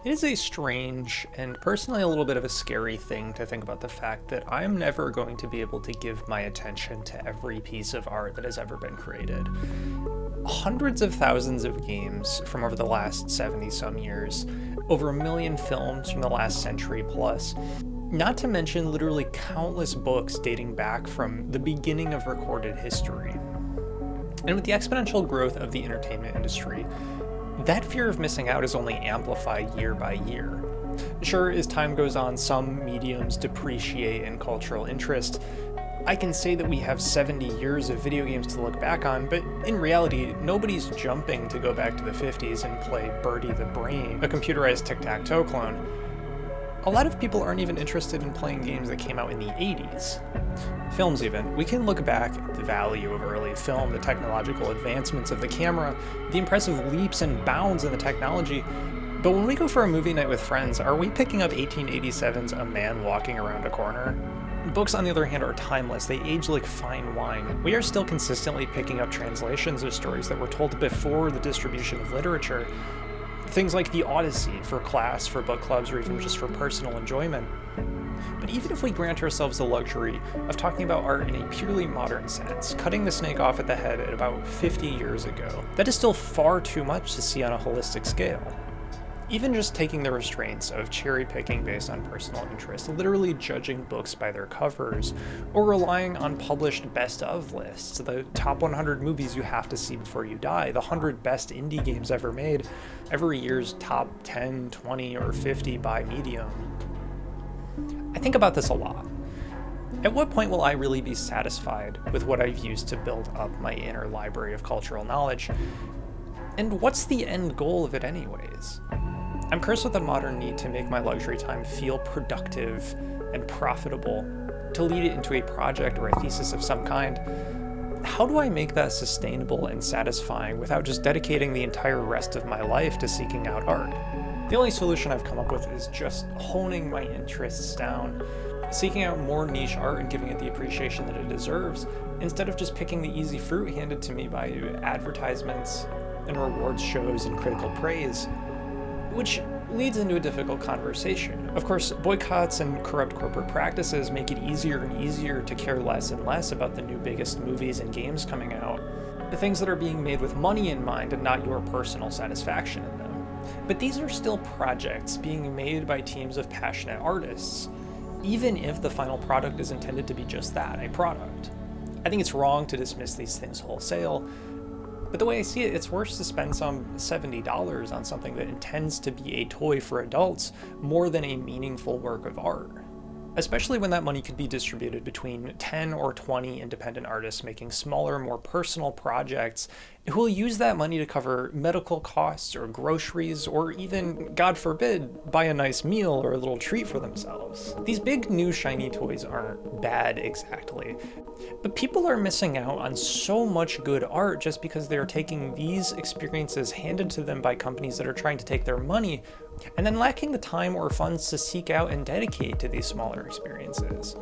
It is a strange and personally a little bit of a scary thing to think about the fact that I'm never going to be able to give my attention to every piece of art that has ever been created. Hundreds of thousands of games from over the last 70 some years, over 1 million films from the last century plus, not to mention literally countless books dating back from the beginning of recorded history. And with the exponential growth of the entertainment industry, that fear of missing out is only amplified year by year. Sure, as time goes on, some mediums depreciate in cultural interest. I can say that we have 70 years of video games to look back on, but in reality, nobody's jumping to go back to the 50s and play Birdie the Brain, a computerized tic-tac-toe clone. A lot of people aren't even interested in playing games that came out in the 80s. Films even. We can look back at the value of early film, the technological advancements of the camera, the impressive leaps and bounds in the technology, but when we go for a movie night with friends, are we picking up 1887's A Man Walking Around a Corner? Books, on the other hand, are timeless. They age like fine wine. We are still consistently picking up translations of stories that were told before the distribution of literature. Things like the Odyssey for class, for book clubs, or even just for personal enjoyment. But even if we grant ourselves the luxury of talking about art in a purely modern sense, cutting the snake off at the head at about 50 years ago, that is still far too much to see on a holistic scale. Even just taking the restraints of cherry-picking based on personal interest, literally judging books by their covers, or relying on published best-of lists, the top 100 movies you have to see before you die, the 100 best indie games ever made, every year's top 10, 20, or 50 by medium. I think about this a lot. At what point will I really be satisfied with what I've used to build up my inner library of cultural knowledge? And what's the end goal of it anyways? I'm cursed with a modern need to make my luxury time feel productive and profitable, to lead it into a project or a thesis of some kind. How do I make that sustainable and satisfying without just dedicating the entire rest of my life to seeking out art? The only solution I've come up with is just honing my interests down, seeking out more niche art and giving it the appreciation that it deserves, instead of just picking the easy fruit handed to me by advertisements and rewards shows and critical praise, which leads into a difficult conversation. Of course, boycotts and corrupt corporate practices make it easier and easier to care less and less about the new biggest movies and games coming out, the things that are being made with money in mind and not your personal satisfaction in them. But these are still projects being made by teams of passionate artists, even if the final product is intended to be just that, a product. I think it's wrong to dismiss these things wholesale, but the way I see it, it's worse to spend some $70 on something that intends to be a toy for adults more than a meaningful work of art. Especially when that money could be distributed between 10 or 20 independent artists making smaller, more personal projects who will use that money to cover medical costs or groceries or even, God forbid, buy a nice meal or a little treat for themselves. These big new shiny toys aren't bad exactly, but people are missing out on so much good art just because they're taking these experiences handed to them by companies that are trying to take their money and then lacking the time or funds to seek out and dedicate to these smaller experiences.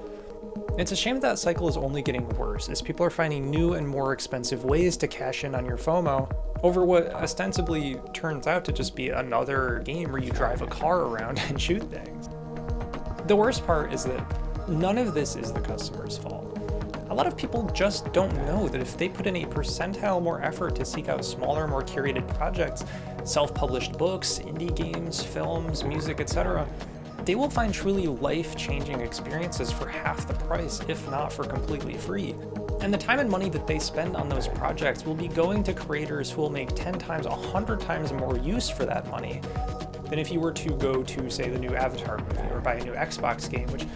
It's a shame that cycle is only getting worse as people are finding new and more expensive ways to cash in on your FOMO over what ostensibly turns out to just be another game where you drive a car around and shoot things. The worst part is that none of this is the customer's fault. A lot of people just don't know that if they put in a percentile more effort to seek out smaller, more curated projects, self-published books, indie games, films, music, etc., they will find truly life-changing experiences for half the price, if not for completely free. And the time and money that they spend on those projects will be going to creators who will make 10 times, 100 times more use for that money than if you were to go to, say, the new Avatar movie or buy a new Xbox game, which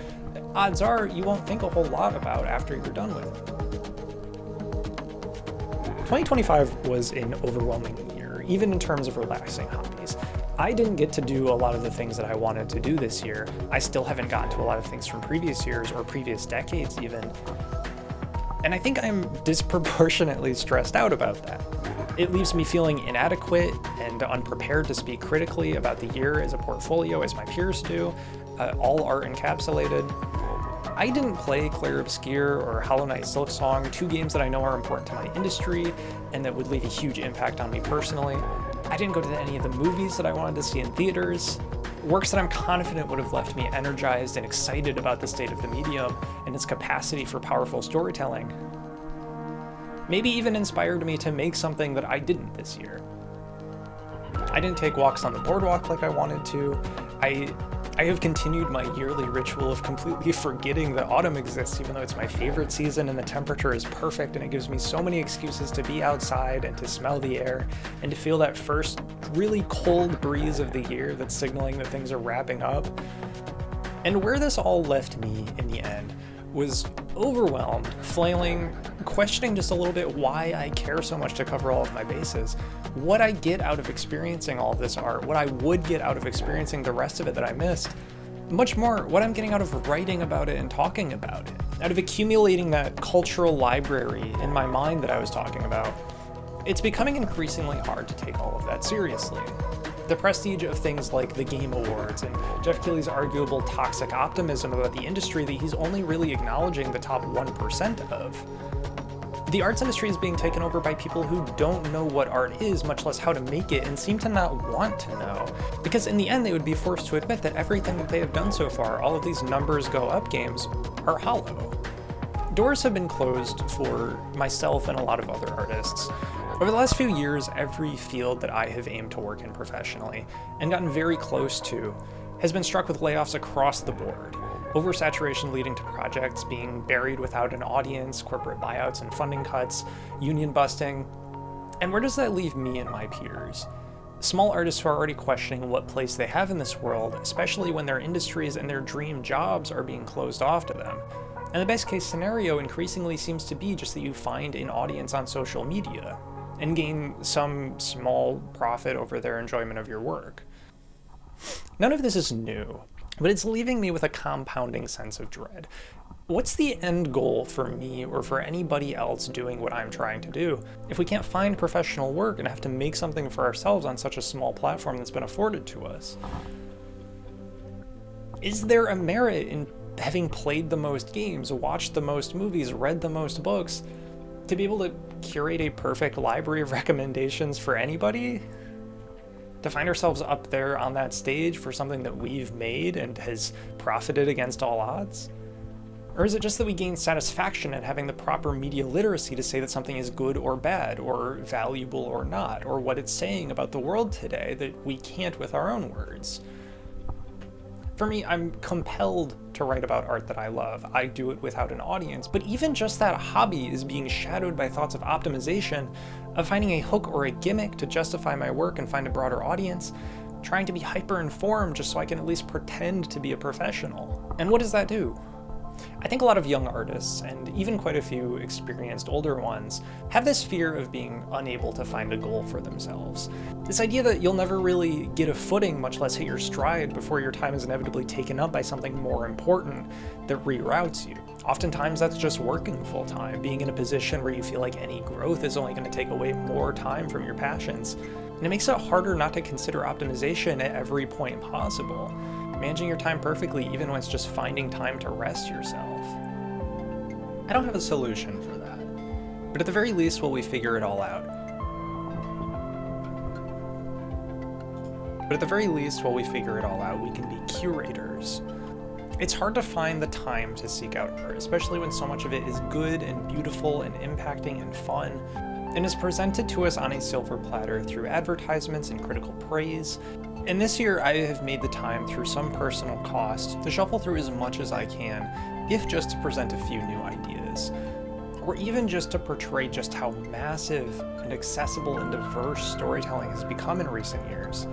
odds are you won't think a whole lot about after you're done with it. 2025 was an overwhelming year, even in terms of relaxing hobbies. I didn't get to do a lot of the things that I wanted to do this year. I still haven't gotten to a lot of things from previous years or previous decades even. And I think I'm disproportionately stressed out about that. It leaves me feeling inadequate and unprepared to speak critically about the year as a portfolio as my peers do, all art encapsulated. I didn't play Clair Obscur or Hollow Knight Silksong, two games that I know are important to my industry and that would leave a huge impact on me personally. I didn't go to any of the movies that I wanted to see in theaters. works that I'm confident would have left me energized and excited about the state of the medium and its capacity for powerful storytelling. Maybe even inspired me to make something that I didn't this year. I didn't take walks on the boardwalk like I wanted to. I have continued my yearly ritual of completely forgetting that autumn exists, even though it's my favorite season and the temperature is perfect and it gives me so many excuses to be outside and to smell the air and to feel that first really cold breeze of the year that's signaling that things are wrapping up. And where this all left me in the end was overwhelmed, flailing, questioning just a little bit why I care so much to cover all of my bases, what I get out of experiencing all of this art, what I would get out of experiencing the rest of it that I missed, much more what I'm getting out of writing about it and talking about it, out of accumulating that cultural library in my mind that I was talking about. It's becoming increasingly hard to take all of that seriously. The prestige of things like the Game Awards and Jeff Keighley's arguable toxic optimism about the industry that he's only really acknowledging the top 1% of. The arts industry is being taken over by people who don't know what art is, much less how to make it, and seem to not want to know. Because in the end, they would be forced to admit that everything that they have done so far, all of these numbers go up games, are hollow. Doors have been closed for myself and a lot of other artists. Over the last few years, every field that I have aimed to work in professionally, and gotten very close to, has been struck with layoffs across the board. Oversaturation leading to projects being buried without an audience, corporate buyouts and funding cuts, union busting. And where does that leave me and my peers? Small artists who are already questioning what place they have in this world, especially when their industries and their dream jobs are being closed off to them. And the best case scenario increasingly seems to be just that you find an audience on social media and gain some small profit over their enjoyment of your work. None of this is new, but it's leaving me with a compounding sense of dread. What's the end goal for me or for anybody else doing what I'm trying to do if we can't find professional work and have to make something for ourselves on such a small platform that's been afforded to us? Is there a merit in having played the most games, watched the most movies, read the most books, to be able to curate a perfect library of recommendations for anybody? To find ourselves up there on that stage for something that we've made and has profited against all odds? Or is it just that we gain satisfaction in having the proper media literacy to say that something is good or bad, or valuable or not, or what it's saying about the world today that we can't with our own words? For me, I'm compelled to write about art that I love. I do it without an audience, but even just that hobby is being shadowed by thoughts of optimization, of finding a hook or a gimmick to justify my work and find a broader audience, trying to be hyper-informed just so I can at least pretend to be a professional. And what does that do? I think a lot of young artists, and even quite a few experienced older ones, have this fear of being unable to find a goal for themselves. This idea that you'll never really get a footing, much less hit your stride, before your time is inevitably taken up by something more important that reroutes you. Oftentimes that's just working full-time, being in a position where you feel like any growth is only going to take away more time from your passions. And it makes it harder not to consider optimization at every point possible. Managing your time perfectly, even when it's just finding time to rest yourself. I don't have a solution for that, but at the very least, while we figure it all out, we can be curators. It's hard to find the time to seek out art, especially when so much of it is good and beautiful and impacting and fun, and is presented to us on a silver platter through advertisements and critical praise. And this year, I have made the time through some personal cost to shuffle through as much as I can, if just to present a few new ideas, or even just to portray just how massive and accessible and diverse storytelling has become in recent years.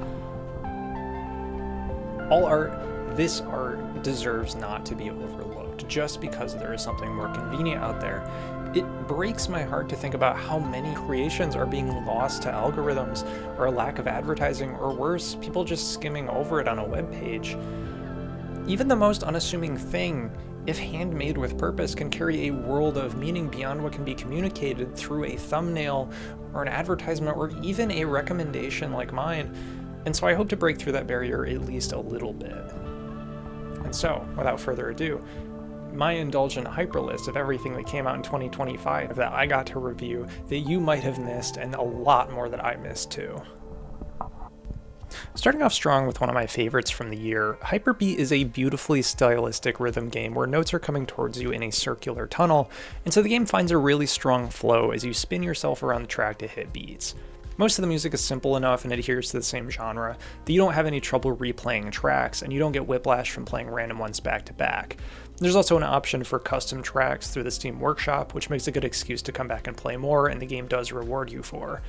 All art, this art, deserves not to be overlooked just because there is something more convenient out there. It breaks my heart to think about how many creations are being lost to algorithms or a lack of advertising, or worse, people just skimming over it on a web page. Even the most unassuming thing, if handmade with purpose, can carry a world of meaning beyond what can be communicated through a thumbnail or an advertisement or even a recommendation like mine. And so I hope to break through that barrier at least a little bit. And so, without further ado, my indulgent hyper list of everything that came out in 2025 that I got to review that you might have missed, and a lot more that I missed too. Starting off strong with one of my favorites from the year, HYPERBEAT is a beautifully stylistic rhythm game where notes are coming towards you in a circular tunnel, and so the game finds a really strong flow as you spin yourself around the track to hit beats. Most of the music is simple enough and adheres to the same genre that you don't have any trouble replaying tracks, and you don't get whiplash from playing random ones back to back. There's also an option for custom tracks through the Steam Workshop, which makes a good excuse to come back and play more, and the game does reward you for.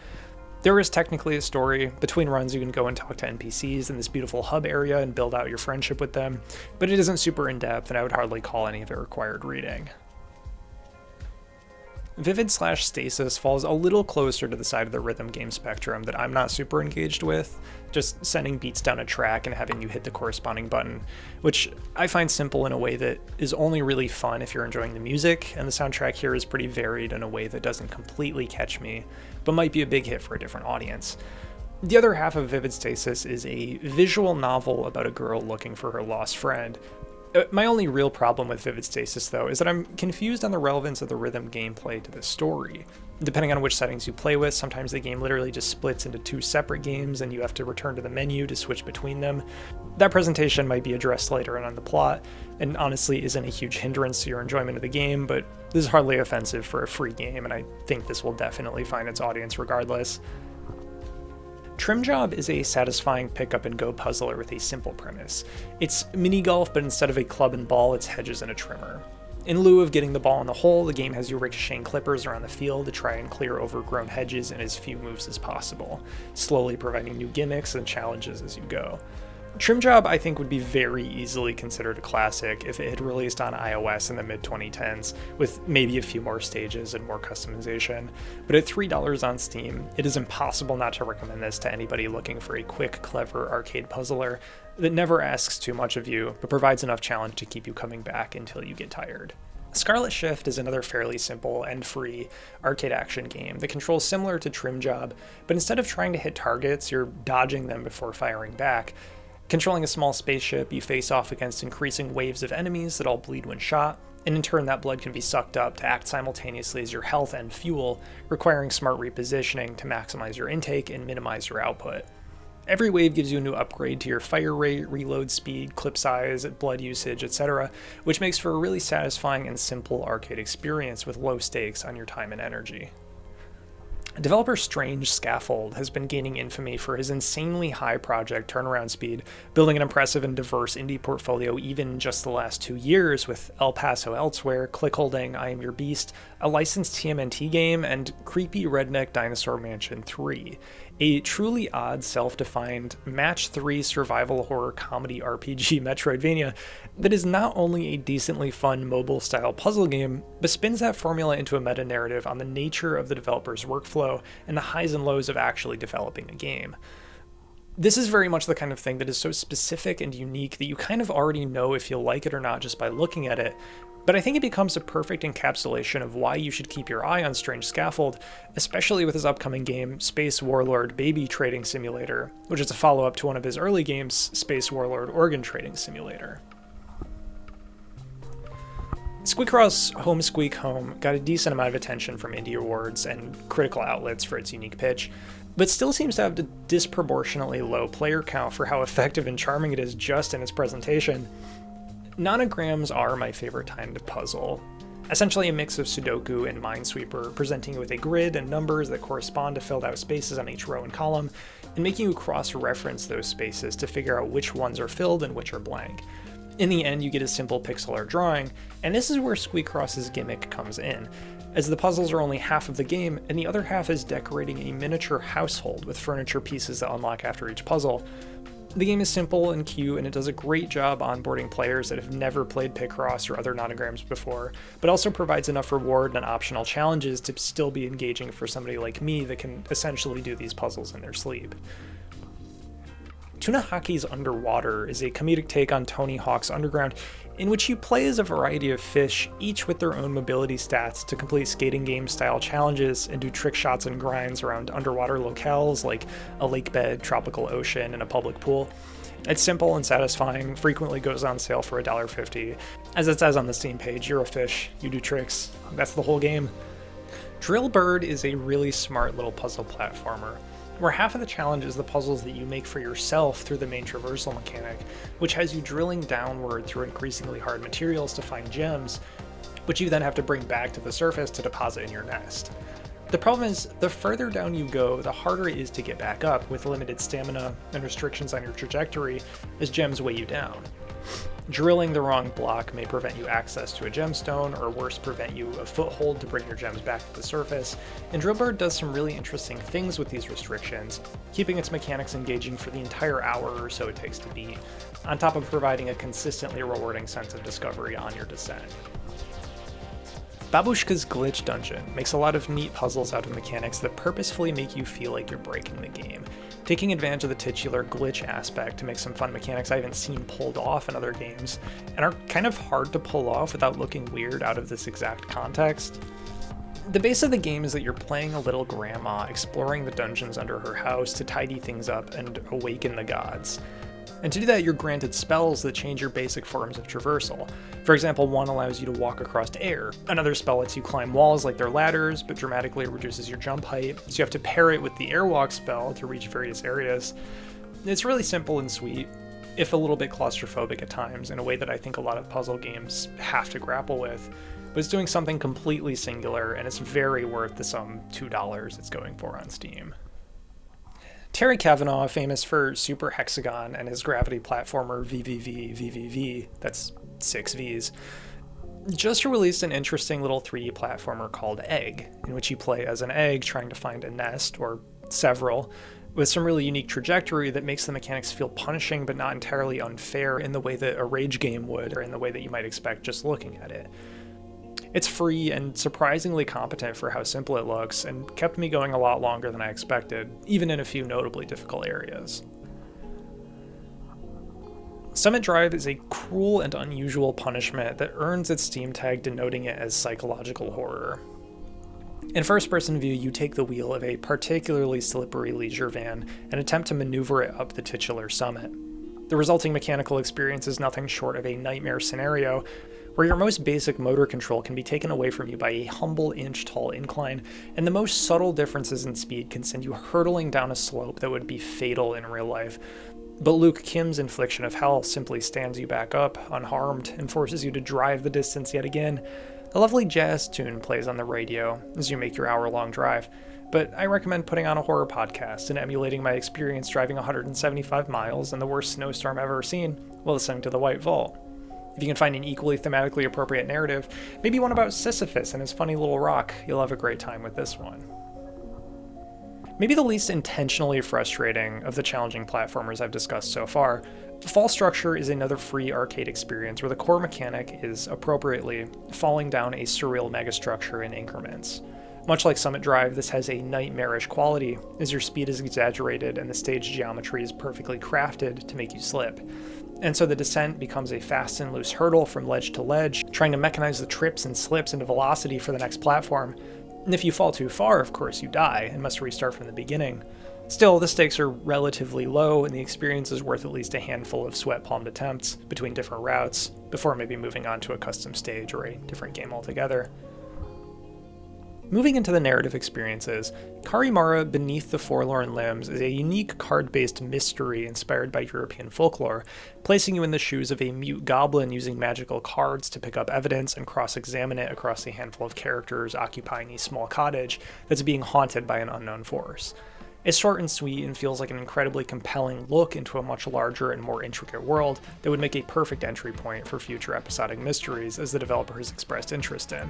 There is technically a story. Between runs you can go and talk to NPCs in this beautiful hub area and build out your friendship with them, but it isn't super in-depth and I would hardly call any of it required reading. Vivid/Stasis falls a little closer to the side of the rhythm game spectrum that I'm not super engaged with, just sending beats down a track and having you hit the corresponding button, which I find simple in a way that is only really fun if you're enjoying the music, and the soundtrack here is pretty varied in a way that doesn't completely catch me, but might be a big hit for a different audience. The other half of Vivid Stasis is a visual novel about a girl looking for her lost friend. My only real problem with Vivid Stasis, though, is that I'm confused on the relevance of the rhythm gameplay to the story. Depending on which settings you play with, sometimes the game literally just splits into two separate games and you have to return to the menu to switch between them. That presentation might be addressed later on the plot, and honestly isn't a huge hindrance to your enjoyment of the game, but this is hardly offensive for a free game, and I think this will definitely find its audience regardless. Trim Job is a satisfying pick-up-and-go puzzler with a simple premise. It's mini-golf, but instead of a club and ball, it's hedges and a trimmer. In lieu of getting the ball in the hole, the game has you ricocheting clippers around the field to try and clear overgrown hedges in as few moves as possible, slowly providing new gimmicks and challenges as you go. Trim Job, I think, would be very easily considered a classic if it had released on iOS in the mid-2010s, with maybe a few more stages and more customization. But at $3 on Steam, it is impossible not to recommend this to anybody looking for a quick, clever arcade puzzler that never asks too much of you, but provides enough challenge to keep you coming back until you get tired. Scarlet Shift is another fairly simple and free arcade action game that controls similar to Trim Job, but instead of trying to hit targets, you're dodging them before firing back. Controlling a small spaceship, you face off against increasing waves of enemies that all bleed when shot, and in turn that blood can be sucked up to act simultaneously as your health and fuel, requiring smart repositioning to maximize your intake and minimize your output. Every wave gives you a new upgrade to your fire rate, reload speed, clip size, blood usage, etc., which makes for a really satisfying and simple arcade experience with low stakes on your time and energy. Developer Strange Scaffold has been gaining infamy for his insanely high project turnaround speed, building an impressive and diverse indie portfolio even in just the last 2 years with El Paso Elsewhere, Clickholding, I Am Your Beast, a licensed TMNT game, and Creepy Redneck Dinosaur Mansion 3, a truly odd self-defined match 3 survival horror comedy RPG Metroidvania that is not only a decently fun mobile-style puzzle game, but spins that formula into a meta-narrative on the nature of the developer's workflow and the highs and lows of actually developing a game. This is very much the kind of thing that is so specific and unique that you kind of already know if you'll like it or not just by looking at it, but I think it becomes a perfect encapsulation of why you should keep your eye on Strange Scaffold, especially with his upcoming game, Space Warlord Baby Trading Simulator, which is a follow-up to one of his early games, Space Warlord Organ Trading Simulator. Squeakcross Home Squeak Home got a decent amount of attention from indie awards and critical outlets for its unique pitch, but still seems to have a disproportionately low player count for how effective and charming it is just in its presentation. Nanograms are my favorite kind of puzzle. Essentially a mix of Sudoku and Minesweeper, presenting you with a grid and numbers that correspond to filled out spaces on each row and column, and making you cross-reference those spaces to figure out which ones are filled and which are blank. In the end, you get a simple pixel art drawing, and this is where Squeakcross's gimmick comes in, as the puzzles are only half of the game, and the other half is decorating a miniature household with furniture pieces that unlock after each puzzle. The game is simple and cute, and it does a great job onboarding players that have never played Picross or other nanograms before, but also provides enough reward and optional challenges to still be engaging for somebody like me that can essentially do these puzzles in their sleep. Tuna Hockey's Underwater is a comedic take on Tony Hawk's Underground, in which you play as a variety of fish, each with their own mobility stats, to complete skating game style challenges and do trick shots and grinds around underwater locales like a lake bed, tropical ocean, and a public pool. It's simple and satisfying, frequently goes on sale for $1.50. As it says on the Steam page, you're a fish, you do tricks, that's the whole game. Drillbird is a really smart little puzzle platformer. where half of the challenge is the puzzles that you make for yourself through the main traversal mechanic, which has you drilling downward through increasingly hard materials to find gems, which you then have to bring back to the surface to deposit in your nest. The problem is, the further down you go, the harder it is to get back up, with limited stamina and restrictions on your trajectory as gems weigh you down. Drilling the wrong block may prevent you access to a gemstone, or worse, prevent you a foothold to bring your gems back to the surface, and Drillbird does some really interesting things with these restrictions, keeping its mechanics engaging for the entire hour or so it takes to beat, on top of providing a consistently rewarding sense of discovery on your descent. Babushka's Glitch Dungeon makes a lot of neat puzzles out of mechanics that purposefully make you feel like you're breaking the game, taking advantage of the titular glitch aspect to make some fun mechanics I haven't seen pulled off in other games, and are kind of hard to pull off without looking weird out of this exact context. The base of the game is that you're playing a little grandma exploring the dungeons under her house to tidy things up and awaken the gods. And to do that, you're granted spells that change your basic forms of traversal. For example, one allows you to walk across air. Another spell lets you climb walls like they're ladders, but dramatically reduces your jump height, so you have to pair it with the airwalk spell to reach various areas. It's really simple and sweet, if a little bit claustrophobic at times, in a way that I think a lot of puzzle games have to grapple with, but it's doing something completely singular, and it's very worth the some $2 it's going for on Steam. Terry Kavanagh, famous for Super Hexagon and his gravity platformer VVV, that's 6 Vs, just released an interesting little 3D platformer called Egg, in which you play as an egg trying to find a nest, or several, with some really unique trajectory that makes the mechanics feel punishing but not entirely unfair in the way that a rage game would, or in the way that you might expect just looking at it. It's free and surprisingly competent for how simple it looks, and kept me going a lot longer than I expected, even in a few notably difficult areas. Summit Drive is a cruel and unusual punishment that earns its Steam tag denoting it as psychological horror. In first-person view, you take the wheel of a particularly slippery leisure van and attempt to maneuver it up the titular summit. The resulting mechanical experience is nothing short of a nightmare scenario, where your most basic motor control can be taken away from you by a humble inch-tall incline, and the most subtle differences in speed can send you hurtling down a slope that would be fatal in real life. But Luke Kim's infliction of hell simply stands you back up, unharmed, and forces you to drive the distance yet again. A lovely jazz tune plays on the radio as you make your hour-long drive, but I recommend putting on a horror podcast and emulating my experience driving 175 miles in the worst snowstorm I've ever seen while listening to The White Vault. If you can find an equally thematically appropriate narrative, maybe one about Sisyphus and his funny little rock, you'll have a great time with this one. Maybe the least intentionally frustrating of the challenging platformers I've discussed so far, Fall Structure is another free arcade experience where the core mechanic is, appropriately, falling down a surreal megastructure in increments. Much like Summit Drive, this has a nightmarish quality, as your speed is exaggerated and the stage geometry is perfectly crafted to make you slip. And so the descent becomes a fast and loose hurdle from ledge to ledge, trying to mechanize the trips and slips into velocity for the next platform. And if you fall too far, of course, you die and must restart from the beginning. Still, the stakes are relatively low, and the experience is worth at least a handful of sweat-palmed attempts between different routes, before maybe moving on to a custom stage or a different game altogether. Moving into the narrative experiences, Karimara Beneath the Forlorn Limbs is a unique card-based mystery inspired by European folklore, placing you in the shoes of a mute goblin using magical cards to pick up evidence and cross-examine it across a handful of characters occupying a small cottage that's being haunted by an unknown force. It's short and sweet and feels like an incredibly compelling look into a much larger and more intricate world that would make a perfect entry point for future episodic mysteries, as the developer has expressed interest in.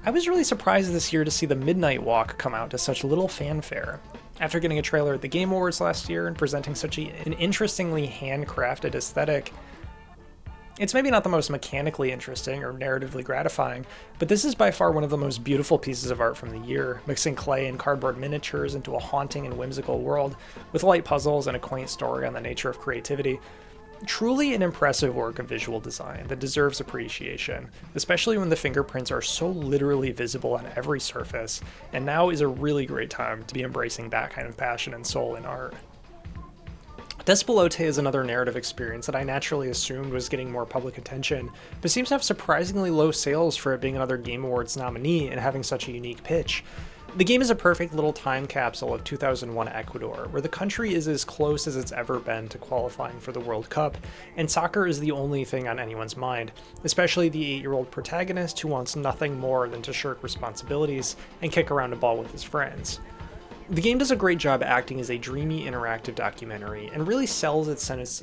I was really surprised this year to see the Midnight Walk come out to such little fanfare. After getting a trailer at the Game Awards last year and presenting such an interestingly handcrafted aesthetic, it's maybe not the most mechanically interesting or narratively gratifying, but this is by far one of the most beautiful pieces of art from the year, mixing clay and cardboard miniatures into a haunting and whimsical world, with light puzzles and a quaint story on the nature of creativity. Truly an impressive work of visual design that deserves appreciation, especially when the fingerprints are so literally visible on every surface, and now is a really great time to be embracing that kind of passion and soul in art. Despelote is another narrative experience that I naturally assumed was getting more public attention, but seems to have surprisingly low sales for it being another Game Awards nominee and having such a unique pitch. The game is a perfect little time capsule of 2001 Ecuador, where the country is as close as it's ever been to qualifying for the World Cup, and soccer is the only thing on anyone's mind, especially the 8-year-old protagonist who wants nothing more than to shirk responsibilities and kick around a ball with his friends. The game does a great job acting as a dreamy interactive documentary, and really sells its sense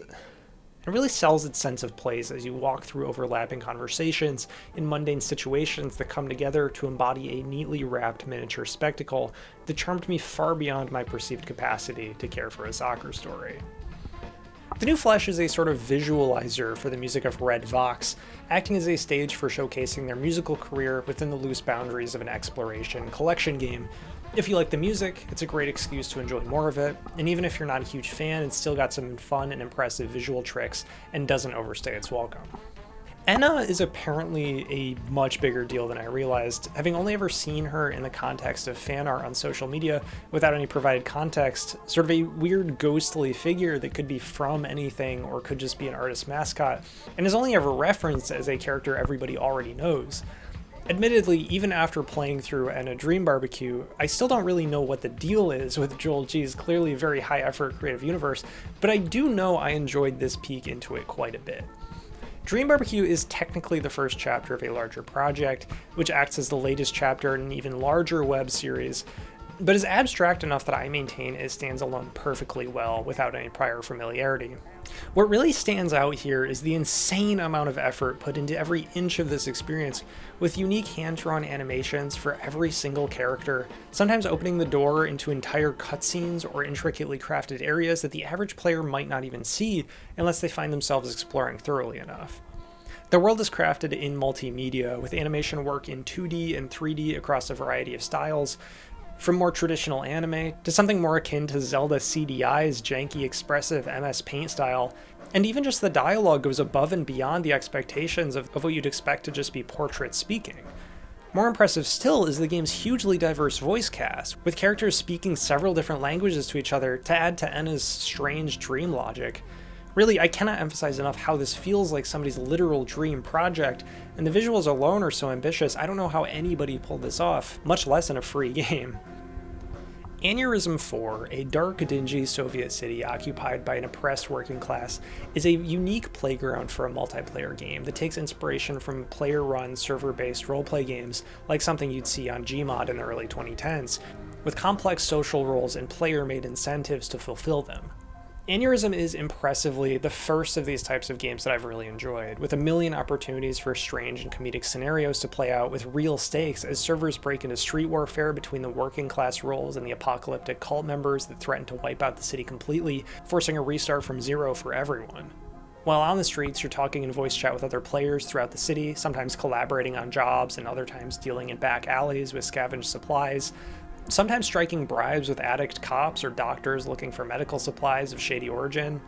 of place as you walk through overlapping conversations in mundane situations that come together to embody a neatly wrapped miniature spectacle that charmed me far beyond my perceived capacity to care for a soccer story. The New Flesh is a sort of visualizer for the music of Red Vox, acting as a stage for showcasing their musical career within the loose boundaries of an exploration collection game. If you like the music, it's a great excuse to enjoy more of it, and even if you're not a huge fan, it's still got some fun and impressive visual tricks and doesn't overstay its welcome. ENA is apparently a much bigger deal than I realized, having only ever seen her in the context of fan art on social media without any provided context, sort of a weird ghostly figure that could be from anything or could just be an artist mascot, and is only ever referenced as a character everybody already knows. Admittedly, even after playing through ENA Dream BBQ, I still don't really know what the deal is with Joel G's clearly very high-effort creative universe, but I do know I enjoyed this peek into it quite a bit. Dream BBQ is technically the first chapter of a larger project, which acts as the latest chapter in an even larger web series, but is abstract enough that I maintain it stands alone perfectly well without any prior familiarity. What really stands out here is the insane amount of effort put into every inch of this experience, with unique hand-drawn animations for every single character, sometimes opening the door into entire cutscenes or intricately crafted areas that the average player might not even see unless they find themselves exploring thoroughly enough. The world is crafted in multimedia, with animation work in 2D and 3D across a variety of styles, from more traditional anime to something more akin to Zelda CDI's janky, expressive MS Paint style, and even just the dialogue goes above and beyond the expectations of what you'd expect to just be portrait speaking. More impressive still is the game's hugely diverse voice cast, with characters speaking several different languages to each other to add to ENA's strange dream logic. Really, I cannot emphasize enough how this feels like somebody's literal dream project, and the visuals alone are so ambitious, I don't know how anybody pulled this off, much less in a free game. Aneurysm IV, a dark, dingy Soviet city occupied by an oppressed working class, is a unique playground for a multiplayer game that takes inspiration from player-run, server-based roleplay games like something you'd see on Gmod in the early 2010s, with complex social roles and player-made incentives to fulfill them. Aneurysm is impressively the first of these types of games that I've really enjoyed, with a million opportunities for strange and comedic scenarios to play out with real stakes as servers break into street warfare between the working class roles and the apocalyptic cult members that threaten to wipe out the city completely, forcing a restart from zero for everyone. While on the streets, you're talking in voice chat with other players throughout the city, sometimes collaborating on jobs and other times dealing in back alleys with scavenged supplies, sometimes striking bribes with addict cops or doctors looking for medical supplies of shady origin.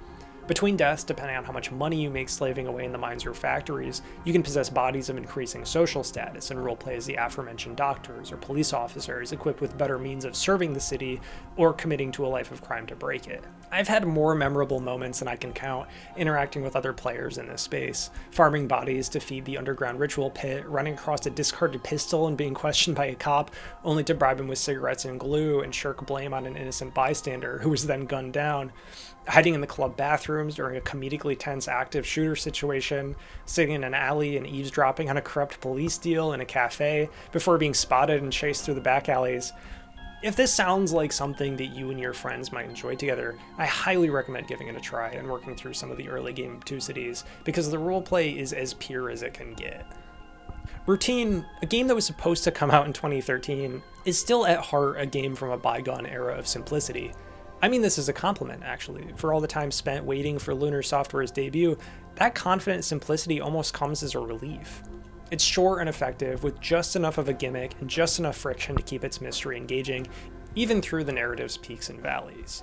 Between deaths, depending on how much money you make slaving away in the mines or factories, you can possess bodies of increasing social status and roleplay as the aforementioned doctors or police officers equipped with better means of serving the city or committing to a life of crime to break it. I've had more memorable moments than I can count interacting with other players in this space, farming bodies to feed the underground ritual pit, running across a discarded pistol and being questioned by a cop only to bribe him with cigarettes and glue and shirk blame on an innocent bystander who was then gunned down, hiding in the club bathrooms during a comedically tense active shooter situation, sitting in an alley and eavesdropping on a corrupt police deal in a cafe before being spotted and chased through the back alleys. If this sounds like something that you and your friends might enjoy together, I highly recommend giving it a try and working through some of the early game obtusities, because the roleplay is as pure as it can get. Routine, a game that was supposed to come out in 2013, is still at heart a game from a bygone era of simplicity. I mean this as a compliment, actually. For all the time spent waiting for Lunar Software's debut, that confident simplicity almost comes as a relief. It's short and effective, with just enough of a gimmick and just enough friction to keep its mystery engaging, even through the narrative's peaks and valleys.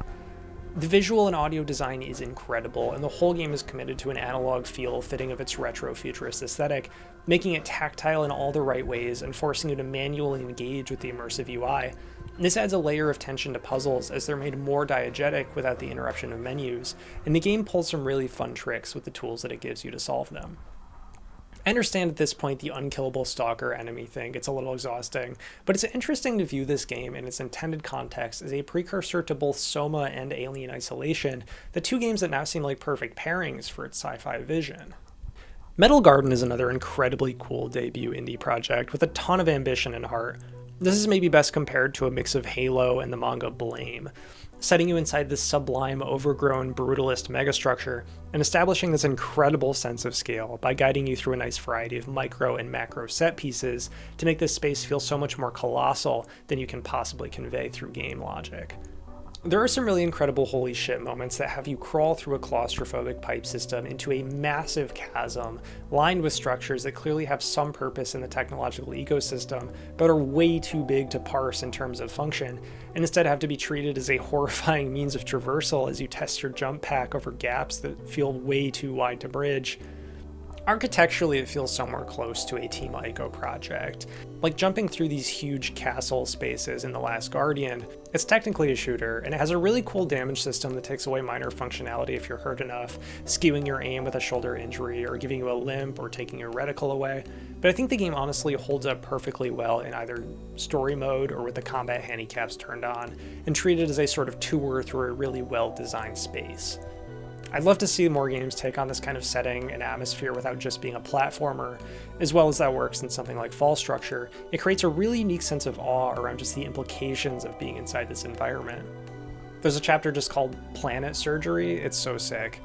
The visual and audio design is incredible, and the whole game is committed to an analog feel fitting of its retro-futurist aesthetic, making it tactile in all the right ways and forcing you to manually engage with the immersive UI. This adds a layer of tension to puzzles as they're made more diegetic without the interruption of menus, and the game pulls some really fun tricks with the tools that it gives you to solve them. I understand at this point the unkillable stalker enemy thing gets a little exhausting, but it's interesting to view this game in its intended context as a precursor to both Soma and Alien Isolation, the two games that now seem like perfect pairings for its sci-fi vision. Metal Garden is another incredibly cool debut indie project with a ton of ambition and heart. This is maybe best compared to a mix of Halo and the manga Blame, setting you inside this sublime, overgrown, brutalist megastructure, and establishing this incredible sense of scale by guiding you through a nice variety of micro and macro set pieces to make this space feel so much more colossal than you can possibly convey through game logic. There are some really incredible holy shit moments that have you crawl through a claustrophobic pipe system into a massive chasm lined with structures that clearly have some purpose in the technological ecosystem, but are way too big to parse in terms of function, and instead have to be treated as a horrifying means of traversal as you test your jump pack over gaps that feel way too wide to bridge. Architecturally, it feels somewhere close to a Team Ico project. Like jumping through these huge castle spaces in The Last Guardian, it's technically a shooter, and it has a really cool damage system that takes away minor functionality if you're hurt enough, skewing your aim with a shoulder injury, or giving you a limp, or taking your reticle away. But I think the game honestly holds up perfectly well in either story mode or with the combat handicaps turned on, and treated as a sort of tour through a really well-designed space. I'd love to see more games take on this kind of setting and atmosphere without just being a platformer. As well as that works in something like Fall Structure, it creates a really unique sense of awe around just the implications of being inside this environment. There's a chapter just called Planet Surgery, it's so sick.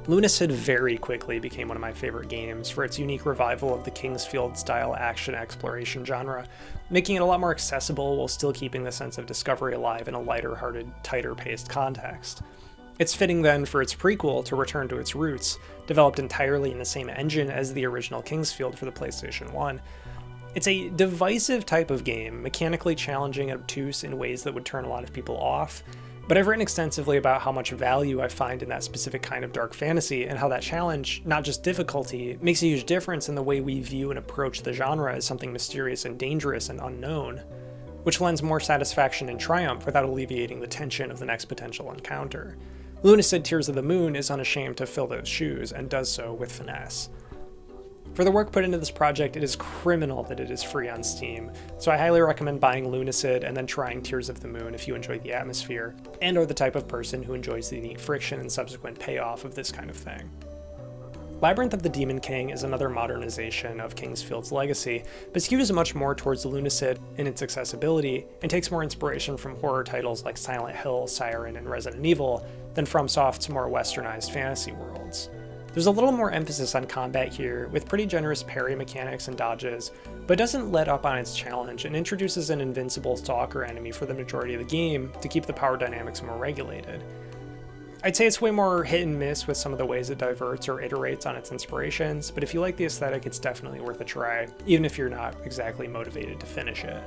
Lunacid very quickly became one of my favorite games for its unique revival of the Kingsfield-style action exploration genre, making it a lot more accessible while still keeping the sense of discovery alive in a lighter-hearted, tighter-paced context. It's fitting then for its prequel to return to its roots, developed entirely in the same engine as the original Kingsfield for the PlayStation 1. It's a divisive type of game, mechanically challenging and obtuse in ways that would turn a lot of people off, but I've written extensively about how much value I find in that specific kind of dark fantasy, and how that challenge, not just difficulty, makes a huge difference in the way we view and approach the genre as something mysterious and dangerous and unknown, which lends more satisfaction and triumph without alleviating the tension of the next potential encounter. Lunacid Tears of the Moon is unashamed to fill those shoes, and does so with finesse. For the work put into this project, it is criminal that it is free on Steam, so I highly recommend buying Lunacid and then trying Tears of the Moon if you enjoy the atmosphere, and are the type of person who enjoys the unique friction and subsequent payoff of this kind of thing. Labyrinth of the Demon King is another modernization of Kingsfield's legacy, but skews much more towards Lunacid in its accessibility, and takes more inspiration from horror titles like Silent Hill, Siren, and Resident Evil than FromSoft's more westernized fantasy worlds. There's a little more emphasis on combat here, with pretty generous parry mechanics and dodges, but doesn't let up on its challenge and introduces an invincible stalker enemy for the majority of the game to keep the power dynamics more regulated. I'd say it's way more hit and miss with some of the ways it diverts or iterates on its inspirations, but if you like the aesthetic, it's definitely worth a try, even if you're not exactly motivated to finish it.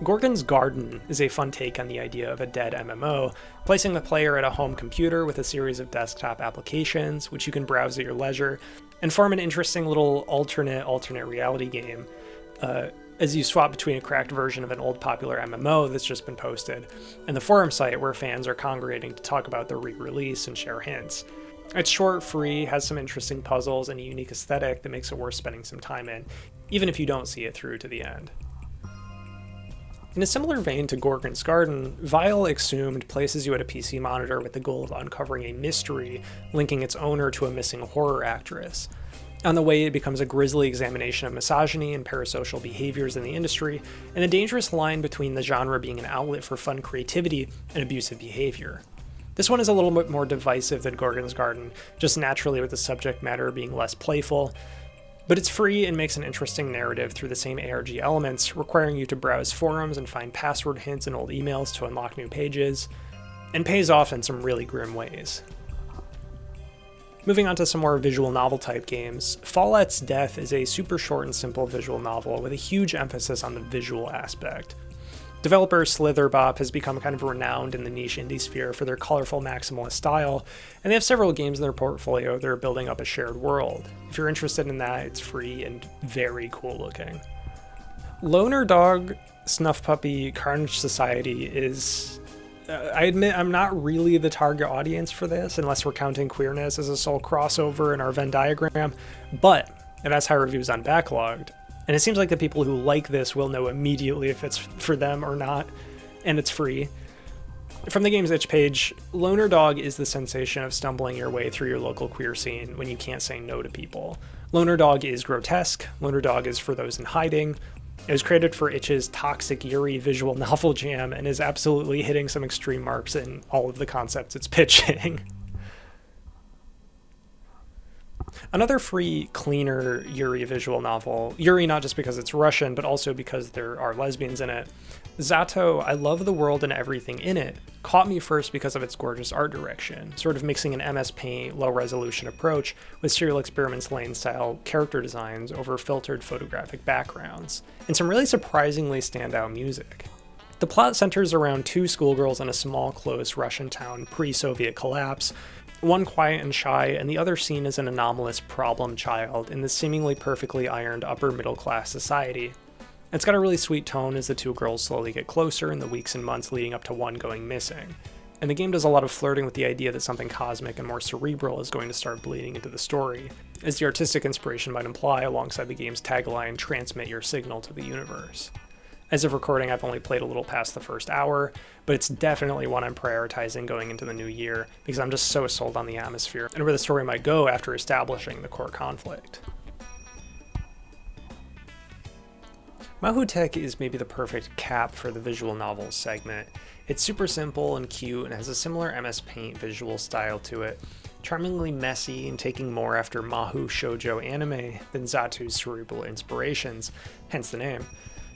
Gorgon's Garden is a fun take on the idea of a dead MMO, placing the player at a home computer with a series of desktop applications, which you can browse at your leisure, and form an interesting little alternate reality game, as you swap between a cracked version of an old popular MMO that's just been posted, and the forum site where fans are congregating to talk about the re-release and share hints. It's short, free, has some interesting puzzles, and a unique aesthetic that makes it worth spending some time in, even if you don't see it through to the end. In a similar vein to Gorgon's Garden, Vile Exhumed places you at a PC monitor with the goal of uncovering a mystery linking its owner to a missing horror actress. On the way, it becomes a grisly examination of misogyny and parasocial behaviors in the industry, and the dangerous line between the genre being an outlet for fun creativity and abusive behavior. This one is a little bit more divisive than Gorgon's Garden, just naturally with the subject matter being less playful, but it's free and makes an interesting narrative through the same ARG elements, requiring you to browse forums and find password hints in old emails to unlock new pages, and pays off in some really grim ways. Moving on to some more visual novel type games, Fallout's Death is a super short and simple visual novel with a huge emphasis on the visual aspect. Developer Slitherbop has become kind of renowned in the niche indie sphere for their colorful maximalist style, and they have several games in their portfolio that are building up a shared world. If you're interested in that, it's free and very cool looking. Loner Dog Snuff Puppy Carnage Society is I admit I'm not really the target audience for this, unless we're counting queerness as a sole crossover in our Venn diagram, but it has high reviews on Backlogged, and it seems like the people who like this will know immediately if it's for them or not, and it's free. From the game's itch page, Loner Dog is the sensation of stumbling your way through your local queer scene when you can't say no to people. Loner Dog is grotesque, Loner Dog is for those in hiding. It was created for Itch's Toxic Yuri visual novel jam and is absolutely hitting some extreme marks in all of the concepts it's pitching. Another free, cleaner Yuri visual novel, Yuri not just because it's Russian, but also because there are lesbians in it. Z.A.T.O, I love the world and everything in it, caught me first because of its gorgeous art direction, sort of mixing an MS Paint low-resolution approach with Serial Experiments Lane-style character designs over filtered photographic backgrounds, and some really surprisingly standout music. The plot centers around two schoolgirls in a small, close Russian town pre-Soviet collapse, one quiet and shy, and the other seen as an anomalous problem child in the seemingly perfectly ironed upper-middle-class society. It's got a really sweet tone as the two girls slowly get closer in the weeks and months leading up to one going missing. And the game does a lot of flirting with the idea that something cosmic and more cerebral is going to start bleeding into the story, as the artistic inspiration might imply alongside the game's tagline, "Transmit your signal to the universe." As of recording, I've only played a little past the first hour, but it's definitely one I'm prioritizing going into the new year, because I'm just so sold on the atmosphere and where the story might go after establishing the core conflict. Mahoutek is maybe the perfect cap for the visual novels segment. It's super simple and cute and has a similar MS Paint visual style to it, charmingly messy and taking more after Mahou shoujo anime than Z.A.To's cerebral inspirations, hence the name.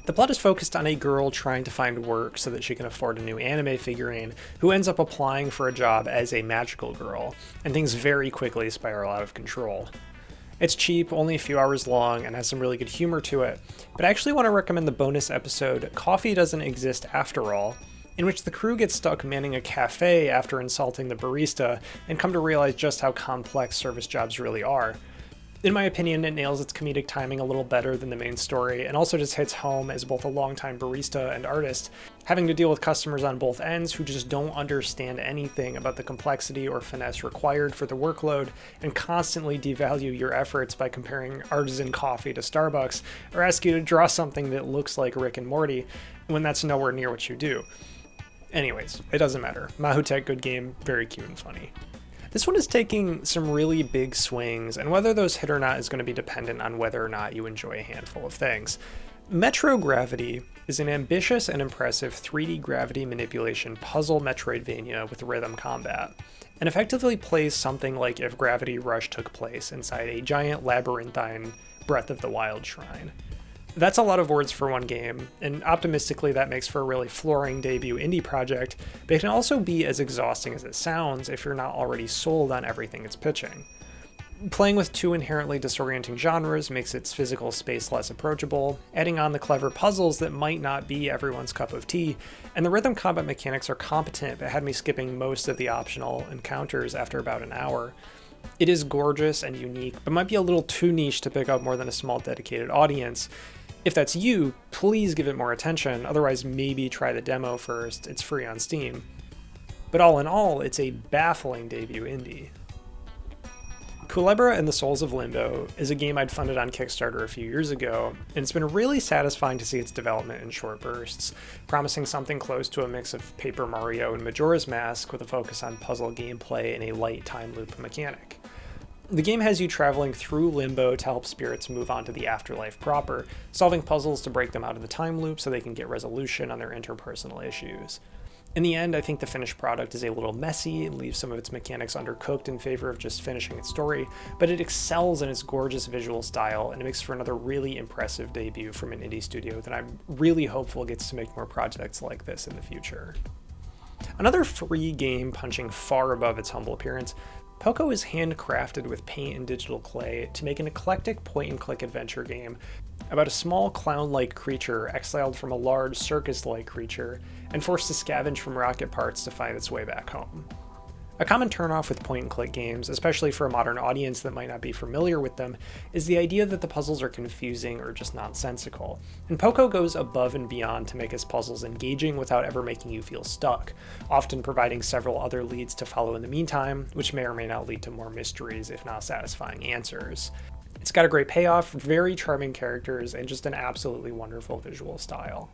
The plot is focused on a girl trying to find work so that she can afford a new anime figurine, who ends up applying for a job as a magical girl, and things very quickly spiral out of control. It's cheap, only a few hours long, and has some really good humor to it, but I actually want to recommend the bonus episode Coffee Doesn't Exist After All, in which the crew gets stuck manning a cafe after insulting the barista and come to realize just how complex service jobs really are. In my opinion, it nails its comedic timing a little better than the main story, and also just hits home as both a longtime barista and artist, having to deal with customers on both ends who just don't understand anything about the complexity or finesse required for the workload, and constantly devalue your efforts by comparing artisan coffee to Starbucks, or ask you to draw something that looks like Rick and Morty, when that's nowhere near what you do. Anyways, it doesn't matter. Mahoutek, good game, very cute and funny. This one is taking some really big swings, and whether those hit or not is going to be dependent on whether or not you enjoy a handful of things. Metro Gravity is an ambitious and impressive 3D gravity manipulation puzzle Metroidvania with rhythm combat, and effectively plays something like if Gravity Rush took place inside a giant labyrinthine Breath of the Wild shrine. That's a lot of words for one game, and optimistically that makes for a really flooring debut indie project, but it can also be as exhausting as it sounds if you're not already sold on everything it's pitching. Playing with two inherently disorienting genres makes its physical space less approachable, adding on the clever puzzles that might not be everyone's cup of tea, and the rhythm combat mechanics are competent but had me skipping most of the optional encounters after about an hour. It is gorgeous and unique, but might be a little too niche to pick up more than a small dedicated audience. If that's you, please give it more attention, otherwise maybe try the demo first, it's free on Steam. But all in all, it's a baffling debut indie. Culebra and the Souls of Limbo is a game I'd funded on Kickstarter a few years ago, and it's been really satisfying to see its development in short bursts, promising something close to a mix of Paper Mario and Majora's Mask with a focus on puzzle gameplay and a light time loop mechanic. The game has you traveling through Limbo to help spirits move on to the afterlife proper, solving puzzles to break them out of the time loop so they can get resolution on their interpersonal issues. In the end, I think the finished product is a little messy and leaves some of its mechanics undercooked in favor of just finishing its story, but it excels in its gorgeous visual style and it makes for another really impressive debut from an indie studio that I'm really hopeful gets to make more projects like this in the future. Another free game punching far above its humble appearance, Poco is handcrafted with paint and digital clay to make an eclectic point-and-click adventure game about a small clown-like creature exiled from a large circus-like creature and forced to scavenge from rocket parts to find its way back home. A common turnoff with point-and-click games, especially for a modern audience that might not be familiar with them, is the idea that the puzzles are confusing or just nonsensical. And Poco goes above and beyond to make his puzzles engaging without ever making you feel stuck, often providing several other leads to follow in the meantime, which may or may not lead to more mysteries if not satisfying answers. It's got a great payoff, very charming characters, and just an absolutely wonderful visual style.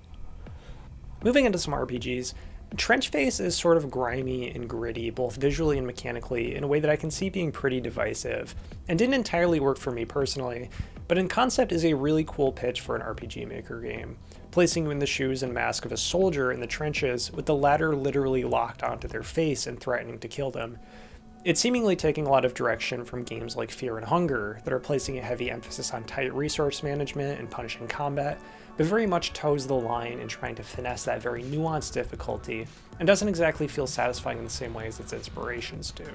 Moving into some RPGs, Trenchface is sort of grimy and gritty, both visually and mechanically, in a way that I can see being pretty divisive, and didn't entirely work for me personally, but in concept is a really cool pitch for an RPG Maker game, placing you in the shoes and mask of a soldier in the trenches, with the latter literally locked onto their face and threatening to kill them. It's seemingly taking a lot of direction from games like Fear and Hunger, that are placing a heavy emphasis on tight resource management and punishing combat, but very much toes the line in trying to finesse that very nuanced difficulty, and doesn't exactly feel satisfying in the same way as its inspirations do,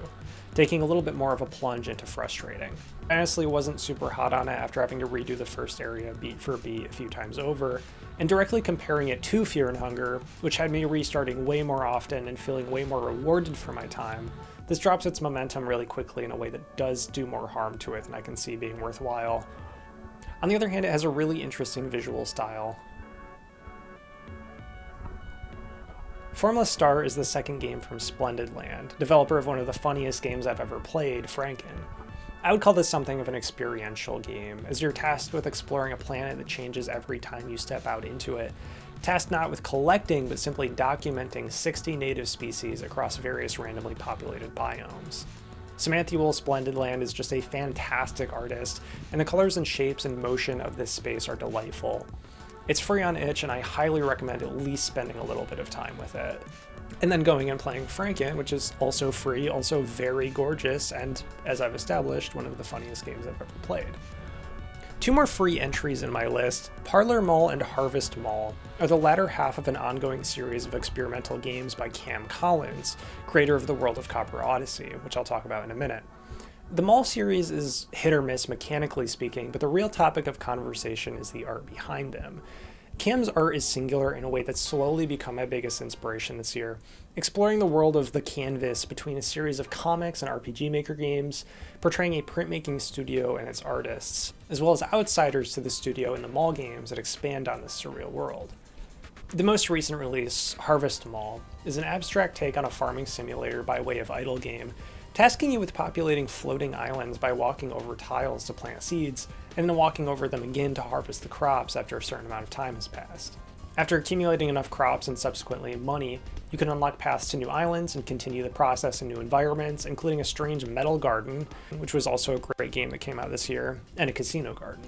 taking a little bit more of a plunge into frustrating. I honestly wasn't super hot on it after having to redo the first area beat for beat a few times over, and directly comparing it to Fear and Hunger, which had me restarting way more often and feeling way more rewarded for my time, this drops its momentum really quickly in a way that does do more harm to it than I can see being worthwhile. On the other hand, it has a really interesting visual style. Formless Star is the second game from Splendid Land, developer of one of the funniest games I've ever played, Franken. I would call this something of an experiential game, as you're tasked with exploring a planet that changes every time you step out into it, tasked not with collecting, but simply documenting 60 native species across various randomly populated biomes. Samantha Splendid Land is just a fantastic artist, and the colors and shapes and motion of this space are delightful. It's free on itch, and I highly recommend at least spending a little bit of time with it. And then going and playing Franken, which is also free, also very gorgeous, and, as I've established, one of the funniest games I've ever played. Two more free entries in my list, Parlor Mall and Harvest Mall, are the latter half of an ongoing series of experimental games by Cam Collins, creator of the World of Copper Odyssey, which I'll talk about in a minute. The Mall series is hit or miss mechanically speaking, but the real topic of conversation is the art behind them. Cam's art is singular in a way that's slowly become my biggest inspiration this year, exploring the world of the canvas between a series of comics and RPG Maker games, portraying a printmaking studio and its artists, as well as outsiders to the studio in the Mall games that expand on this surreal world. The most recent release, Harvest Mall, is an abstract take on a farming simulator by way of idle game, tasking you with populating floating islands by walking over tiles to plant seeds, and then walking over them again to harvest the crops after a certain amount of time has passed. After accumulating enough crops and subsequently money, you can unlock paths to new islands and continue the process in new environments, including a strange metal garden, which was also a great game that came out this year, and a casino garden.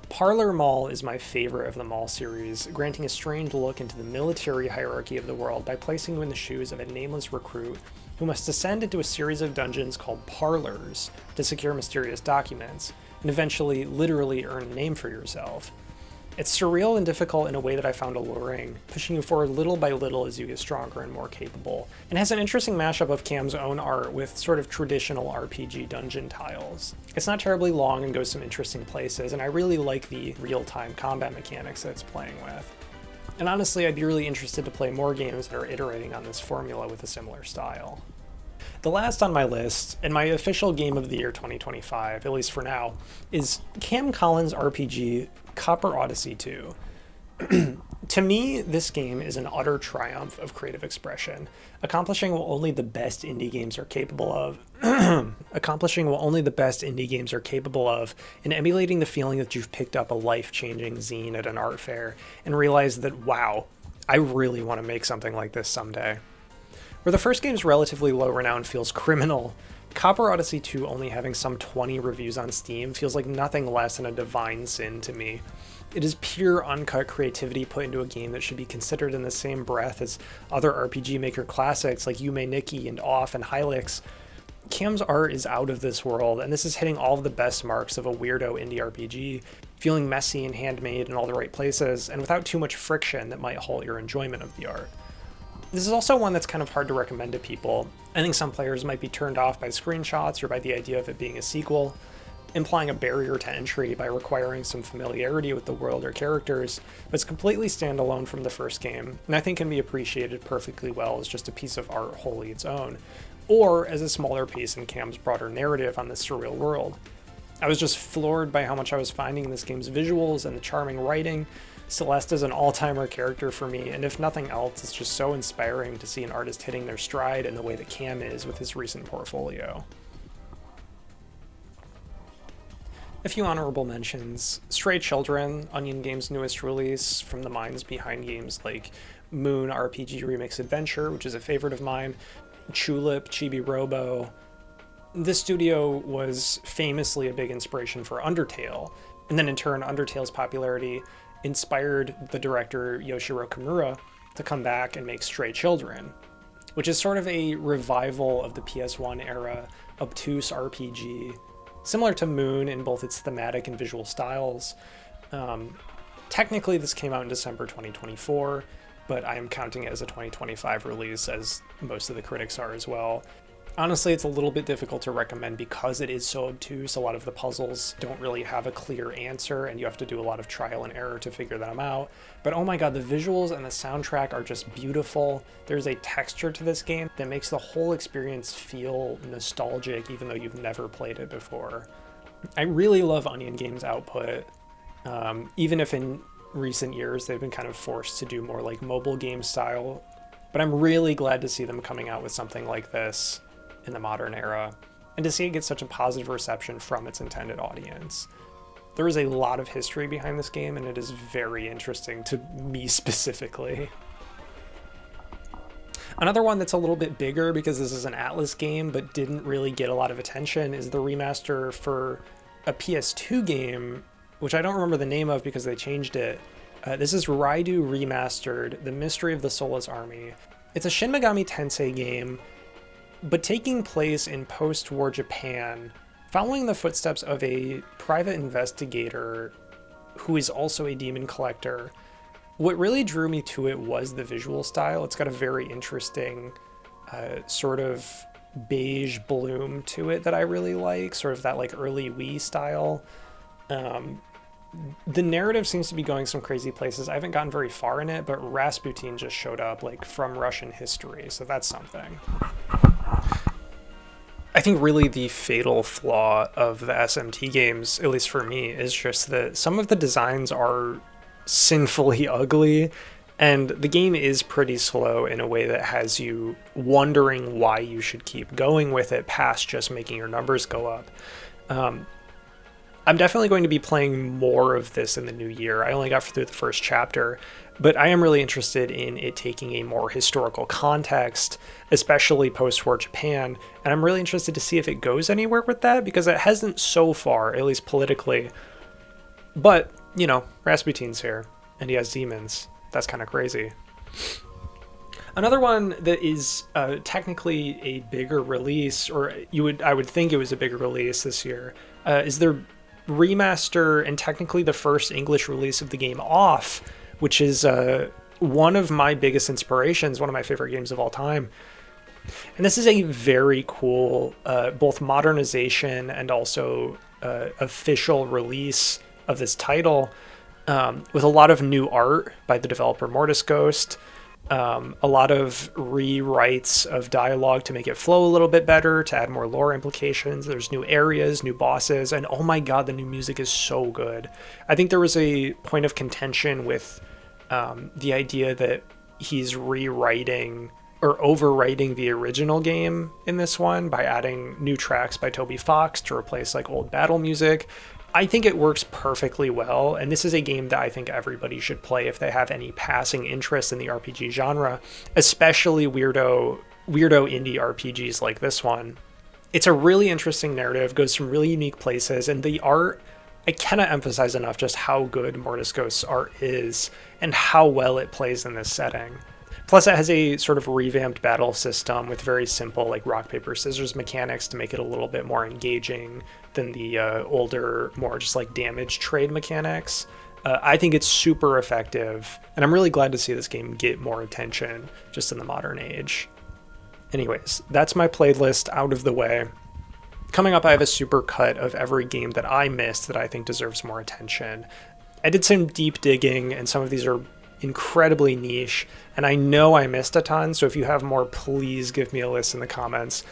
Parlor Mall is my favorite of the Mall series, granting a strange look into the military hierarchy of the world by placing you in the shoes of a nameless recruit who must descend into a series of dungeons called parlors to secure mysterious documents, and eventually literally earn a name for yourself. It's surreal and difficult in a way that I found alluring, pushing you forward little by little as you get stronger and more capable, and has an interesting mashup of Cam's own art with sort of traditional RPG dungeon tiles. It's not terribly long and goes some interesting places, and I really like the real-time combat mechanics that it's playing with. And honestly, I'd be really interested to play more games that are iterating on this formula with a similar style. The last on my list, and my official game of the year 2025, at least for now, is Cam Collins' RPG Copper Odyssey 2. To me, this game is an utter triumph of creative expression, accomplishing what only the best indie games are capable of, and emulating the feeling that you've picked up a life-changing zine at an art fair and realized that, wow, I really want to make something like this someday. Where the first game's relatively low renown feels criminal, Copper Odyssey 2 only having some 20 reviews on Steam feels like nothing less than a divine sin to me. It is pure uncut creativity put into a game that should be considered in the same breath as other RPG Maker classics like Yume Nikki and Off and Hylix. Cam's art is out of this world, and this is hitting all of the best marks of a weirdo indie RPG, feeling messy and handmade in all the right places, and without too much friction that might halt your enjoyment of the art. This is also one that's kind of hard to recommend to people. I think some players might be turned off by screenshots or by the idea of it being a sequel. implying a barrier to entry by requiring some familiarity with the world or characters, but it's completely standalone from the first game, and I think can be appreciated perfectly well as just a piece of art wholly its own, or as a smaller piece in Cam's broader narrative on this surreal world. I was just floored by how much I was finding in this game's visuals and the charming writing. Celeste is an all-timer character for me, and if nothing else, it's just so inspiring to see an artist hitting their stride in the way that Cam is with his recent portfolio. A few honorable mentions. Stray Children, Onion Games' newest release, from the minds behind games like Moon RPG Remix Adventure, which is a favorite of mine, Chulip, Chibi Robo. This studio was famously a big inspiration for Undertale, and then in turn, Undertale's popularity inspired the director Yoshiro Kimura to come back and make Stray Children, which is sort of a revival of the PS1 era obtuse RPG, similar to Moon in both its thematic and visual styles. Technically, this came out in December 2024, but I am counting it as a 2025 release, as most of the critics are as well. Honestly, it's a little bit difficult to recommend because it is so obtuse. A lot of the puzzles don't really have a clear answer, and you have to do a lot of trial and error to figure them out. But oh my god, the visuals and the soundtrack are just beautiful. There's a texture to this game that makes the whole experience feel nostalgic, even though you've never played it before. I really love Onion Games' output, even if in recent years they've been kind of forced to do more like mobile game style. But I'm really glad to see them coming out with something like this in the modern era, and to see it get such a positive reception from its intended audience. There is a lot of history behind this game, and it is very interesting to me specifically. Another one that's a little bit bigger, because this is an Atlas game but didn't really get a lot of attention, is the remaster for a PS2 game, which I don't remember the name of because they changed it. This is Raidu Remastered, The Mystery of the Soulless Army. It's a Shin Megami Tensei game, but taking place in post-war Japan, following the footsteps of a private investigator who is also a demon collector. What really drew me to it was the visual style. It's got a very interesting sort of beige bloom to it that I really like, sort of that like early Wii style. The narrative seems to be going some crazy places. I haven't gotten very far in it, but Rasputin just showed up like from Russian history, so that's something. I think really the fatal flaw of the SMT games, at least for me, is just that some of the designs are sinfully ugly, and the game is pretty slow in a way that has you wondering why you should keep going with it past just making your numbers go up. I'm definitely going to be playing more of this in the new year. I only got through the first chapter, but I am really interested in it taking a more historical context, especially post-war Japan, and I'm really interested to see if it goes anywhere with that, because it hasn't so far, at least politically. But, you know, Rasputin's here, and he has demons. That's kind of crazy. Another one that is technically a bigger release, or I would think it was a bigger release this year, is their remaster and technically the first English release of the game Off, which is one of my biggest inspirations, one of my favorite games of all time. And this is a very cool both modernization and also official release of this title, with a lot of new art by the developer Mortis Ghost, a lot of rewrites of dialogue to make it flow a little bit better, to add more lore implications. There's new areas, new bosses, and oh my god, the new music is so good. I think there was a point of contention with the idea that he's rewriting or overwriting the original game in this one by adding new tracks by Toby Fox to replace like old battle music. I think it works perfectly well, and this is a game that I think everybody should play if they have any passing interest in the RPG genre, especially weirdo indie RPGs like this one. It's a really interesting narrative, goes from really unique places, and the art, I cannot emphasize enough just how good Mortis Ghost's art is and how well it plays in this setting. Plus, it has a sort of revamped battle system with very simple like rock, paper, scissors mechanics to make it a little bit more engaging than the older, more just like damage trade mechanics. I think it's super effective, and I'm really glad to see this game get more attention just in the modern age. Anyways, that's my playlist out of the way. Coming up, I have a supercut of every game that I missed that I think deserves more attention. I did some deep digging, and some of these are incredibly niche, and I know I missed a ton, so if you have more, please give me a list in the comments.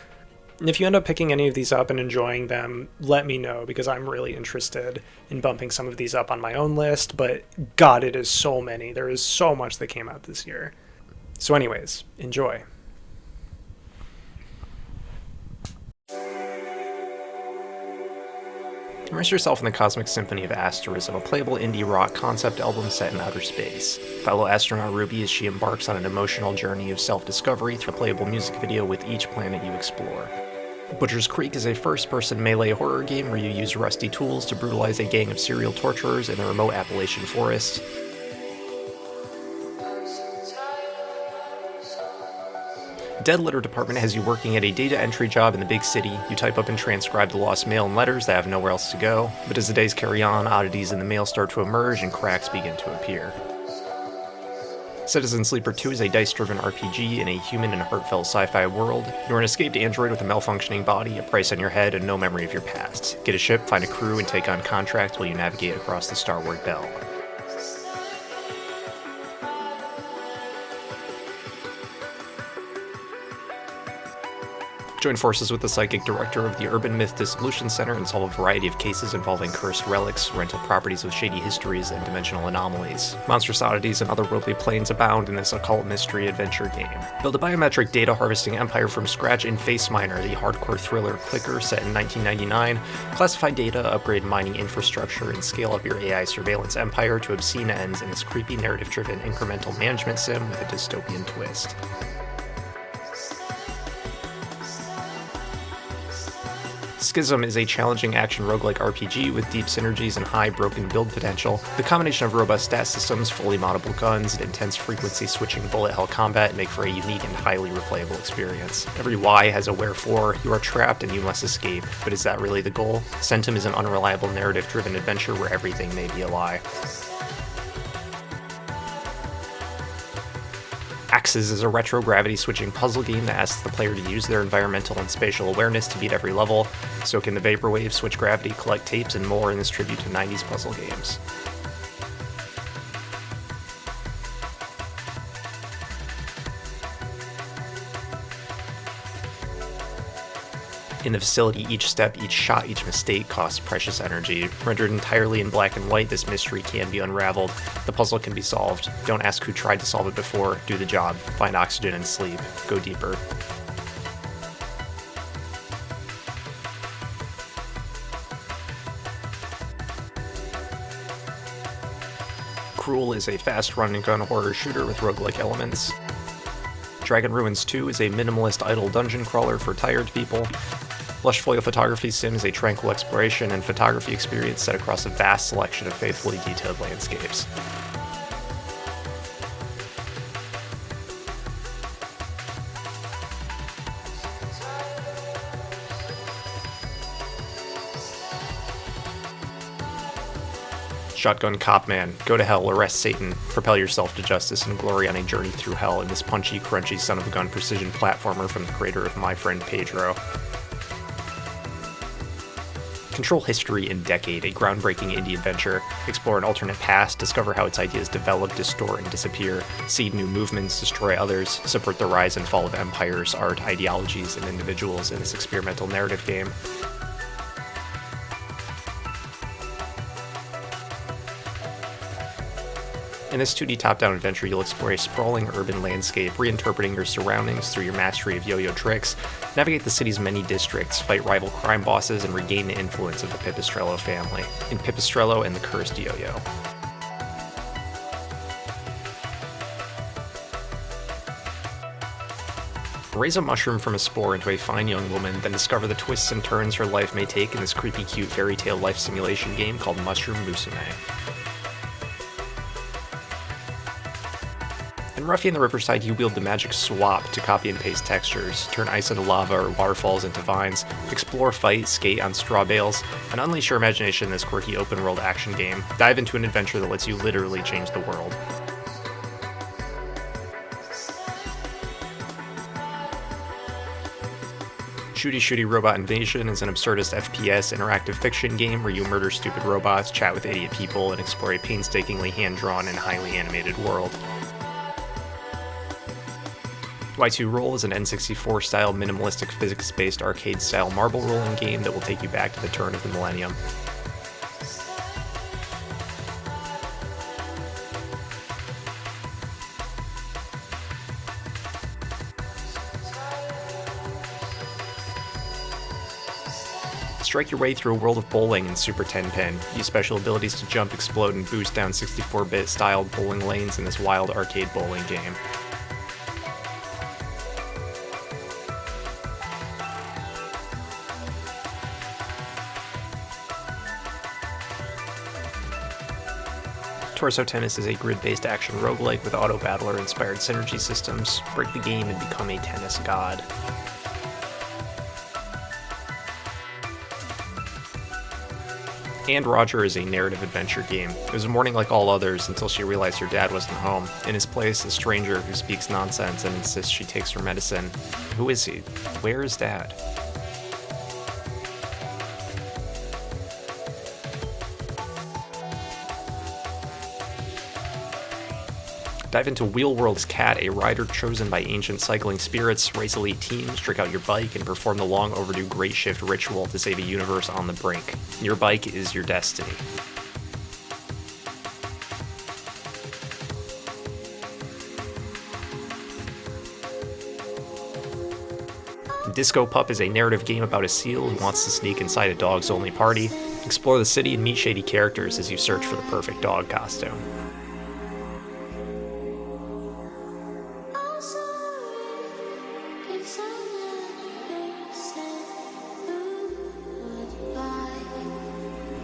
And if you end up picking any of these up and enjoying them, let me know, because I'm really interested in bumping some of these up on my own list, but God, it is so many. There is so much that came out this year. So anyways, enjoy. Immerse yourself in the cosmic symphony of Asterism, a playable indie rock concept album set in outer space. Follow astronaut Ruby as she embarks on an emotional journey of self-discovery through a playable music video with each planet you explore. Butcher's Creek is a first-person melee horror game where you use rusty tools to brutalize a gang of serial torturers in the remote Appalachian forest. Dead Letter Department has you working at a data entry job in the big city. You type up and transcribe the lost mail and letters that have nowhere else to go. But as the days carry on, oddities in the mail start to emerge and cracks begin to appear. Citizen Sleeper 2 is a dice-driven RPG in a human and heartfelt sci-fi world. You're an escaped android with a malfunctioning body, a price on your head, and no memory of your past. Get a ship, find a crew, and take on contracts while you navigate across the starward belt. Join forces with the psychic director of the Urban Myth Dissolution Center and solve a variety of cases involving cursed relics, rental properties with shady histories, and dimensional anomalies. Monstrous oddities and otherworldly planes abound in this occult mystery adventure game. Build a biometric data harvesting empire from scratch in Face Miner, the hardcore thriller clicker set in 1999. Classify data, upgrade mining infrastructure, and scale up your AI surveillance empire to obscene ends in this creepy narrative-driven incremental management sim with a dystopian twist. Schism is a challenging action roguelike RPG with deep synergies and high broken build potential. The combination of robust stat systems, fully moddable guns, and intense frequency switching bullet hell combat make for a unique and highly replayable experience. Every Y has a wherefore, you are trapped and you must escape, but is that really the goal? Centum is an unreliable narrative-driven adventure where everything may be a lie. Axes is a retro gravity-switching puzzle game that asks the player to use their environmental and spatial awareness to beat every level. Soak in the vaporwave, switch gravity, collect tapes, and more in this tribute to 90s puzzle games. In the facility, each step, each shot, each mistake costs precious energy. Rendered entirely in black and white, this mystery can be unraveled. The puzzle can be solved. Don't ask who tried to solve it before, do the job. Find oxygen and sleep. Go deeper. Cruel is a fast run-and-gun horror shooter with roguelike elements. Dragon Ruins 2 is a minimalist idle dungeon crawler for tired people. Lush Foil Photography Sim is a tranquil exploration and photography experience set across a vast selection of faithfully detailed landscapes. Shotgun Cop Man, go to hell, arrest Satan, propel yourself to justice and glory on a journey through hell in this punchy, crunchy son-of-a-gun precision platformer from the creator of My Friend Pedro. Control History in Decade, a groundbreaking indie adventure. Explore an alternate past, discover how its ideas develop, distort, and disappear, seed new movements, destroy others, support the rise and fall of empires, art, ideologies, and individuals in this experimental narrative game. In this 2D top-down adventure, you'll explore a sprawling urban landscape, reinterpreting your surroundings through your mastery of yo-yo tricks, navigate the city's many districts, fight rival crime bosses, and regain the influence of the Pipistrello family in Pipistrello and the Cursed Yo-Yo. Raise a mushroom from a spore into a fine young woman, then discover the twists and turns her life may take in this creepy cute fairy tale life simulation game called Mushroom Musume. In Ruffian the Riverside, you wield the magic swap to copy and paste textures, turn ice into lava or waterfalls into vines, explore, fight, skate on straw bales, and unleash your imagination in this quirky open-world action game. Dive into an adventure that lets you literally change the world. Shooty Robot Invasion is an absurdist FPS interactive fiction game where you murder stupid robots, chat with idiot people, and explore a painstakingly hand-drawn and highly animated world. Y2 Roll is an N64-style minimalistic physics-based arcade-style marble rolling game that will take you back to the turn of the millennium. Strike your way through a world of bowling in Super 10-pin. Use special abilities to jump, explode, and boost down 64-bit styled bowling lanes in this wild arcade bowling game. Torso Tennis is a grid-based action roguelike with auto-battler-inspired synergy systems. Break the game and become a tennis god. And Roger is a narrative adventure game. It was a morning like all others until she realized her dad wasn't home. In his place, a stranger who speaks nonsense and insists she takes her medicine. Who is he? Where is Dad? Dive into Wheelworld's Cat, a rider chosen by ancient cycling spirits, race elite teams, trick out your bike, and perform the long overdue Great Shift ritual to save a universe on the brink. Your bike is your destiny. Disco Pup is a narrative game about a seal who wants to sneak inside a dogs-only party. Explore the city and meet shady characters as you search for the perfect dog costume.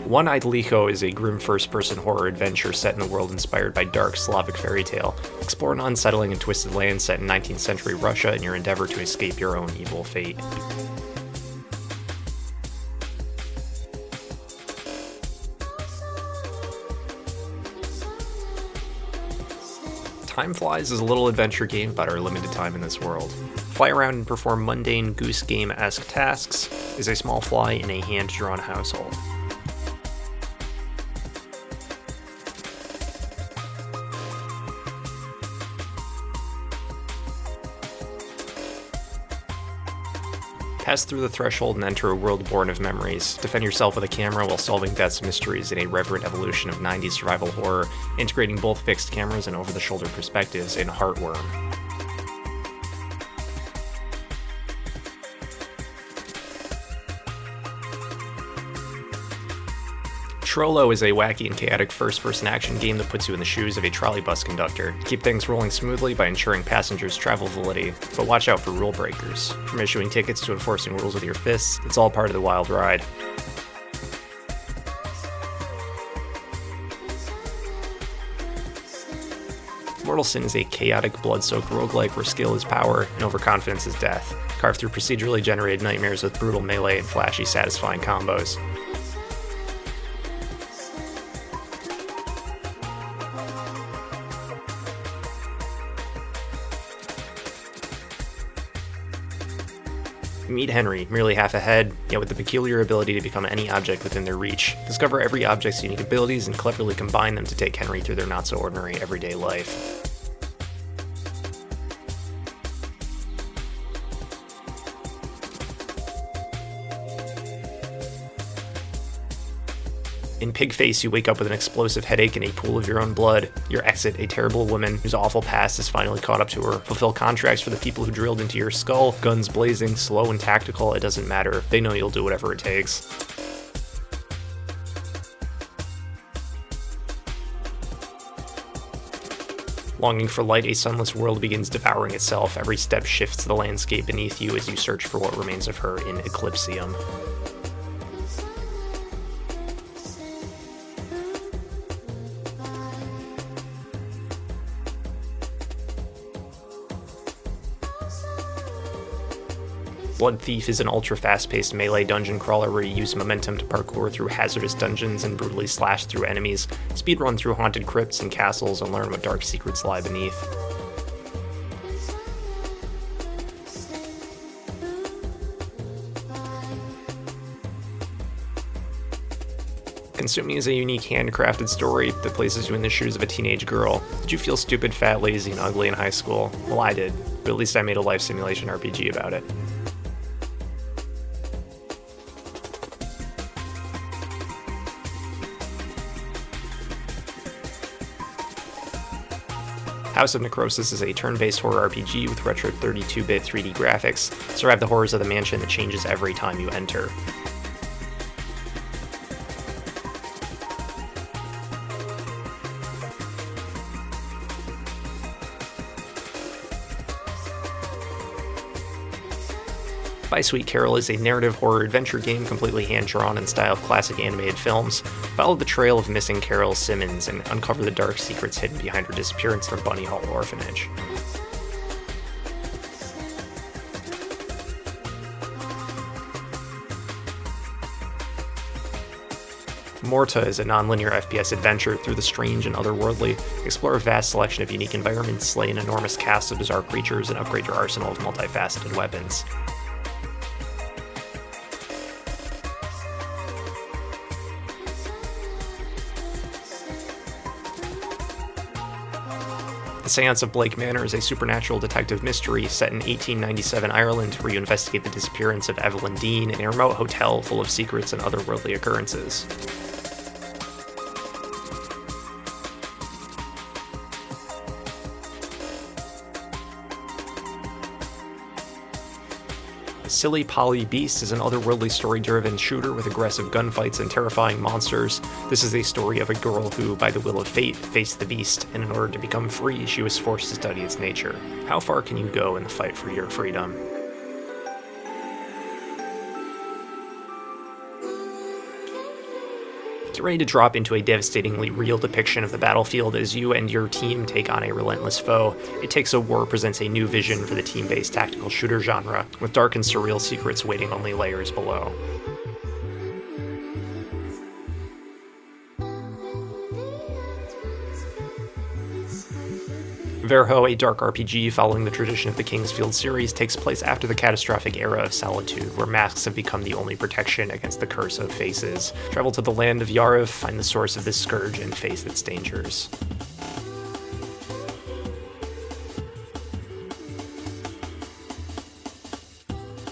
One-Eyed Licho is a grim first-person horror adventure set in a world inspired by dark Slavic fairy tale. Explore an unsettling and twisted land set in 19th century Russia in your endeavor to escape your own evil fate. Time Flies is a little adventure game about our limited time in this world. Fly around and perform mundane Goose Game-esque tasks as a small fly in a hand-drawn household. Pass through the threshold and enter a world born of memories. Defend yourself with a camera while solving death's mysteries in a reverent evolution of 90s survival horror, integrating both fixed cameras and over-the-shoulder perspectives in Heartworm. Trollo is a wacky and chaotic first-person action game that puts you in the shoes of a trolley bus conductor. Keep things rolling smoothly by ensuring passengers' travel validity, but watch out for rule breakers. From issuing tickets to enforcing rules with your fists, it's all part of the wild ride. Mortal Sin is a chaotic, blood-soaked roguelike where skill is power and overconfidence is death. Carve through procedurally generated nightmares with brutal melee and flashy, satisfying combos. Meet Henry, merely half a head, yet with the peculiar ability to become any object within their reach. Discover every object's unique abilities and cleverly combine them to take Henry through their not-so-ordinary everyday life. In Pigface, you wake up with an explosive headache and a pool of your own blood. Your exit, a terrible woman whose awful past has finally caught up to her. Fulfill contracts for the people who drilled into your skull. Guns blazing, slow and tactical, it doesn't matter. They know you'll do whatever it takes. Longing for light, a sunless world begins devouring itself. Every step shifts the landscape beneath you as you search for what remains of her in Eclipsium. Blood Thief is an ultra-fast-paced melee dungeon crawler where you use momentum to parkour through hazardous dungeons and brutally slash through enemies, speedrun through haunted crypts and castles, and learn what dark secrets lie beneath. Consuming is a unique handcrafted story that places you in the shoes of a teenage girl. Did you feel stupid, fat, lazy, and ugly in high school? Well, I did, but at least I made a life simulation RPG about it. House of Necrosis is a turn-based horror RPG with retro 32-bit 3D graphics. Survive the horrors of the mansion that changes every time you enter. By Sweet Carol is a narrative horror adventure game completely hand-drawn in style of classic animated films. Follow the trail of missing Carol Simmons and uncover the dark secrets hidden behind her disappearance from Bunny Hall Orphanage. Morta is a non-linear FPS adventure through the strange and otherworldly. Explore a vast selection of unique environments, slay an enormous cast of bizarre creatures, and upgrade your arsenal of multifaceted weapons. The Seance of Blake Manor is a supernatural detective mystery set in 1897 Ireland where you investigate the disappearance of Evelyn Dean in a remote hotel full of secrets and otherworldly occurrences. Silly Polly Beast is an otherworldly story-driven shooter with aggressive gunfights and terrifying monsters. This is a story of a girl who, by the will of fate, faced the beast, and in order to become free, she was forced to study its nature. How far can you go in the fight for your freedom? Get ready to drop into a devastatingly real depiction of the battlefield as you and your team take on a relentless foe. It Takes a War presents a new vision for the team-based tactical shooter genre, with dark and surreal secrets waiting only layers below. Verho, a dark RPG following the tradition of the Kingsfield series, takes place after the catastrophic era of solitude, where masks have become the only protection against the curse of faces. Travel to the land of Yariv, find the source of this scourge, and face its dangers.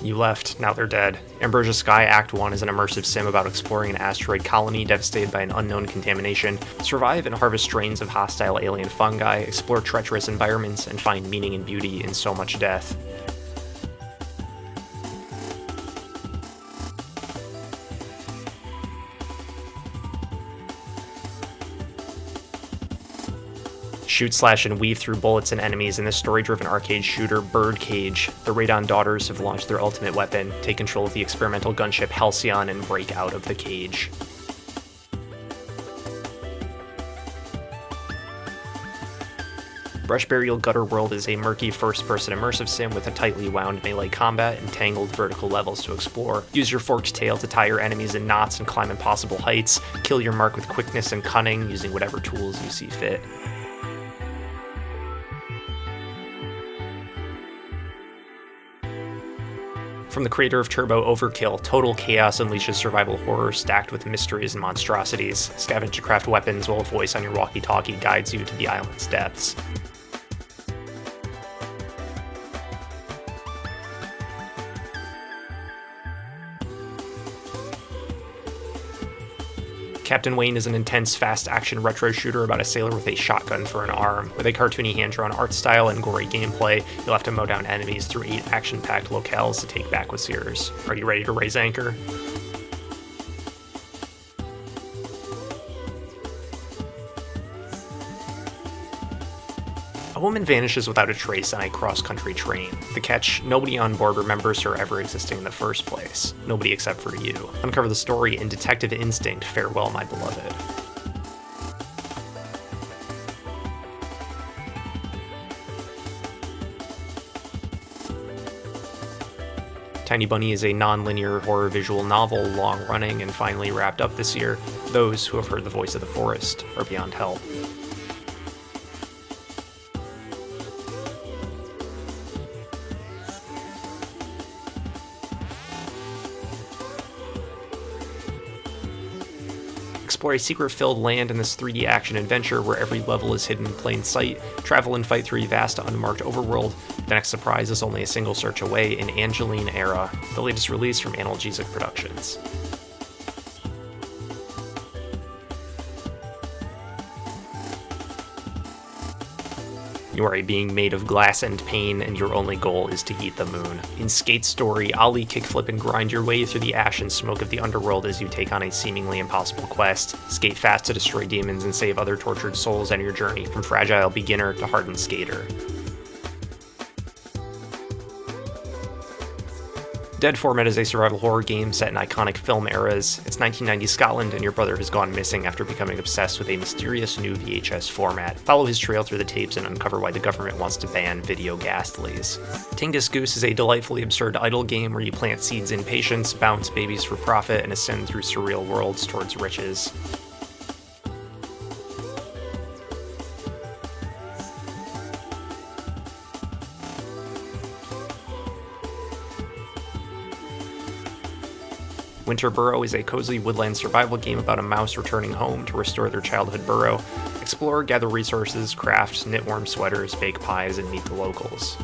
You left, now they're dead. Ambrosia Sky Act 1 is an immersive sim about exploring an asteroid colony devastated by an unknown contamination. Survive and harvest strains of hostile alien fungi, explore treacherous environments, and find meaning and beauty in so much death. Shoot, slash, and weave through bullets and enemies in the story-driven arcade shooter Birdcage. The Radon daughters have launched their ultimate weapon, take control of the experimental gunship Halcyon, and break out of the cage. Brush Burial Gutter World is a murky first-person immersive sim with a tightly wound melee combat and tangled vertical levels to explore. Use your forked tail to tie your enemies in knots and climb impossible heights. Kill your mark with quickness and cunning, using whatever tools you see fit. From the creator of Turbo Overkill, Total Chaos unleashes survival horror stacked with mysteries and monstrosities. Scavenge to craft weapons while a voice on your walkie-talkie guides you to the island's depths. Captain Wayne is an intense, fast-action retro shooter about a sailor with a shotgun for an arm. With a cartoony hand-drawn art style and gory gameplay, you'll have to mow down enemies through 8 action-packed locales to take back what's yours. Are you ready to raise anchor? A woman vanishes without a trace on a cross-country train. The catch, nobody on board remembers her ever existing in the first place. Nobody except for you. Uncover the story in Detective Instinct, Farewell My Beloved. Tiny Bunny is a non-linear horror visual novel, long-running and finally wrapped up this year. Those who have heard the voice of the forest are beyond help. Explore a secret-filled land in this 3D action adventure where every level is hidden in plain sight, travel and fight through a vast unmarked overworld. The next surprise is only a single search away in Angeline Era, the latest release from Analgesic Productions. You are a being made of glass and pain, and your only goal is to eat the moon. In Skate's story, ollie, kickflip, and grind your way through the ash and smoke of the underworld as you take on a seemingly impossible quest. Skate fast to destroy demons and save other tortured souls on your journey, from fragile beginner to hardened skater. Dead Format is a survival horror game set in iconic film eras. It's 1990s Scotland, and your brother has gone missing after becoming obsessed with a mysterious new VHS format. Follow his trail through the tapes and uncover why the government wants to ban video ghastlies. Tingus Goose is a delightfully absurd idle game where you plant seeds in patience, bounce babies for profit, and ascend through surreal worlds towards riches. Winter Burrow is a cozy woodland survival game about a mouse returning home to restore their childhood burrow. Explore, gather resources, craft, knit warm sweaters, bake pies, and meet the locals.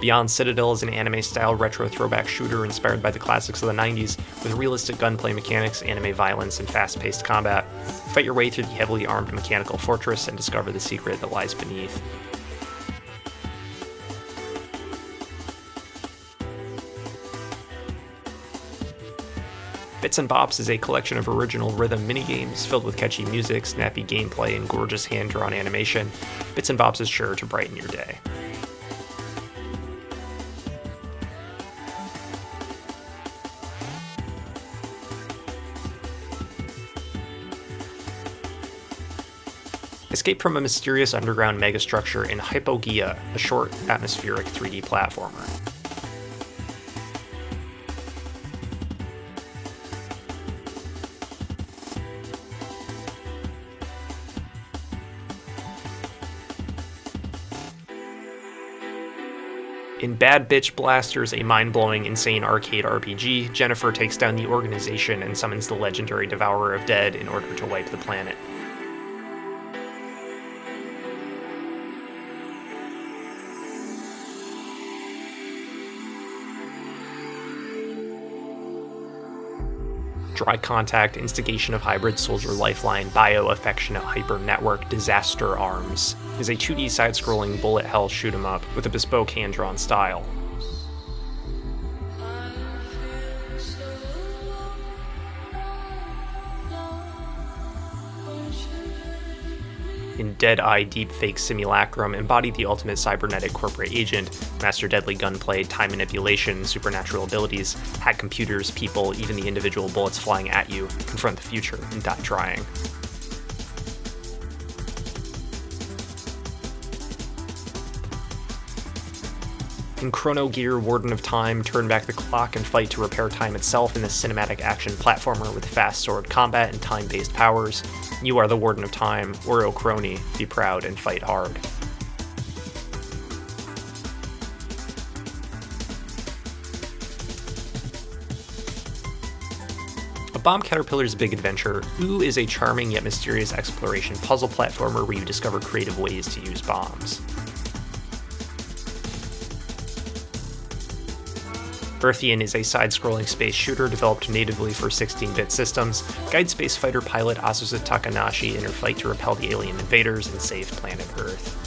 Beyond Citadel is an anime-style retro throwback shooter inspired by the classics of the 90s, with realistic gunplay mechanics, anime violence, and fast-paced combat. Fight your way through the heavily armed mechanical fortress and discover the secret that lies beneath. Bits and Bops is a collection of original rhythm minigames filled with catchy music, snappy gameplay, and gorgeous hand-drawn animation. Bits and Bops is sure to brighten your day. Escape from a mysterious underground megastructure in HYPERBEAT, a short, atmospheric 3D platformer. In Bad Bitch Blasters, a mind-blowing, insane arcade RPG, Jennifer takes down the organization and summons the legendary Devourer of Dead in order to wipe the planet. Dry Contact, Instigation of Hybrid Soldier Lifeline, Bio-Affectionate Hyper Network, Disaster Arms is a 2D side-scrolling bullet hell shoot-'em-up with a bespoke hand-drawn style. In Dead-Eye Deepfake Simulacrum, embody the ultimate cybernetic corporate agent, master deadly gunplay, time manipulation, supernatural abilities, hack computers, people, even the individual bullets flying at you, confront the future, and die trying. In Chrono Gear Warden of Time, turn back the clock and fight to repair time itself in this cinematic action platformer with fast sword combat and time-based powers. You are the Warden of Time, Oro Crony, be proud and fight hard. A Bomb Caterpillar's Big Adventure, Ooh is a charming yet mysterious exploration puzzle platformer where you discover creative ways to use bombs. Earthian is a side-scrolling space shooter developed natively for 16-bit systems. Guide space fighter pilot Asusa Takanashi in her fight to repel the alien invaders and save planet Earth.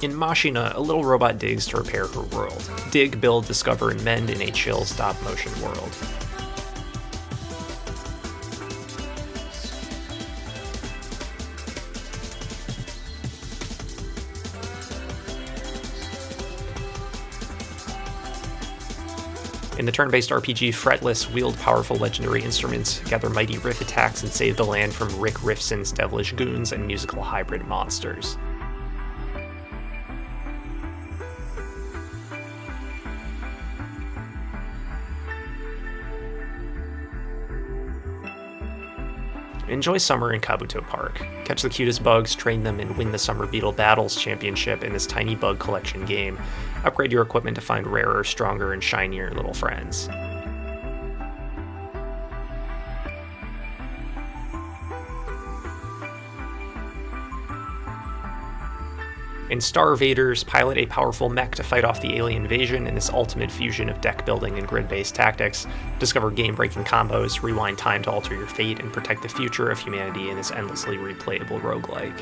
In Machina, a little robot digs to repair her world. Dig, build, discover, and mend in a chill stop-motion world. In the turn-based RPG Fretless, wield powerful legendary instruments, gather mighty riff attacks, and save the land from Rick Riffson's devilish goons and musical hybrid monsters. Enjoy summer in Kabuto Park. Catch the cutest bugs, train them, and win the Summer Beetle Battles Championship in this tiny bug collection game. Upgrade your equipment to find rarer, stronger, and shinier little friends. In Star Vaders, pilot a powerful mech to fight off the alien invasion in this ultimate fusion of deck building and grid-based tactics. Discover game-breaking combos, rewind time to alter your fate, and protect the future of humanity in this endlessly replayable roguelike.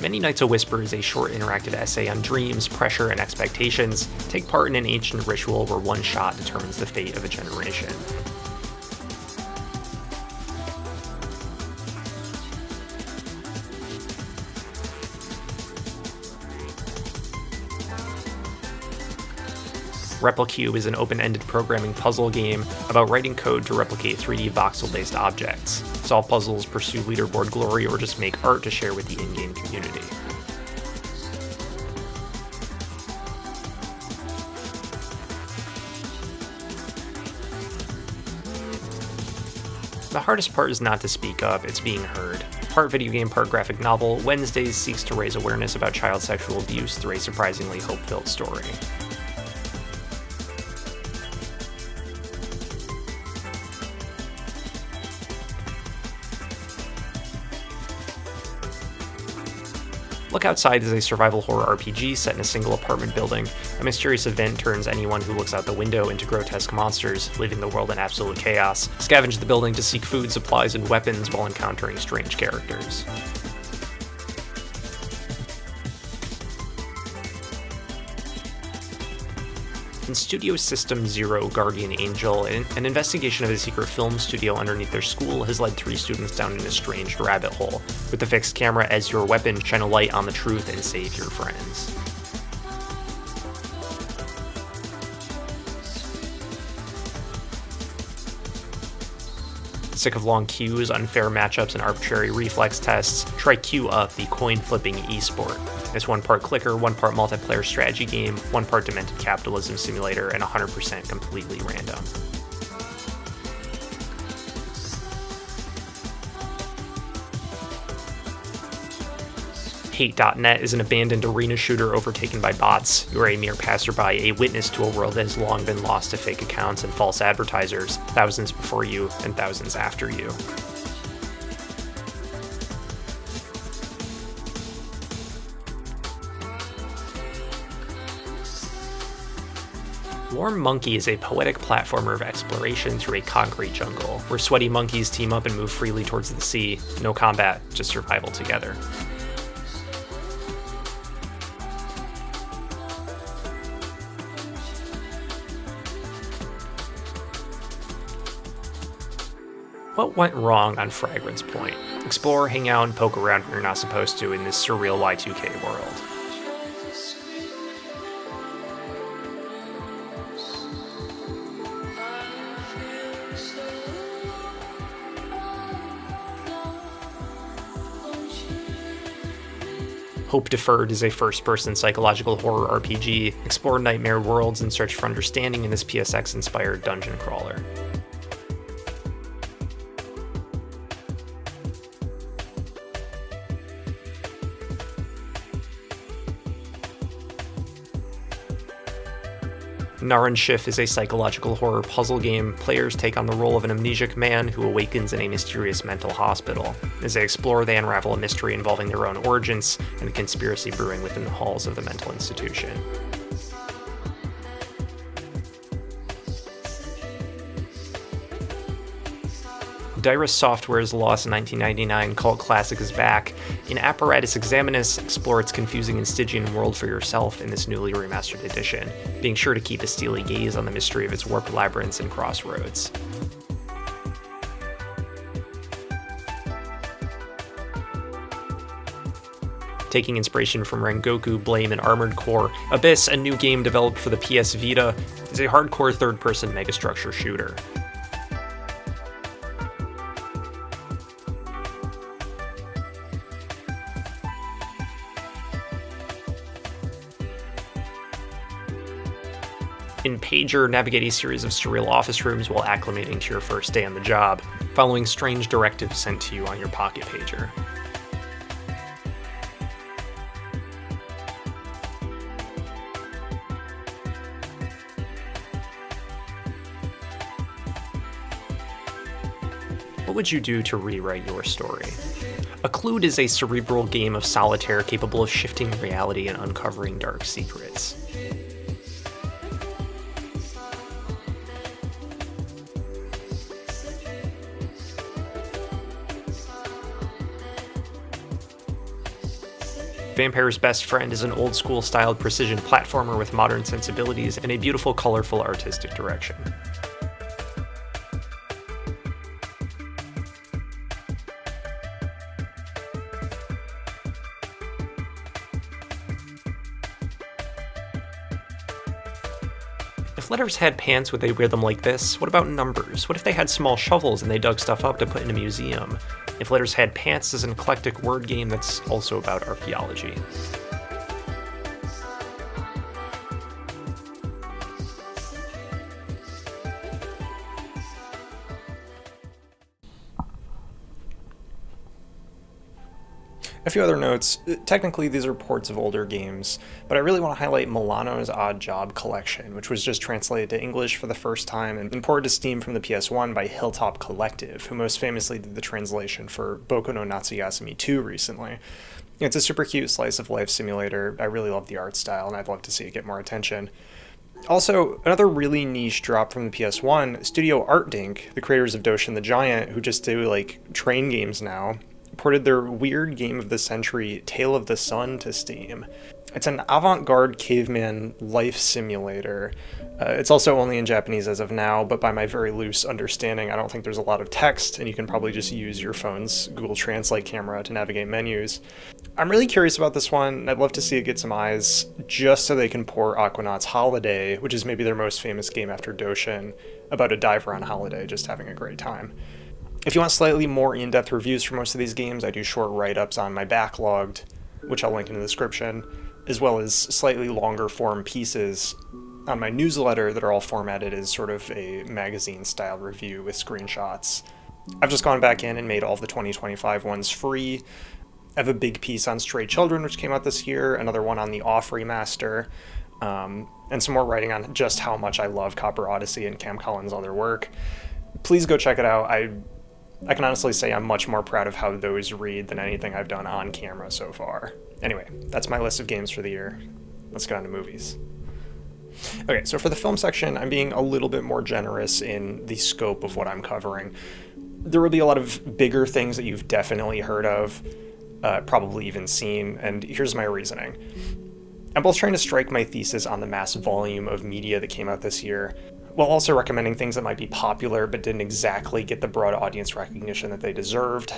Many Nights a Whisper is a short interactive essay on dreams, pressure, and expectations. Take part in an ancient ritual where one shot determines the fate of a generation. RepliCube is an open-ended programming puzzle game about writing code to replicate 3D voxel-based objects. Solve puzzles, pursue leaderboard glory, or just make art to share with the in-game community. The hardest part is not to speak up, it's being heard. Part video game, part graphic novel, Wednesdays seeks to raise awareness about child sexual abuse through a surprisingly hope-filled story. Look Outside is a survival horror RPG set in a single apartment building. A mysterious event turns anyone who looks out the window into grotesque monsters, leaving the world in absolute chaos. Scavenge the building to seek food, supplies, and weapons while encountering strange characters. In Studio System Zero Guardian Angel, an investigation of a secret film studio underneath their school has led 3 students down an estranged rabbit hole. With the fixed camera as your weapon, shine a light on the truth and save your friends. Sick of long queues, unfair matchups, and arbitrary reflex tests? Try Queue Up, the coin-flipping esport. It's 1 part clicker, 1 part multiplayer strategy game, 1 part demented capitalism simulator, and 100% completely random. Hate.net is an abandoned arena shooter overtaken by bots. You are a mere passerby, a witness to a world that has long been lost to fake accounts and false advertisers, thousands before you and thousands after you. Warm Monkey is a poetic platformer of exploration through a concrete jungle, where sweaty monkeys team up and move freely towards the sea. No combat, just survival together. What went wrong on Fragrance Point? Explore, hang out, and poke around where you're not supposed to in this surreal Y2K world. Hope Deferred is a first-person psychological horror RPG. Explore nightmare worlds and search for understanding in this PSX-inspired dungeon crawler. Naran Shif is a psychological horror puzzle game. Players take on the role of an amnesiac man who awakens in a mysterious mental hospital. As they explore, they unravel a mystery involving their own origins and the conspiracy brewing within the halls of the mental institution. Dyrus Software's Lost 1999 cult classic is back. In Apparatus Examinus, explore its confusing and Stygian world for yourself in this newly remastered edition, being sure to keep a steely gaze on the mystery of its warped labyrinths and crossroads. Taking inspiration from Rengoku, Blame, and Armored Core, Abyss, a new game developed for the PS Vita, is a hardcore third-person megastructure shooter. In Pager, navigate a series of surreal office rooms while acclimating to your first day on the job, following strange directives sent to you on your pocket pager. What would you do to rewrite your story? Occlude is a cerebral game of solitaire capable of shifting reality and uncovering dark secrets. Vampire's Best Friend is an old-school styled precision platformer with modern sensibilities and a beautiful, colorful, artistic direction. If letters had pants, would they wear them like this? What about numbers? What if they had small shovels and they dug stuff up to put in a museum? If letters had pants is an eclectic word game that's also about archaeology. A few other notes. Technically, these are ports of older games, but I really want to highlight Milano's Odd Job Collection, which was just translated to English for the first time and ported to Steam from the PS1 by Hilltop Collective, who most famously did the translation for Boku no Natsuyasumi 2 recently. It's a super cute slice of life simulator. I really love the art style, and I'd love to see it get more attention. Also, another really niche drop from the PS1, Studio Art Dink, the creators of Doshin the Giant, who just do train games now, ported their weird game of the century, Tale of the Sun, to Steam. It's an avant-garde caveman life simulator. It's also only in Japanese as of now, but by my very loose understanding, I don't think there's a lot of text, and you can probably just use your phone's Google Translate camera to navigate menus. I'm really curious about this one. I'd love to see it get some eyes, just so they can port Aquanaut's Holiday, which is maybe their most famous game after Doshin, about a diver on holiday just having a great time. If you want slightly more in-depth reviews for most of these games, I do short write-ups on my backlogged, which I'll link in the description, as well as slightly longer form pieces on my newsletter that are all formatted as sort of a magazine-style review with screenshots. I've just gone back in and made all of the 2025 ones free. I have a big piece on Stray Children, which came out this year, another one on the Off remaster, and some more writing on just how much I love Copper Odyssey and Cam Collins' other work. Please go check it out. I can honestly say I'm much more proud of how those read than anything I've done on camera so far. Anyway, that's my list of games for the year. Let's get on to movies. Okay, so for the film section, I'm being a little bit more generous in the scope of what I'm covering. There will be a lot of bigger things that you've definitely heard of, probably even seen, and here's my reasoning. I'm both trying to strike my thesis on the mass volume of media that came out this year, while also recommending things that might be popular but didn't exactly get the broad audience recognition that they deserved,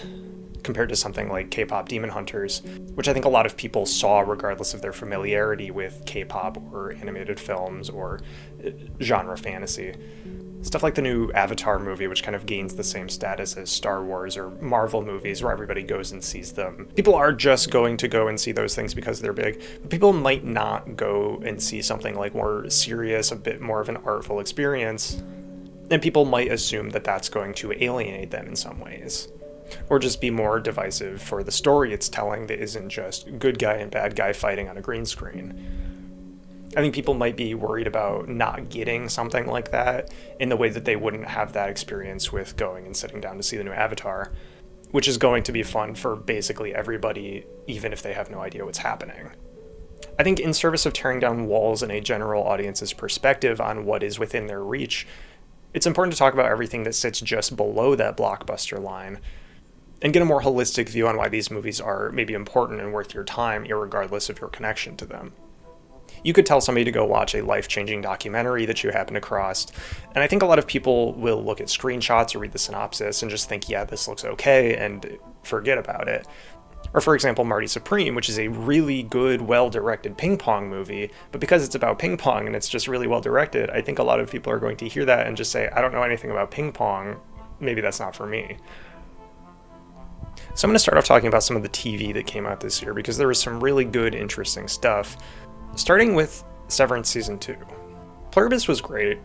compared to something like K-pop Demon Hunters, which I think a lot of people saw regardless of their familiarity with K-pop or animated films or genre fantasy. Stuff like the new Avatar movie, which kind of gains the same status as Star Wars or Marvel movies where everybody goes and sees them. People are just going to go and see those things because they're big, but people might not go and see something like more serious, a bit more of an artful experience, and people might assume that that's going to alienate them in some ways, or just be more divisive for the story it's telling that isn't just good guy and bad guy fighting on a green screen. I think people might be worried about not getting something like that in the way that they wouldn't have that experience with going and sitting down to see the new Avatar, which is going to be fun for basically everybody, even if they have no idea what's happening. I think in service of tearing down walls in a general audience's perspective on what is within their reach, it's important to talk about everything that sits just below that blockbuster line and get a more holistic view on why these movies are maybe important and worth your time, irregardless of your connection to them. You could tell somebody to go watch a life-changing documentary that you happen across, and I think a lot of people will look at screenshots or read the synopsis and just think, yeah, this looks okay, and forget about it. Or for example, Marty Supreme, which is a really good, well-directed ping pong movie, but because it's about ping pong and it's just really well-directed, I think a lot of people are going to hear that and just say, I don't know anything about ping pong, maybe that's not for me. So I'm going to start off talking about some of the TV that came out this year, because there was some really good, interesting stuff. Starting with Severance Season 2. Pluribus was great,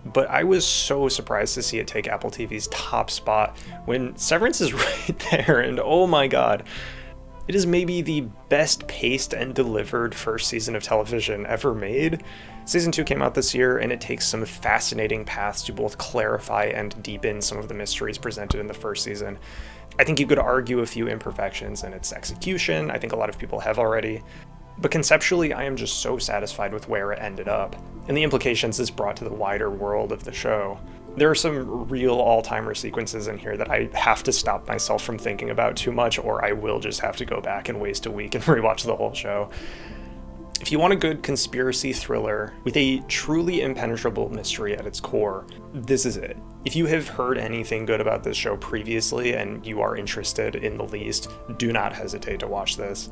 but I was so surprised to see it take Apple TV's top spot when Severance is right there, and oh my god. It is maybe the best paced and delivered first season of television ever made. Season 2 came out this year, and it takes some fascinating paths to both clarify and deepen some of the mysteries presented in the first season. I think you could argue a few imperfections in its execution. I think a lot of people have already. But conceptually, I am just so satisfied with where it ended up, and the implications this brought to the wider world of the show. There are some real all-timer sequences in here that I have to stop myself from thinking about too much, or I will just have to go back and waste a week and rewatch the whole show. If you want a good conspiracy thriller with a truly impenetrable mystery at its core, this is it. If you have heard anything good about this show previously and you are interested in the least, do not hesitate to watch this.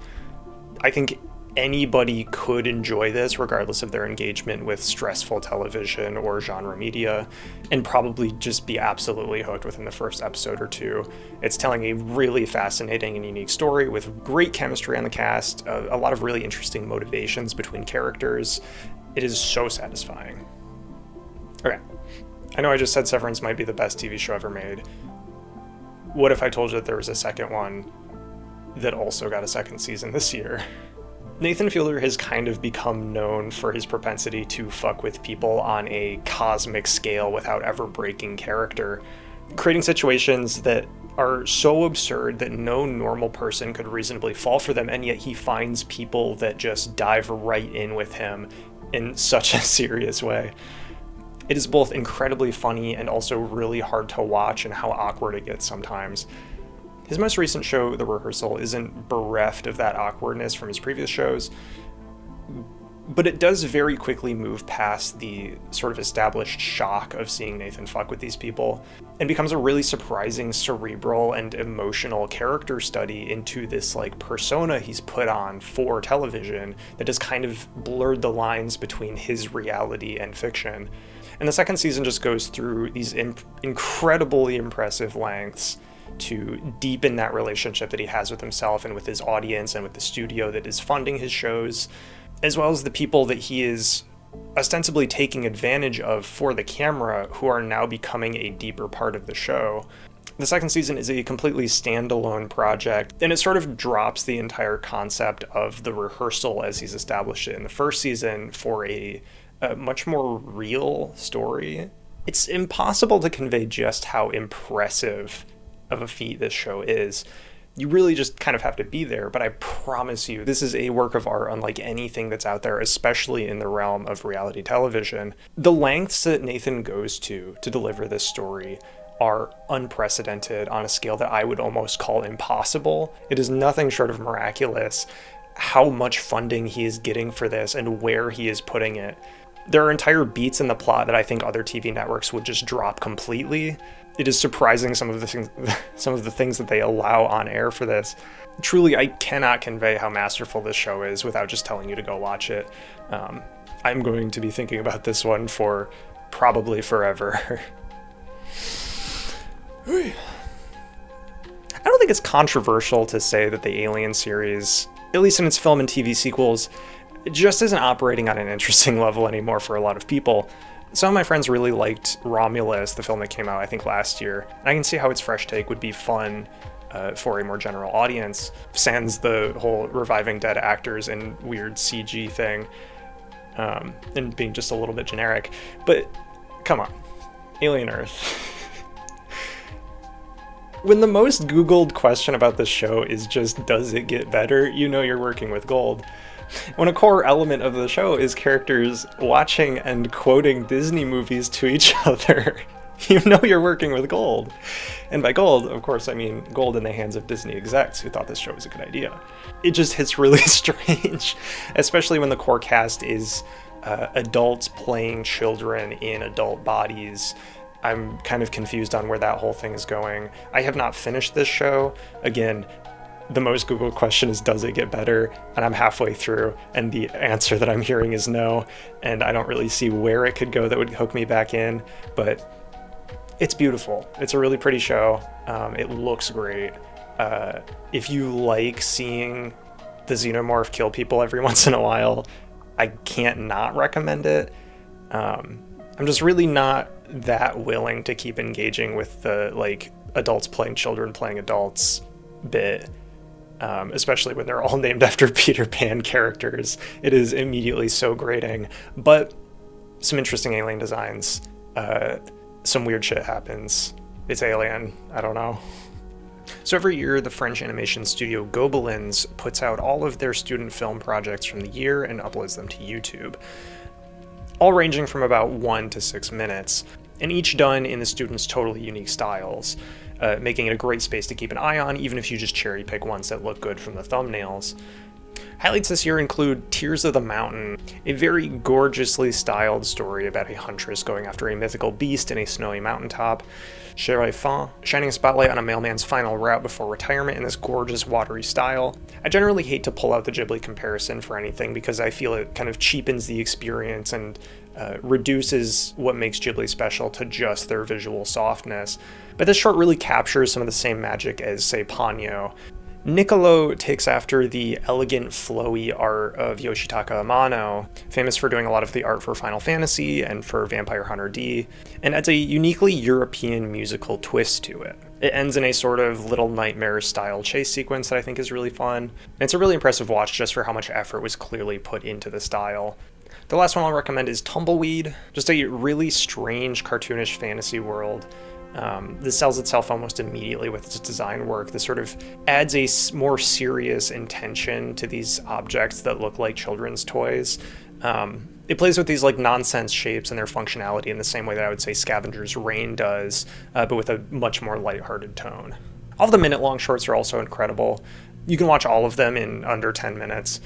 I think anybody could enjoy this regardless of their engagement with stressful television or genre media, and probably just be absolutely hooked within the first episode or two. It's telling a really fascinating and unique story with great chemistry on the cast, a lot of really interesting motivations between characters. It is so satisfying. Okay, I know I just said Severance might be the best TV show ever made. What if I told you that there was a second one that also got a second season this year? Nathan Fielder has kind of become known for his propensity to fuck with people on a cosmic scale without ever breaking character, creating situations that are so absurd that no normal person could reasonably fall for them, and yet he finds people that just dive right in with him in such a serious way. It is both incredibly funny and also really hard to watch, and how awkward it gets sometimes. His most recent show, The Rehearsal, isn't bereft of that awkwardness from his previous shows, but it does very quickly move past the sort of established shock of seeing Nathan fuck with these people, and becomes a really surprising, cerebral, and emotional character study into this like persona he's put on for television that has kind of blurred the lines between his reality and fiction. And the second season just goes through these incredibly impressive lengths to deepen that relationship that he has with himself and with his audience and with the studio that is funding his shows, as well as the people that he is ostensibly taking advantage of for the camera, who are now becoming a deeper part of the show. The second season is a completely standalone project, and it sort of drops the entire concept of The Rehearsal as he's established it in the first season for a much more real story. It's impossible to convey just how impressive of a feat this show is. You really just kind of have to be there, but I promise you, this is a work of art unlike anything that's out there, especially in the realm of reality television. The lengths that Nathan goes to deliver this story are unprecedented on a scale that I would almost call impossible. It is nothing short of miraculous how much funding he is getting for this and where he is putting it. There are entire beats in the plot that I think other TV networks would just drop completely. It is surprising some of the things that they allow on air for this. Truly, I cannot convey how masterful this show is without just telling you to go watch it. I'm going to be thinking about this one for probably forever. I don't think it's controversial to say that the Alien series, at least in its film and TV sequels, just isn't operating on an interesting level anymore for a lot of people. Some of my friends really liked Romulus, the film that came out, I think, last year, and I can see how its fresh take would be fun for a more general audience, sans the whole reviving dead actors and weird CG thing, and being just a little bit generic. But, come on. Alien Earth. When the most Googled question about this show is just, does it get better? You know you're working with gold. When a core element of the show is characters watching and quoting Disney movies to each other, you know you're working with gold. And by gold, of course, I mean gold in the hands of Disney execs who thought this show was a good idea. It just hits really strange, especially when the core cast is adults playing children in adult bodies. I'm kind of confused on where that whole thing is going. I have not finished this show. Again, the most Googled question is, does it get better? And I'm halfway through, and the answer that I'm hearing is no, and I don't really see where it could go that would hook me back in, but it's beautiful. It's a really pretty show. It looks great. If you like seeing the xenomorph kill people every once in a while, I can't not recommend it. I'm just really not that willing to keep engaging with the, like, adults playing children playing adults bit, especially when they're all named after Peter Pan characters. It is immediately so grating, but some interesting alien designs. Some weird shit happens. It's alien. I don't know. So every year, the French animation studio Gobelins puts out all of their student film projects from the year and uploads them to YouTube, all ranging from about 1 to 6 minutes, and each done in the students' totally unique styles, making it a great space to keep an eye on, even if you just cherry pick ones that look good from the thumbnails. Highlights this year include Tears of the Mountain, a very gorgeously styled story about a huntress going after a mythical beast in a snowy mountaintop. Chérifant, shining a spotlight on a mailman's final route before retirement in this gorgeous watery style. I generally hate to pull out the Ghibli comparison for anything because I feel it kind of cheapens the experience and reduces what makes Ghibli special to just their visual softness. But this short really captures some of the same magic as, say, Ponyo. Niccolò takes after the elegant, flowy art of Yoshitaka Amano, famous for doing a lot of the art for Final Fantasy and for Vampire Hunter D, and adds a uniquely European musical twist to it. It ends in a sort of Little Nightmares-style chase sequence that I think is really fun, and it's a really impressive watch just for how much effort was clearly put into the style. The last one I'll recommend is Tumbleweed, just a really strange, cartoonish fantasy world. This sells itself almost immediately with its design work. This sort of adds a more serious intention to these objects that look like children's toys. It plays with these like nonsense shapes and their functionality in the same way that I would say Scavenger's Reign does, but with a much more lighthearted tone. All of the minute-long shorts are also incredible. You can watch all of them in under 10 minutes.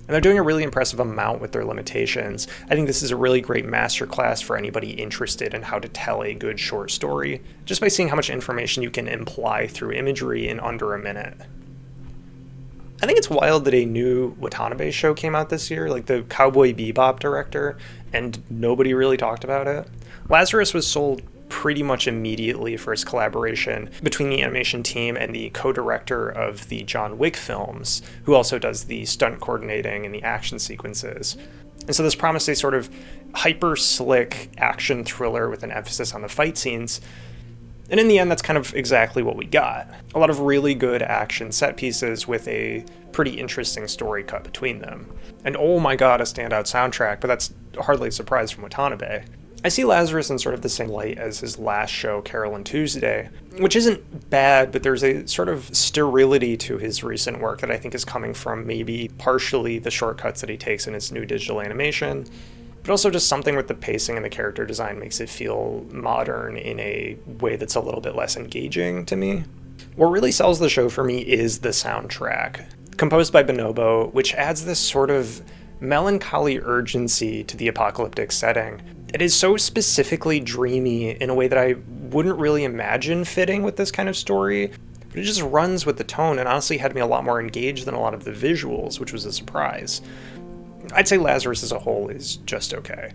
And they're doing a really impressive amount with their limitations. I think this is a really great masterclass for anybody interested in how to tell a good short story, just by seeing how much information you can imply through imagery in under a minute. I think it's wild that a new Watanabe show came out this year, like the Cowboy Bebop director, and nobody really talked about it. Lazarus was sold pretty much immediately for its collaboration between the animation team and the co-director of the John Wick films, who also does the stunt coordinating and the action sequences. And so this promised a sort of hyper-slick action thriller with an emphasis on the fight scenes. And in the end, that's kind of exactly what we got. A lot of really good action set pieces with a pretty interesting story cut between them. And oh my god, a standout soundtrack, but that's hardly a surprise from Watanabe. I see Lazarus in sort of the same light as his last show, Carol and Tuesday, which isn't bad, but there's a sort of sterility to his recent work that I think is coming from maybe partially the shortcuts that he takes in his new digital animation, but also just something with the pacing and the character design makes it feel modern in a way that's a little bit less engaging to me. What really sells the show for me is the soundtrack, composed by Bonobo, which adds this sort of melancholy urgency to the apocalyptic setting. It is so specifically dreamy in a way that I wouldn't really imagine fitting with this kind of story, but it just runs with the tone and honestly had me a lot more engaged than a lot of the visuals, which was a surprise. I'd say Lazarus as a whole is just okay.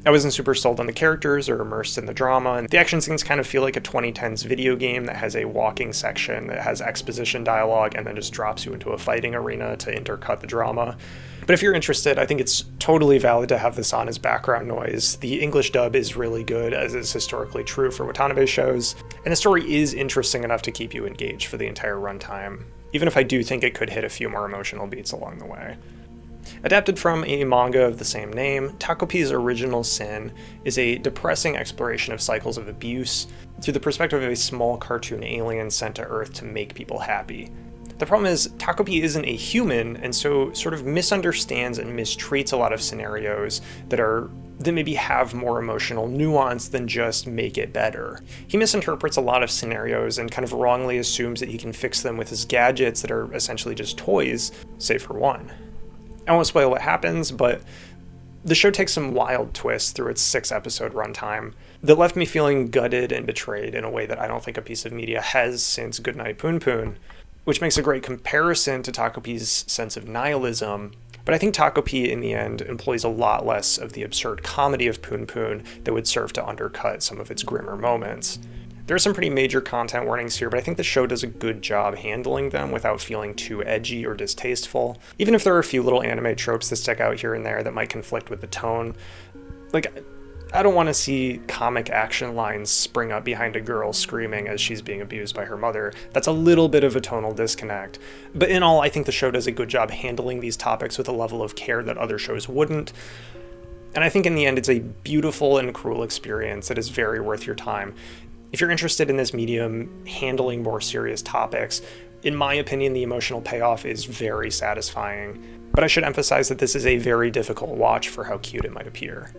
I wasn't super sold on the characters or immersed in the drama, and the action scenes kind of feel like a 2010s video game that has a walking section that has exposition dialogue and then just drops you into a fighting arena to intercut the drama. But if you're interested, I think it's totally valid to have this on as background noise. The English dub is really good, as is historically true for Watanabe shows, and the story is interesting enough to keep you engaged for the entire runtime, even if I do think it could hit a few more emotional beats along the way. Adapted from a manga of the same name, Takopi's Original Sin is a depressing exploration of cycles of abuse through the perspective of a small cartoon alien sent to Earth to make people happy. The problem is, Takopi isn't a human, and so sort of misunderstands and mistreats a lot of scenarios that maybe have more emotional nuance than just make it better. He misinterprets a lot of scenarios and kind of wrongly assumes that he can fix them with his gadgets that are essentially just toys, save for one. I won't spoil what happens, but the show takes some wild twists through its 6-episode runtime that left me feeling gutted and betrayed in a way that I don't think a piece of media has since Goodnight Poon Poon, which makes a great comparison to Takopi's sense of nihilism, but I think Takopi in the end employs a lot less of the absurd comedy of Poon Poon that would serve to undercut some of its grimmer moments. There are some pretty major content warnings here, but I think the show does a good job handling them without feeling too edgy or distasteful, even if there are a few little anime tropes that stick out here and there that might conflict with the tone. Like, I don't want to see comic action lines spring up behind a girl screaming as she's being abused by her mother. That's a little bit of a tonal disconnect. But in all, I think the show does a good job handling these topics with a level of care that other shows wouldn't. And I think in the end, it's a beautiful and cruel experience that is very worth your time. If you're interested in this medium handling more serious topics, in my opinion, the emotional payoff is very satisfying. But I should emphasize that this is a very difficult watch for how cute it might appear.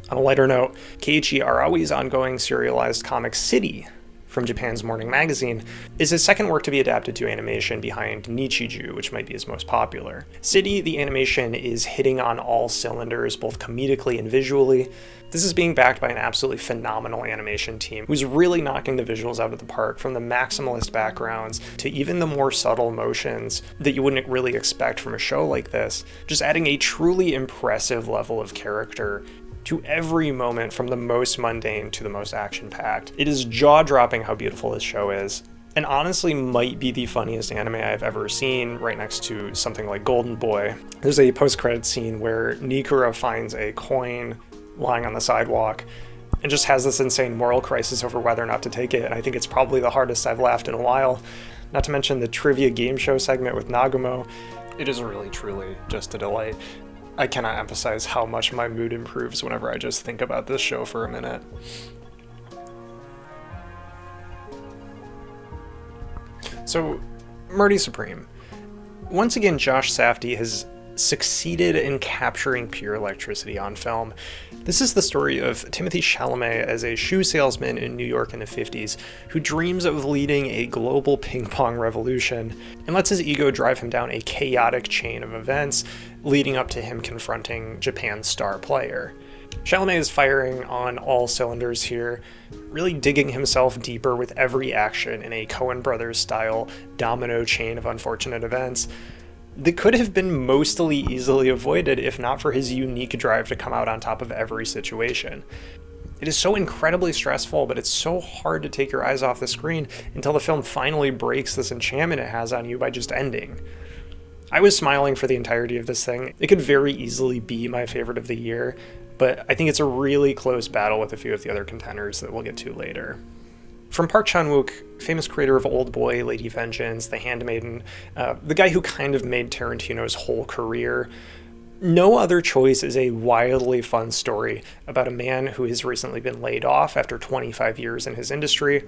On a lighter note, Keiichi Arawi's ongoing serialized comic City from Japan's Morning Magazine is his second work to be adapted to animation behind Nichiju, which might be his most popular. City, the animation, is hitting on all cylinders, both comedically and visually. This is being backed by an absolutely phenomenal animation team who's really knocking the visuals out of the park, from the maximalist backgrounds to even the more subtle motions that you wouldn't really expect from a show like this, just adding a truly impressive level of character to every moment, from the most mundane to the most action-packed. It is jaw-dropping how beautiful this show is, and honestly might be the funniest anime I've ever seen, right next to something like Golden Boy. There's a post-credits scene where Nikura finds a coin lying on the sidewalk and just has this insane moral crisis over whether or not to take it, and I think it's probably the hardest I've laughed in a while. Not to mention the trivia game show segment with Nagumo. It is really, truly just a delight. I cannot emphasize how much my mood improves whenever I just think about this show for a minute. So, Murdy Supreme. Once again, Josh Safdie has succeeded in capturing pure electricity on film. This is the story of Timothée Chalamet as a shoe salesman in New York in the 50s who dreams of leading a global ping pong revolution and lets his ego drive him down a chaotic chain of events leading up to him confronting Japan's star player. Chalamet is firing on all cylinders here, really digging himself deeper with every action in a Coen Brothers style domino chain of unfortunate events that could have been mostly easily avoided if not for his unique drive to come out on top of every situation. It is so incredibly stressful, but it's so hard to take your eyes off the screen until the film finally breaks this enchantment it has on you by just ending. I was smiling for the entirety of this thing. It could very easily be my favorite of the year, but I think it's a really close battle with a few of the other contenders that we'll get to later. From Park Chan-wook, famous creator of Old Boy, Lady Vengeance, The Handmaiden, the guy who kind of made Tarantino's whole career, No Other Choice is a wildly fun story about a man who has recently been laid off after 25 years in his industry,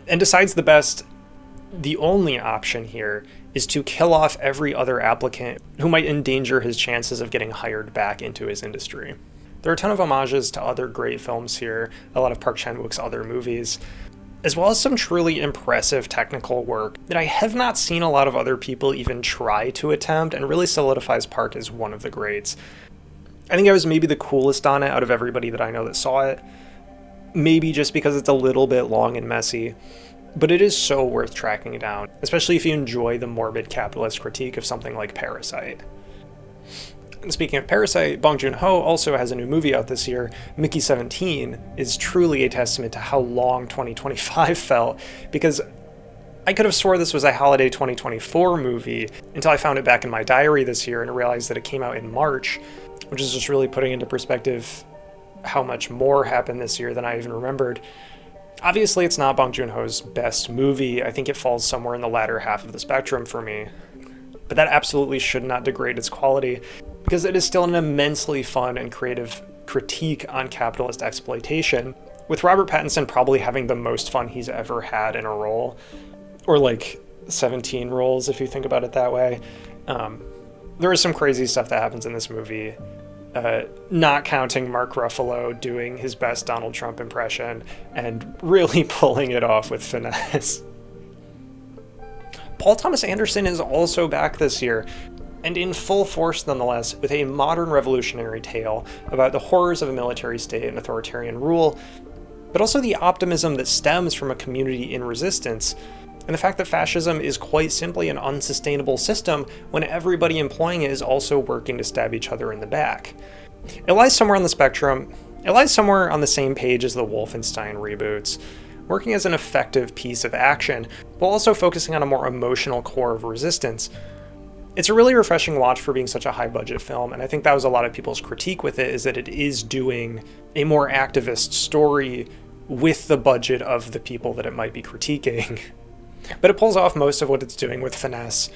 and decides the only option here is to kill off every other applicant who might endanger his chances of getting hired back into his industry. There are a ton of homages to other great films here, a lot of Park Chan-wook's other movies, as well as some truly impressive technical work that I have not seen a lot of other people even try to attempt, and really solidifies Park as one of the greats. I think I was maybe the coolest on it out of everybody that I know that saw it, maybe just because it's a little bit long and messy, but it is so worth tracking down, especially if you enjoy the morbid capitalist critique of something like Parasite. And speaking of Parasite, Bong Joon-ho also has a new movie out this year. Mickey 17 is truly a testament to how long 2025 felt, because I could have swore this was a holiday 2024 movie until I found it back in my diary this year and realized that it came out in March, which is just really putting into perspective how much more happened this year than I even remembered. Obviously, it's not Bong Joon-ho's best movie. I think it falls somewhere in the latter half of the spectrum for me. But that absolutely should not degrade its quality, because it is still an immensely fun and creative critique on capitalist exploitation, with Robert Pattinson probably having the most fun he's ever had in a role, or like 17 roles if you think about it that way. There is some crazy stuff that happens in this movie, not counting Mark Ruffalo doing his best Donald Trump impression and really pulling it off with finesse. Paul Thomas Anderson is also back this year, and in full force nonetheless, with a modern revolutionary tale about the horrors of a military state and authoritarian rule, but also the optimism that stems from a community in resistance, and the fact that fascism is quite simply an unsustainable system when everybody employing it is also working to stab each other in the back. It lies somewhere on the spectrum. It lies somewhere on the same page as the Wolfenstein reboots, working as an effective piece of action, while also focusing on a more emotional core of resistance. It's a really refreshing watch for being such a high budget film, and I think that was a lot of people's critique with it, is that it is doing a more activist story with the budget of the people that it might be critiquing. But it pulls off most of what it's doing with finesse,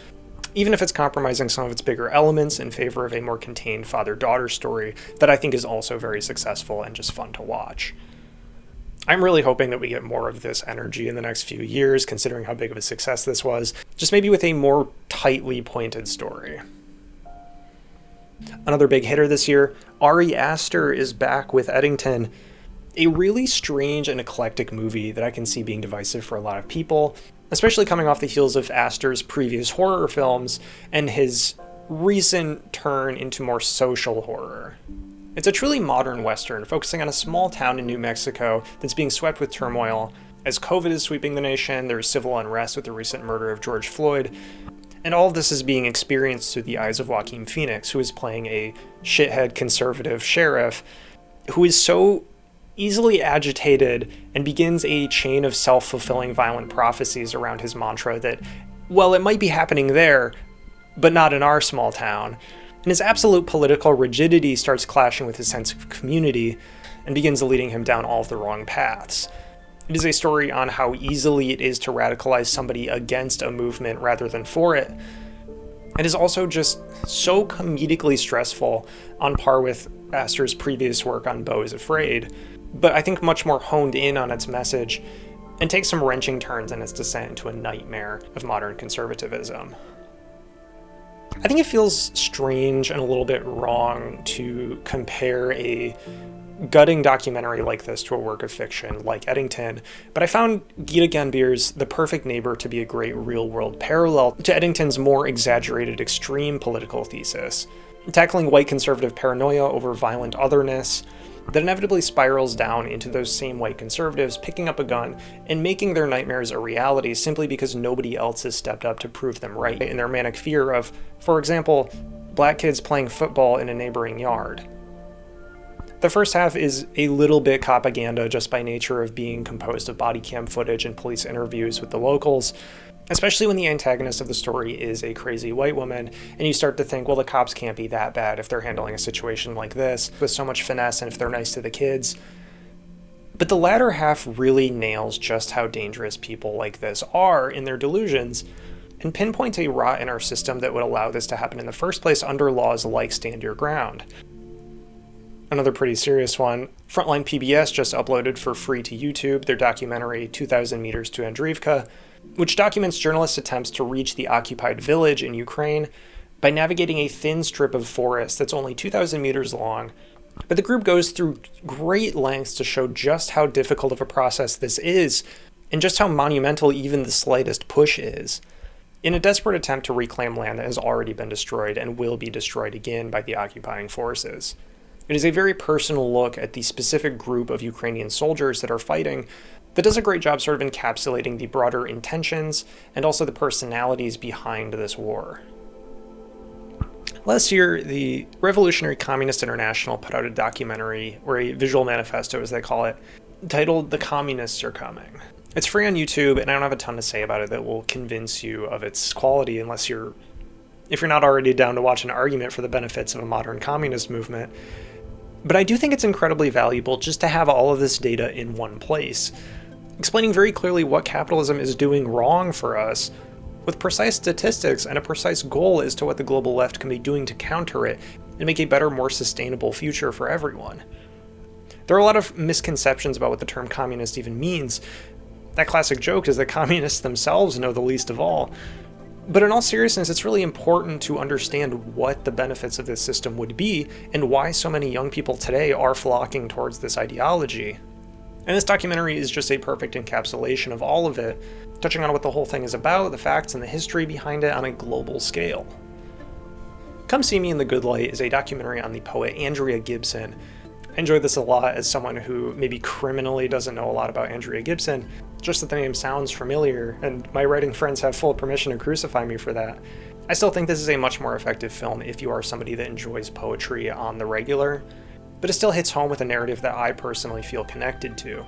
even if it's compromising some of its bigger elements in favor of a more contained father-daughter story that I think is also very successful and just fun to watch. I'm really hoping that we get more of this energy in the next few years, considering how big of a success this was, just maybe with a more tightly pointed story. Another big hitter this year, Ari Aster is back with Eddington, a really strange and eclectic movie that I can see being divisive for a lot of people, especially coming off the heels of Aster's previous horror films and his recent turn into more social horror. It's a truly modern Western, focusing on a small town in New Mexico that's being swept with turmoil. As COVID is sweeping the nation, there's civil unrest with the recent murder of George Floyd, and all of this is being experienced through the eyes of Joaquin Phoenix, who is playing a shithead conservative sheriff who is so easily agitated and begins a chain of self-fulfilling violent prophecies around his mantra that, well, it might be happening there, but not in our small town. And his absolute political rigidity starts clashing with his sense of community and begins leading him down all of the wrong paths. It is a story on how easily it is to radicalize somebody against a movement rather than for it. It is also just so comedically stressful, on par with Aster's previous work on Beau is Afraid, but I think much more honed in on its message and takes some wrenching turns in its descent into a nightmare of modern conservatism. I think it feels strange and a little bit wrong to compare a gutting documentary like this to a work of fiction like Eddington, but I found Geeta Gambhir's The Perfect Neighbor to be a great real-world parallel to Eddington's more exaggerated extreme political thesis, tackling white conservative paranoia over violent otherness that inevitably spirals down into those same white conservatives picking up a gun and making their nightmares a reality simply because nobody else has stepped up to prove them right in their manic fear of, for example, black kids playing football in a neighboring yard. The first half is a little bit propaganda just by nature of being composed of body cam footage and police interviews with the locals, especially when the antagonist of the story is a crazy white woman, and you start to think, well, the cops can't be that bad if they're handling a situation like this with so much finesse and if they're nice to the kids. But the latter half really nails just how dangerous people like this are in their delusions, and pinpoints a rot in our system that would allow this to happen in the first place under laws like Stand Your Ground. Another pretty serious one, Frontline PBS just uploaded for free to YouTube their documentary 2,000 Meters to Andreevka, which documents journalists' attempts to reach the occupied village in Ukraine by navigating a thin strip of forest that's only 2,000 meters long. But the group goes through great lengths to show just how difficult of a process this is, and just how monumental even the slightest push is, in a desperate attempt to reclaim land that has already been destroyed and will be destroyed again by the occupying forces. It is a very personal look at the specific group of Ukrainian soldiers that are fighting that does a great job sort of encapsulating the broader intentions and also the personalities behind this war. Last year, the Revolutionary Communist International put out a documentary, or a visual manifesto as they call it, titled The Communists Are Coming. It's free on YouTube, and I don't have a ton to say about it that will convince you of its quality if you're not already down to watch an argument for the benefits of a modern communist movement. But I do think it's incredibly valuable just to have all of this data in one place, explaining very clearly what capitalism is doing wrong for us, with precise statistics and a precise goal as to what the global left can be doing to counter it and make a better, more sustainable future for everyone. There are a lot of misconceptions about what the term communist even means. That classic joke is that communists themselves know the least of all. But in all seriousness, it's really important to understand what the benefits of this system would be and why so many young people today are flocking towards this ideology. And this documentary is just a perfect encapsulation of all of it, touching on what the whole thing is about, the facts and the history behind it on a global scale. Come See Me in the Good Light is a documentary on the poet Andrea Gibson. I enjoyed this a lot as someone who maybe criminally doesn't know a lot about Andrea Gibson, just that the name sounds familiar, and my writing friends have full permission to crucify me for that. I still think this is a much more effective film if you are somebody that enjoys poetry on the regular, but it still hits home with a narrative that I personally feel connected to,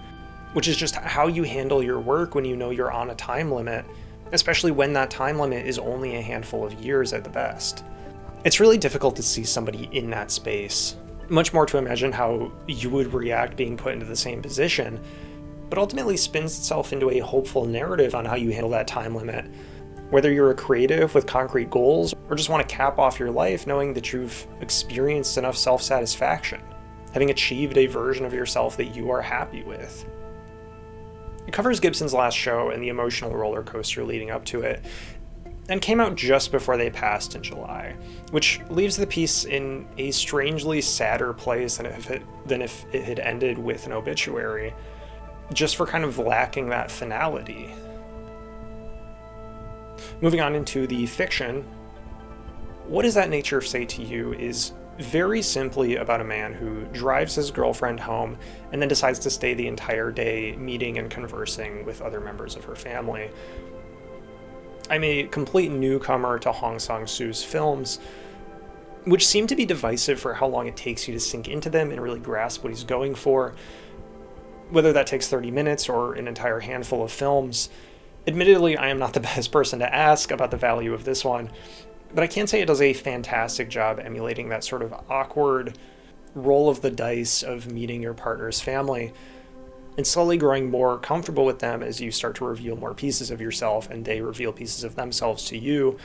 which is just how you handle your work when you know you're on a time limit, especially when that time limit is only a handful of years at the best. It's really difficult to see somebody in that space, much more to imagine how you would react being put into the same position, but ultimately spins itself into a hopeful narrative on how you handle that time limit. Whether you're a creative with concrete goals or just want to cap off your life knowing that you've experienced enough self-satisfaction, having achieved a version of yourself that you are happy with. It covers Gibson's last show and the emotional roller coaster leading up to it, and came out just before they passed in July, which leaves the piece in a strangely sadder place than if it had ended with an obituary, just for kind of lacking that finality. Moving on into the fiction, What Does That Nature Say to You is very simply about a man who drives his girlfriend home and then decides to stay the entire day meeting and conversing with other members of her family. I'm a complete newcomer to Hong Sang-soo's films, which seem to be divisive for how long it takes you to sink into them and really grasp what he's going for, whether that takes 30 minutes or an entire handful of films. Admittedly, I am not the best person to ask about the value of this one, but I can say it does a fantastic job emulating that sort of awkward roll of the dice of meeting your partner's family and slowly growing more comfortable with them as you start to reveal more pieces of yourself and they reveal pieces of themselves to you.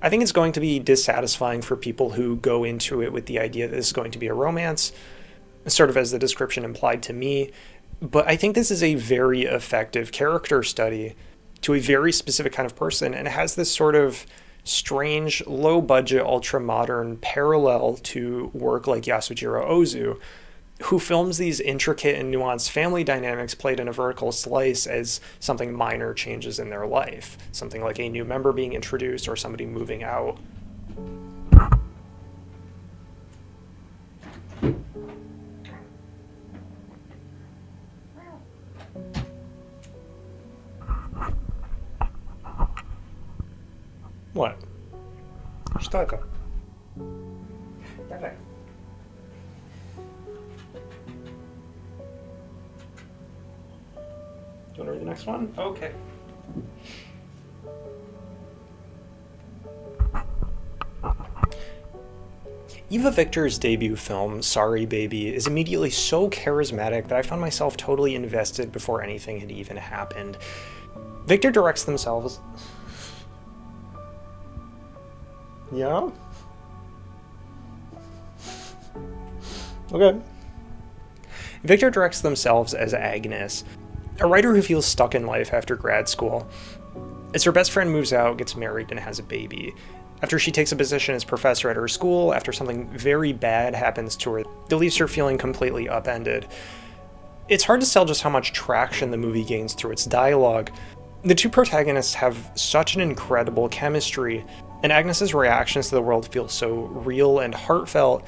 I think it's going to be dissatisfying for people who go into it with the idea that this is going to be a romance, sort of as the description implied to me, but I think this is a very effective character study to a very specific kind of person, and it has this sort of strange, low-budget, ultra-modern parallel to work like Yasujiro Ozu, who films these intricate and nuanced family dynamics played in a vertical slice as something minor changes in their life, something like a new member being introduced or somebody moving out. What? Что это? Давай. Do you want to read the next one? Okay. Eva Victor's debut film, Sorry Baby, is immediately so charismatic that I found myself totally invested before anything had even happened. Victor directs themselves... Yeah? Okay. Victor directs themselves as Agnes, a writer who feels stuck in life after grad school. As her best friend moves out, gets married, and has a baby. After she takes a position as professor at her school, after something very bad happens to her that leaves her feeling completely upended. It's hard to tell just how much traction the movie gains through its dialogue. The two protagonists have such an incredible chemistry, and Agnes's reactions to the world feel so real and heartfelt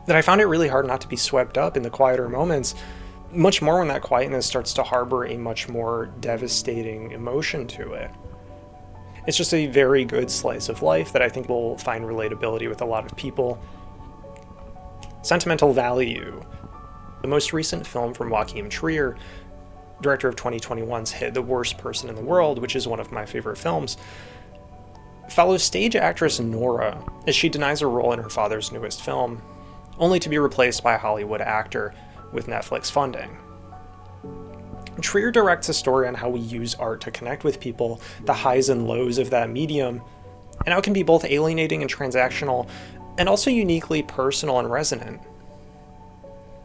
that I found it really hard not to be swept up in the quieter moments, much more when that quietness starts to harbor a much more devastating emotion to it. It's just a very good slice of life that I think will find relatability with a lot of people. Sentimental Value, the most recent film from Joachim Trier, director of 2021's hit The Worst Person in the World, which is one of my favorite films, follows stage actress Nora as she denies a role in her father's newest film, only to be replaced by a Hollywood actor with Netflix funding. Trier directs a story on how we use art to connect with people, the highs and lows of that medium, and how it can be both alienating and transactional, and also uniquely personal and resonant.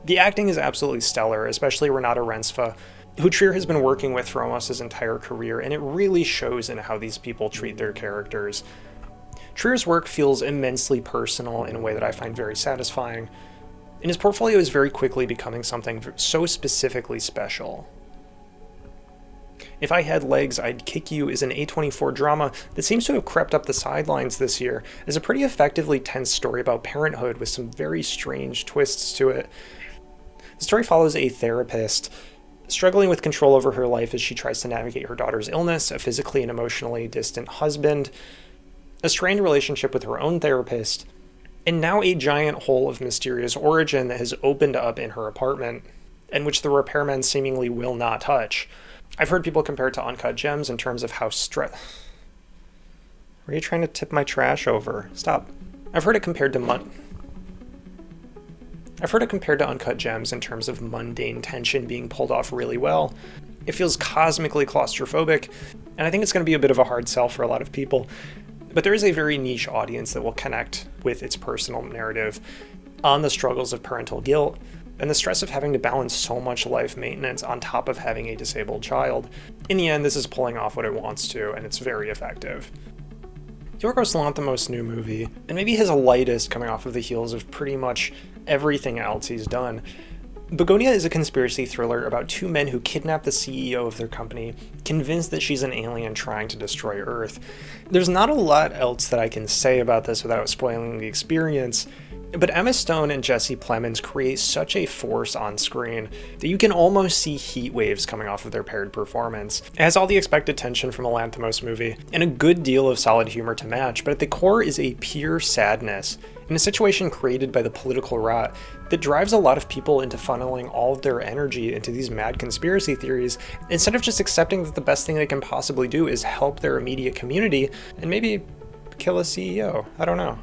The acting is absolutely stellar, especially Renata Rensfa, who Trier has been working with for almost his entire career, and it really shows in how these people treat their characters. Trier's work feels immensely personal in a way that I find very satisfying, and his portfolio is very quickly becoming something so specifically special. If I Had Legs, I'd Kick You is an A24 drama that seems to have crept up the sidelines this year as a pretty effectively tense story about parenthood with some very strange twists to it. The story follows a therapist struggling with control over her life as she tries to navigate her daughter's illness, a physically and emotionally distant husband, a strained relationship with her own therapist, and now a giant hole of mysterious origin that has opened up in her apartment, and which the repairmen seemingly will not touch. I've heard people compare it to Uncut Gems in terms of how Are you trying to tip my trash over? Stop. I've heard it compared to Uncut Gems in terms of mundane tension being pulled off really well. It feels cosmically claustrophobic, and I think it's going to be a bit of a hard sell for a lot of people. But there is a very niche audience that will connect with its personal narrative on the struggles of parental guilt and the stress of having to balance so much life maintenance on top of having a disabled child. In the end, this is pulling off what it wants to, and it's very effective. Yorgos Lanthimos' new movie, and maybe his lightest coming off of the heels of pretty much everything else he's done, Begonia is a conspiracy thriller about two men who kidnap the CEO of their company, convinced that she's an alien trying to destroy Earth. There's not a lot else that I can say about this without spoiling the experience, but Emma Stone and Jesse Plemons create such a force on screen that you can almost see heat waves coming off of their paired performance. It has all the expected tension from a Lanthimos movie, and a good deal of solid humor to match, but at the core is a pure sadness in a situation created by the political rot that drives a lot of people into funneling all of their energy into these mad conspiracy theories, instead of just accepting that the best thing they can possibly do is help their immediate community and maybe kill a CEO. I don't know.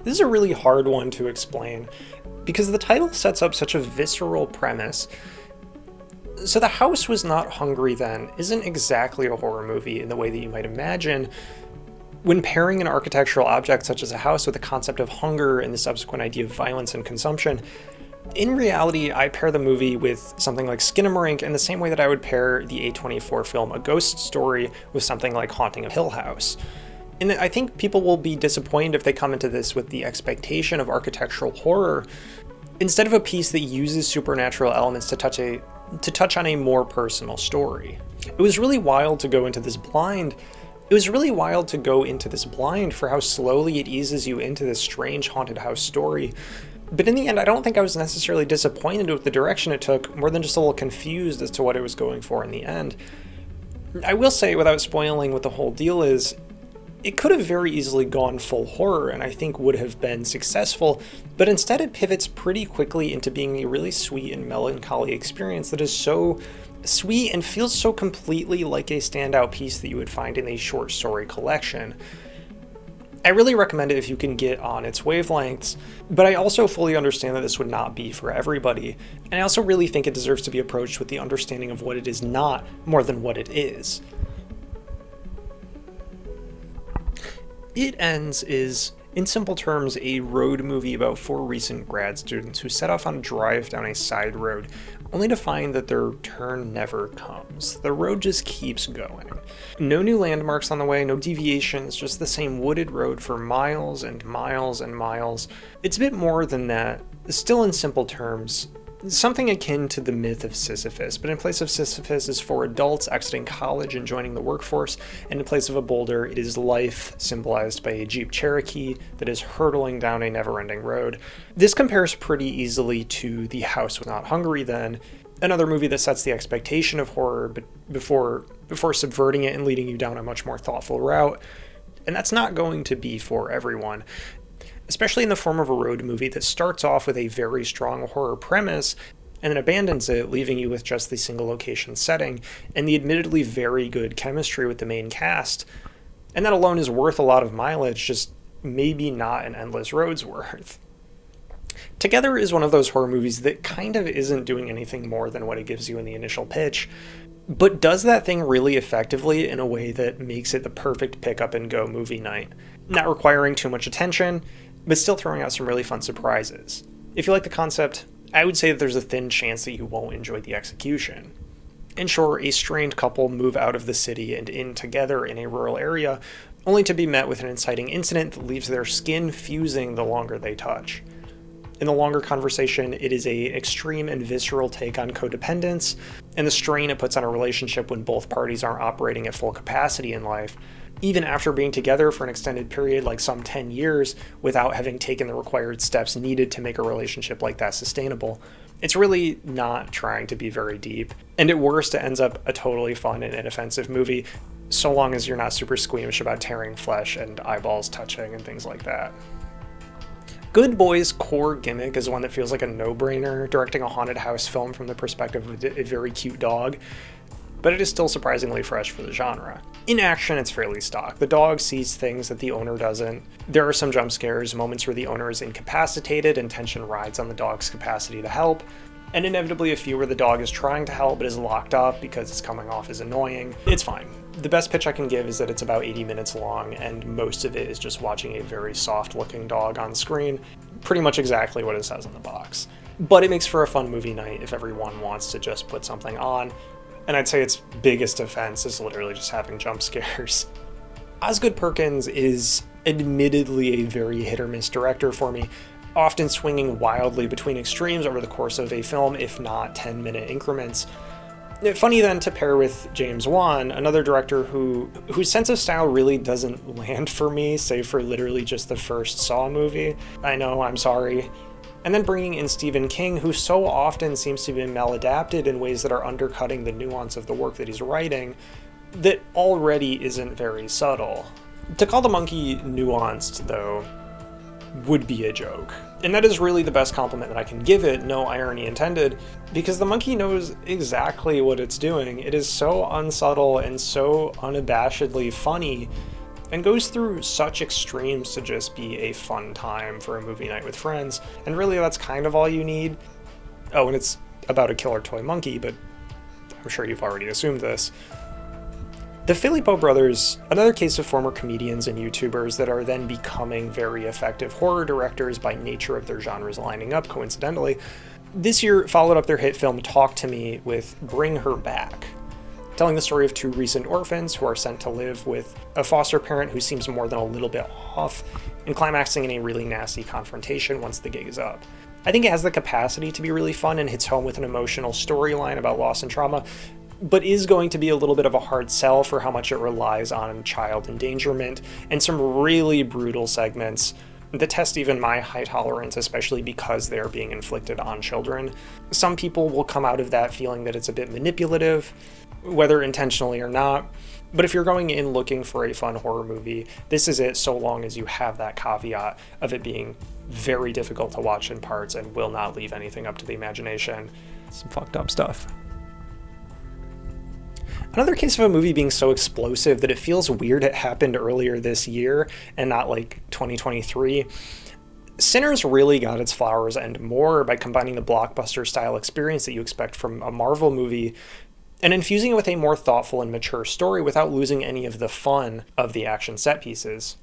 This is a really hard one to explain because the title sets up such a visceral premise. So The House Was Not Hungry Then isn't exactly a horror movie in the way that you might imagine. When pairing an architectural object such as a house with the concept of hunger and the subsequent idea of violence and consumption, in reality, I pair the movie with something like Skinamarink in the same way that I would pair the A24 film A Ghost Story with something like Haunting of Hill House. And I think people will be disappointed if they come into this with the expectation of architectural horror, instead of a piece that uses supernatural elements to touch on a more personal story. It was really wild to go into this blind for how slowly it eases you into this strange haunted house story. But in the end, I don't think I was necessarily disappointed with the direction it took, more than just a little confused as to what it was going for in the end. I will say, without spoiling what the whole deal is, it could have very easily gone full horror and I think would have been successful, but instead it pivots pretty quickly into being a really sweet and melancholy experience that is so sweet and feels so completely like a standout piece that you would find in a short story collection. I really recommend it if you can get on its wavelengths, but I also fully understand that this would not be for everybody, and I also really think it deserves to be approached with the understanding of what it is not more than what it is. It Ends is, in simple terms, a road movie about four recent grad students who set off on a drive down a side road, only to find that their turn never comes. The road just keeps going. No new landmarks on the way, no deviations, just the same wooded road for miles and miles and miles. It's a bit more than that. Still in simple terms, something akin to the myth of Sisyphus, but in place of Sisyphus is for adults exiting college and joining the workforce, and in place of a boulder, it is life, symbolized by a Jeep Cherokee that is hurtling down a never-ending road. This compares pretty easily to The House Was Not Hungry Then, another movie that sets the expectation of horror but before subverting it and leading you down a much more thoughtful route, and that's not going to be for everyone. Especially in the form of a road movie that starts off with a very strong horror premise and then abandons it, leaving you with just the single location setting and the admittedly very good chemistry with the main cast. And that alone is worth a lot of mileage, just maybe not an endless road's worth. Together is one of those horror movies that kind of isn't doing anything more than what it gives you in the initial pitch, but does that thing really effectively in a way that makes it the perfect pick up and go movie night, not requiring too much attention, but still throwing out some really fun surprises. If you like the concept, I would say that there's a thin chance that you won't enjoy the execution. In short, a strained couple move out of the city and in together in a rural area, only to be met with an inciting incident that leaves their skin fusing the longer they touch. In the longer conversation, it is an extreme and visceral take on codependence and the strain it puts on a relationship when both parties aren't operating at full capacity in life, even after being together for an extended period like some 10 years without having taken the required steps needed to make a relationship like that sustainable. It's really not trying to be very deep, and at worst it ends up a totally fun and inoffensive movie, so long as you're not super squeamish about tearing flesh and eyeballs touching and things like that. Good Boy's core gimmick is one that feels like a no-brainer, directing a haunted house film from the perspective of a very cute dog. but it is still surprisingly fresh for the genre. In action, it's fairly stock. The dog sees things that the owner doesn't. There are some jump scares, moments where the owner is incapacitated and tension rides on the dog's capacity to help, and inevitably a few where the dog is trying to help but is locked up because it's coming off as annoying. It's fine. The best pitch I can give is that it's about 80 minutes long, and most of it is just watching a very soft-looking dog on screen, pretty much exactly what it says on the box. But it makes for a fun movie night if everyone wants to just put something on, and I'd say its biggest offense is literally just having jump scares. Osgood Perkins is admittedly a very hit-or-miss director for me, often swinging wildly between extremes over the course of a film, if not 10-minute increments. Funny then to pair with James Wan, another director whose sense of style really doesn't land for me, save for literally just the first Saw movie. I know, I'm sorry. And then bringing in Stephen King, who so often seems to be maladapted in ways that are undercutting the nuance of the work that he's writing, that already isn't very subtle. To call the monkey nuanced, though, would be a joke. And that is really the best compliment that I can give it, no irony intended, because the monkey knows exactly what it's doing. It is so unsubtle and so unabashedly funny, and goes through such extremes to just be a fun time for a movie night with friends, and really that's kind of all you need. Oh, and it's about a killer toy monkey, but I'm sure you've already assumed this. The Filippo brothers, another case of former comedians and YouTubers that are then becoming very effective horror directors by nature of their genres lining up coincidentally, this year followed up their hit film Talk to Me with Bring Her Back, telling the story of two recent orphans who are sent to live with a foster parent who seems more than a little bit off, and climaxing in a really nasty confrontation once the gig is up. I think it has the capacity to be really fun and hits home with an emotional storyline about loss and trauma, but is going to be a little bit of a hard sell for how much it relies on child endangerment and some really brutal segments that test even my high tolerance, especially because they're being inflicted on children. Some people will come out of that feeling that it's a bit manipulative, whether intentionally or not, but if you're going in looking for a fun horror movie, this is it, so long as you have that caveat of it being very difficult to watch in parts and will not leave anything up to the imagination. Some fucked up stuff. Another case of a movie being so explosive that it feels weird it happened earlier this year and not like 2023. Sinners really got its flowers and more by combining the blockbuster style experience that you expect from a Marvel movie and infusing it with a more thoughtful and mature story without losing any of the fun of the action set pieces.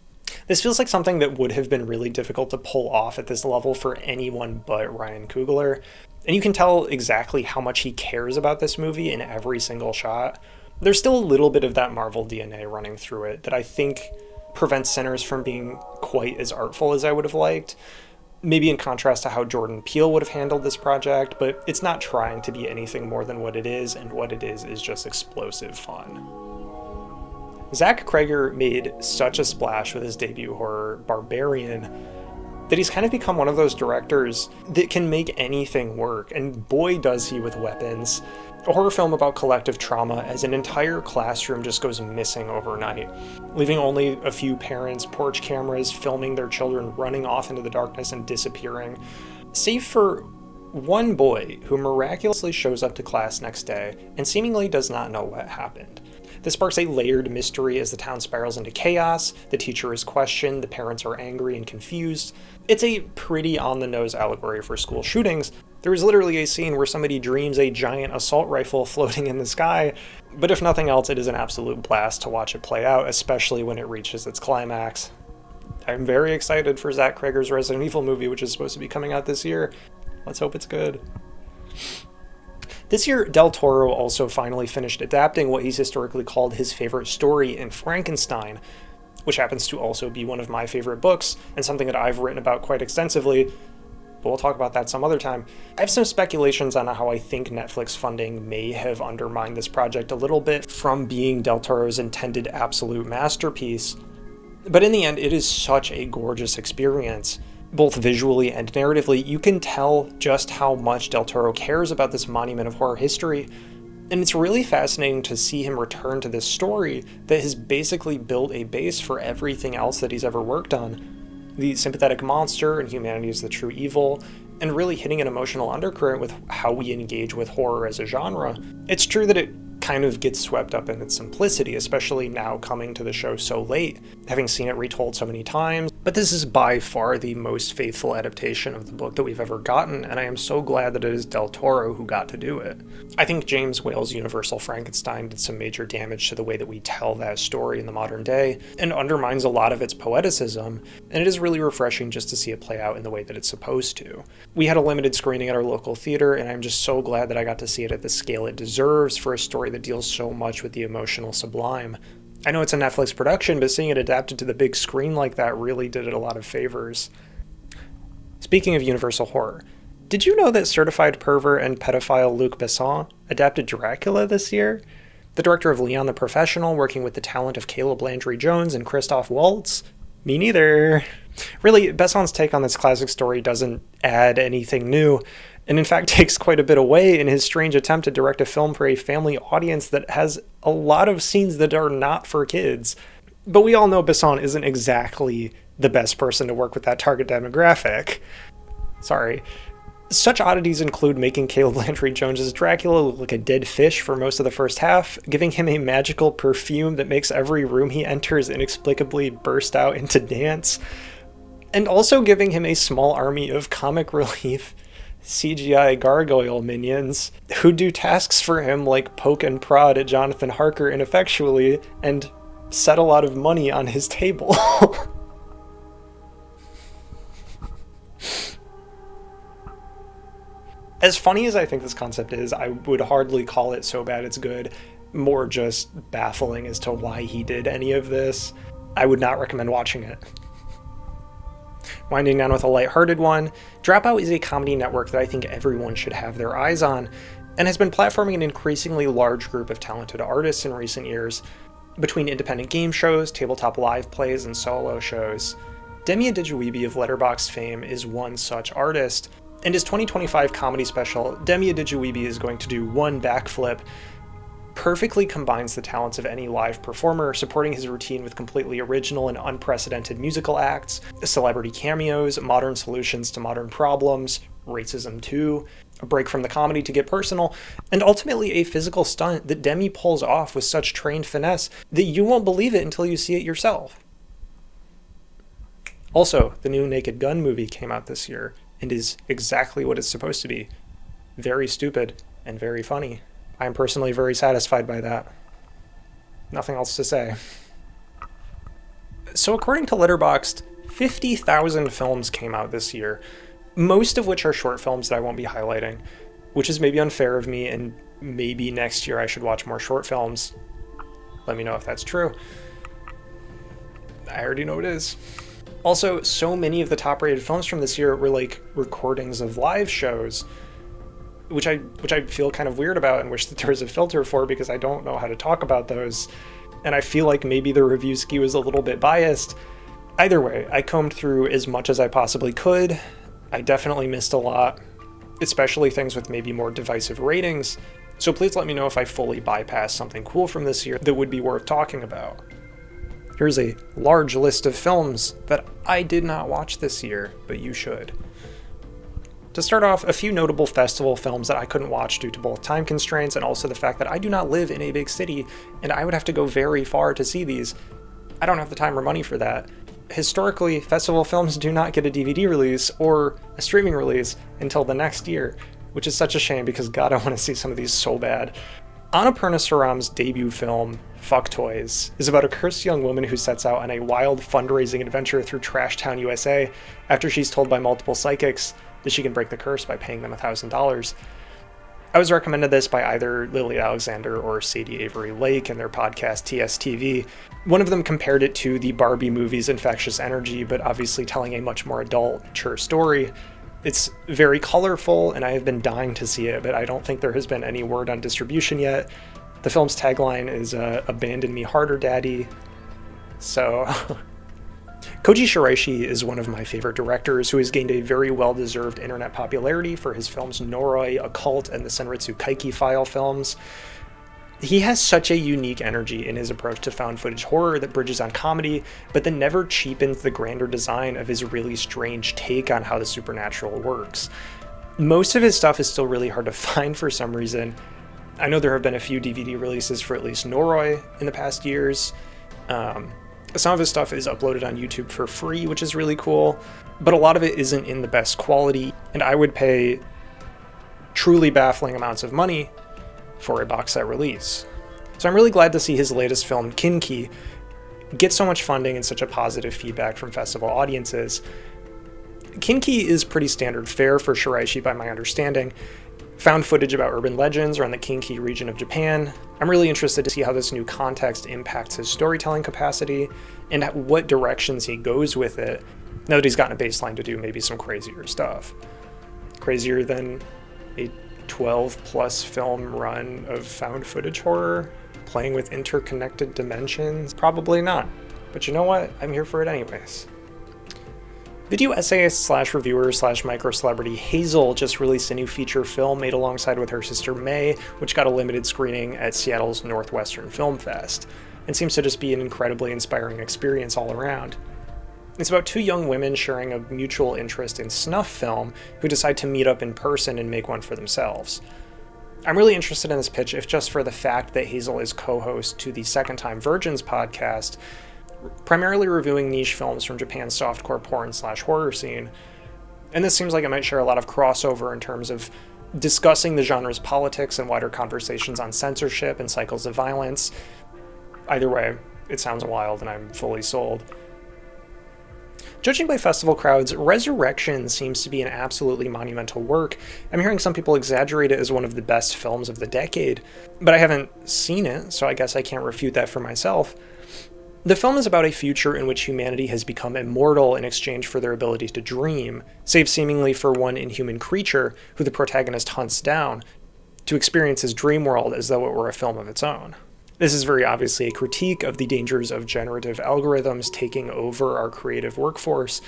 This feels like something that would have been really difficult to pull off at this level for anyone but Ryan Coogler, and you can tell exactly how much he cares about this movie in every single shot. There's still a little bit of that Marvel DNA running through it that I think prevents Sinners from being quite as artful as I would have liked, maybe in contrast to how Jordan Peele would have handled this project, but it's not trying to be anything more than what it is, and what it is just explosive fun. Zach Cregger made such a splash with his debut horror, Barbarian, that he's kind of become one of those directors that can make anything work, and boy does he with weapons. A horror film about collective trauma as an entire classroom just goes missing overnight, leaving only a few parents' porch cameras filming their children running off into the darkness and disappearing, save for one boy who miraculously shows up to class next day and seemingly does not know what happened. This sparks a layered mystery as the town spirals into chaos, the teacher is questioned, the parents are angry and confused. It's a pretty on-the-nose allegory for school shootings. There is literally a scene where somebody dreams a giant assault rifle floating in the sky, but if nothing else, it is an absolute blast to watch it play out, especially when it reaches its climax. I'm very excited for Zach Cregger's Resident Evil movie, which is supposed to be coming out this year. Let's hope it's good. This year, Del Toro also finally finished adapting what he's historically called his favorite story in Frankenstein, which happens to also be one of my favorite books, and something that I've written about quite extensively, but we'll talk about that some other time. I have some speculations on how I think Netflix funding may have undermined this project a little bit from being Del Toro's intended absolute masterpiece, but in the end, it is such a gorgeous experience. Both visually and narratively, you can tell just how much Del Toro cares about this monument of horror history, and it's really fascinating to see him return to this story that has basically built a base for everything else that he's ever worked on. The sympathetic monster and humanity is the true evil, and really hitting an emotional undercurrent with how we engage with horror as a genre. It's true that it kind of gets swept up in its simplicity, especially now coming to the show so late, having seen it retold so many times. But this is by far the most faithful adaptation of the book that we've ever gotten, and I am so glad that it is Del Toro who got to do it. I think James Whale's Universal Frankenstein did some major damage to the way that we tell that story in the modern day, and undermines a lot of its poeticism, and it is really refreshing just to see it play out in the way that it's supposed to. We had a limited screening at our local theater, and I'm just so glad that I got to see it at the scale it deserves for a story that deals so much with the emotional sublime. I know it's a Netflix production, but seeing it adapted to the big screen like that really did it a lot of favors. Speaking of Universal Horror, did you know that certified pervert and pedophile Luc Besson adapted Dracula this year? The director of Leon the Professional, working with the talent of Caleb Landry Jones and Christoph Waltz? Me neither. Really, Besson's take on this classic story doesn't add anything new, and in fact takes quite a bit away in his strange attempt to direct a film for a family audience that has a lot of scenes that are not for kids. But we all know Besson isn't exactly the best person to work with that target demographic. Sorry. Such oddities include making Caleb Landry Jones's Dracula look like a dead fish for most of the first half, giving him a magical perfume that makes every room he enters inexplicably burst out into dance, and also giving him a small army of comic relief CGI gargoyle minions who do tasks for him like poke and prod at Jonathan Harker ineffectually and set a lot of money on his table. As funny as I think this concept is, I would hardly call it so bad it's good, more just baffling as to why he did any of this. I would not recommend watching it. Winding down with a lighthearted one, Dropout is a comedy network that I think everyone should have their eyes on, and has been platforming an increasingly large group of talented artists in recent years, between independent game shows, tabletop live plays, and solo shows. Demi Adichie of Letterboxd fame is one such artist, and his 2025 comedy special, Demi Adichie is going to do one backflip, perfectly combines the talents of any live performer, supporting his routine with completely original and unprecedented musical acts, celebrity cameos, modern solutions to modern problems, racism too, a break from the comedy to get personal, and ultimately a physical stunt that Demi pulls off with such trained finesse that you won't believe it until you see it yourself. Also, the new Naked Gun movie came out this year, and is exactly what it's supposed to be. Very stupid and very funny. I am personally very satisfied by that. Nothing else to say. So according to Letterboxd, 50,000 films came out this year, most of which are short films that I won't be highlighting, which is maybe unfair of me, and maybe next year I should watch more short films. Let me know if that's true. I already know it is. Also, so many of the top-rated films from this year were like recordings of live shows, which I feel kind of weird about and wish that there was a filter for, because I don't know how to talk about those, and I feel like maybe the review skew is a little bit biased. Either way, I combed through as much as I possibly could. I definitely missed a lot, especially things with maybe more divisive ratings, so please let me know if I fully bypassed something cool from this year that would be worth talking about. Here's a large list of films that I did not watch this year, but you should. To start off, a few notable festival films that I couldn't watch due to both time constraints and also the fact that I do not live in a big city, and I would have to go very far to see these. I don't have the time or money for that. Historically, festival films do not get a DVD release or a streaming release until the next year, which is such a shame because God, I want to see some of these so bad. Annapurna Saram's debut film, Fuck Toys, is about a cursed young woman who sets out on a wild fundraising adventure through Trash Town, USA, after she's told by multiple psychics that she can break the curse by paying them $1,000. I was recommended this by either Lily Alexander or Sadie Avery Lake in their podcast TSTV. One of them compared it to the Barbie movie's Infectious Energy, but obviously telling a much more adult, mature story. It's very colorful, and I have been dying to see it, but I don't think there has been any word on distribution yet. The film's tagline is, abandon me harder, daddy. So... Koji Shiraishi is one of my favorite directors who has gained a very well-deserved internet popularity for his films Noroi, Occult, and the Senritsu Kaiki File films. He has such a unique energy in his approach to found footage horror that bridges on comedy, but then never cheapens the grander design of his really strange take on how the supernatural works. Most of his stuff is still really hard to find for some reason, I know there have been a few DVD releases for at least Noroi in the past years. Some of his stuff is uploaded on YouTube for free, which is really cool, but a lot of it isn't in the best quality, and I would pay truly baffling amounts of money for a box set release. So I'm really glad to see his latest film, Kinki, get so much funding and such a positive feedback from festival audiences. Kinki is pretty standard fare for Shiraishi by my understanding. Found footage about urban legends around the Kinki region of Japan. I'm really interested to see how this new context impacts his storytelling capacity and what directions he goes with it, now that he's gotten a baseline to do maybe some crazier stuff. Crazier than a 12-plus film run of found footage horror, playing with interconnected dimensions? Probably not. But you know what? I'm here for it anyways. Video essayist / reviewer / micro-celebrity Hazel just released a new feature film made alongside with her sister May, which got a limited screening at Seattle's Northwestern Film Fest, and seems to just be an incredibly inspiring experience all around. It's about two young women sharing a mutual interest in snuff film who decide to meet up in person and make one for themselves. I'm really interested in this pitch if just for the fact that Hazel is co-host to the Second Time Virgins podcast, primarily reviewing niche films from Japan's softcore porn / horror scene. And this seems like it might share a lot of crossover in terms of discussing the genre's politics and wider conversations on censorship and cycles of violence. Either way, it sounds wild and I'm fully sold. Judging by festival crowds, Resurrection seems to be an absolutely monumental work. I'm hearing some people exaggerate it as one of the best films of the decade, but I haven't seen it, so I guess I can't refute that for myself. The film is about a future in which humanity has become immortal in exchange for their ability to dream, save seemingly for one inhuman creature who the protagonist hunts down to experience his dream world as though it were a film of its own. This is very obviously a critique of the dangers of generative algorithms taking over our creative workforce,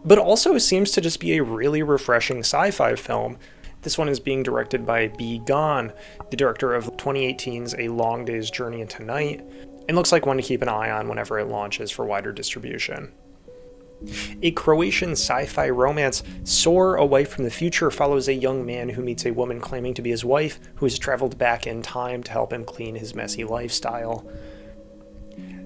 but also seems to just be a really refreshing sci-fi film. This one is being directed by B. Gone, the director of 2018's A Long Day's Journey into Night, and looks like one to keep an eye on whenever it launches for wider distribution. A Croatian sci-fi romance, Soar Away from the Future, follows a young man who meets a woman claiming to be his wife, who has traveled back in time to help him clean his messy lifestyle.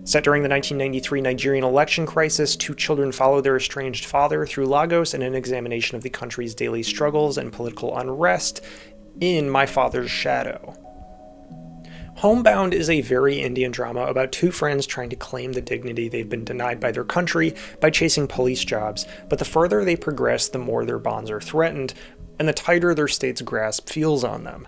Set during the 1993 Nigerian election crisis, two children follow their estranged father through Lagos in an examination of the country's daily struggles and political unrest in My Father's Shadow. Homebound is a very Indian drama about two friends trying to claim the dignity they've been denied by their country by chasing police jobs, but the further they progress, the more their bonds are threatened, and the tighter their state's grasp feels on them.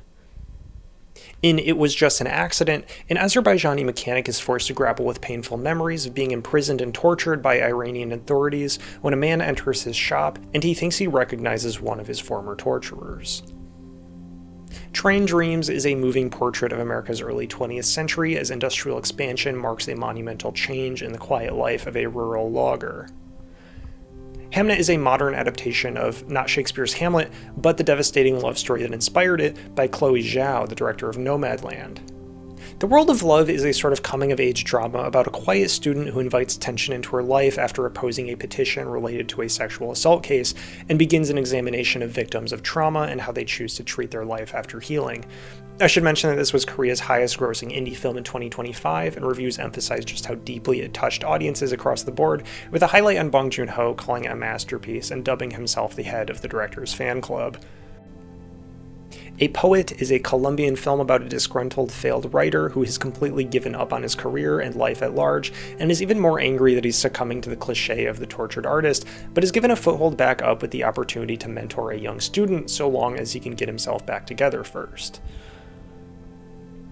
In It Was Just an Accident, an Azerbaijani mechanic is forced to grapple with painful memories of being imprisoned and tortured by Iranian authorities when a man enters his shop and he thinks he recognizes one of his former torturers. Train Dreams is a moving portrait of America's early 20th century as industrial expansion marks a monumental change in the quiet life of a rural logger. Hamnet is a modern adaptation of not Shakespeare's Hamlet, but the devastating love story that inspired it by Chloe Zhao, the director of Nomadland. The World of Love is a sort of coming-of-age drama about a quiet student who invites tension into her life after opposing a petition related to a sexual assault case and begins an examination of victims of trauma and how they choose to treat their life after healing. I should mention that this was Korea's highest-grossing indie film in 2025, and reviews emphasize just how deeply it touched audiences across the board, with a highlight on Bong Joon-ho calling it a masterpiece and dubbing himself the head of the director's fan club. A Poet is a Colombian film about a disgruntled, failed writer who has completely given up on his career and life at large, and is even more angry that he's succumbing to the cliché of the tortured artist, but is given a foothold back up with the opportunity to mentor a young student so long as he can get himself back together first.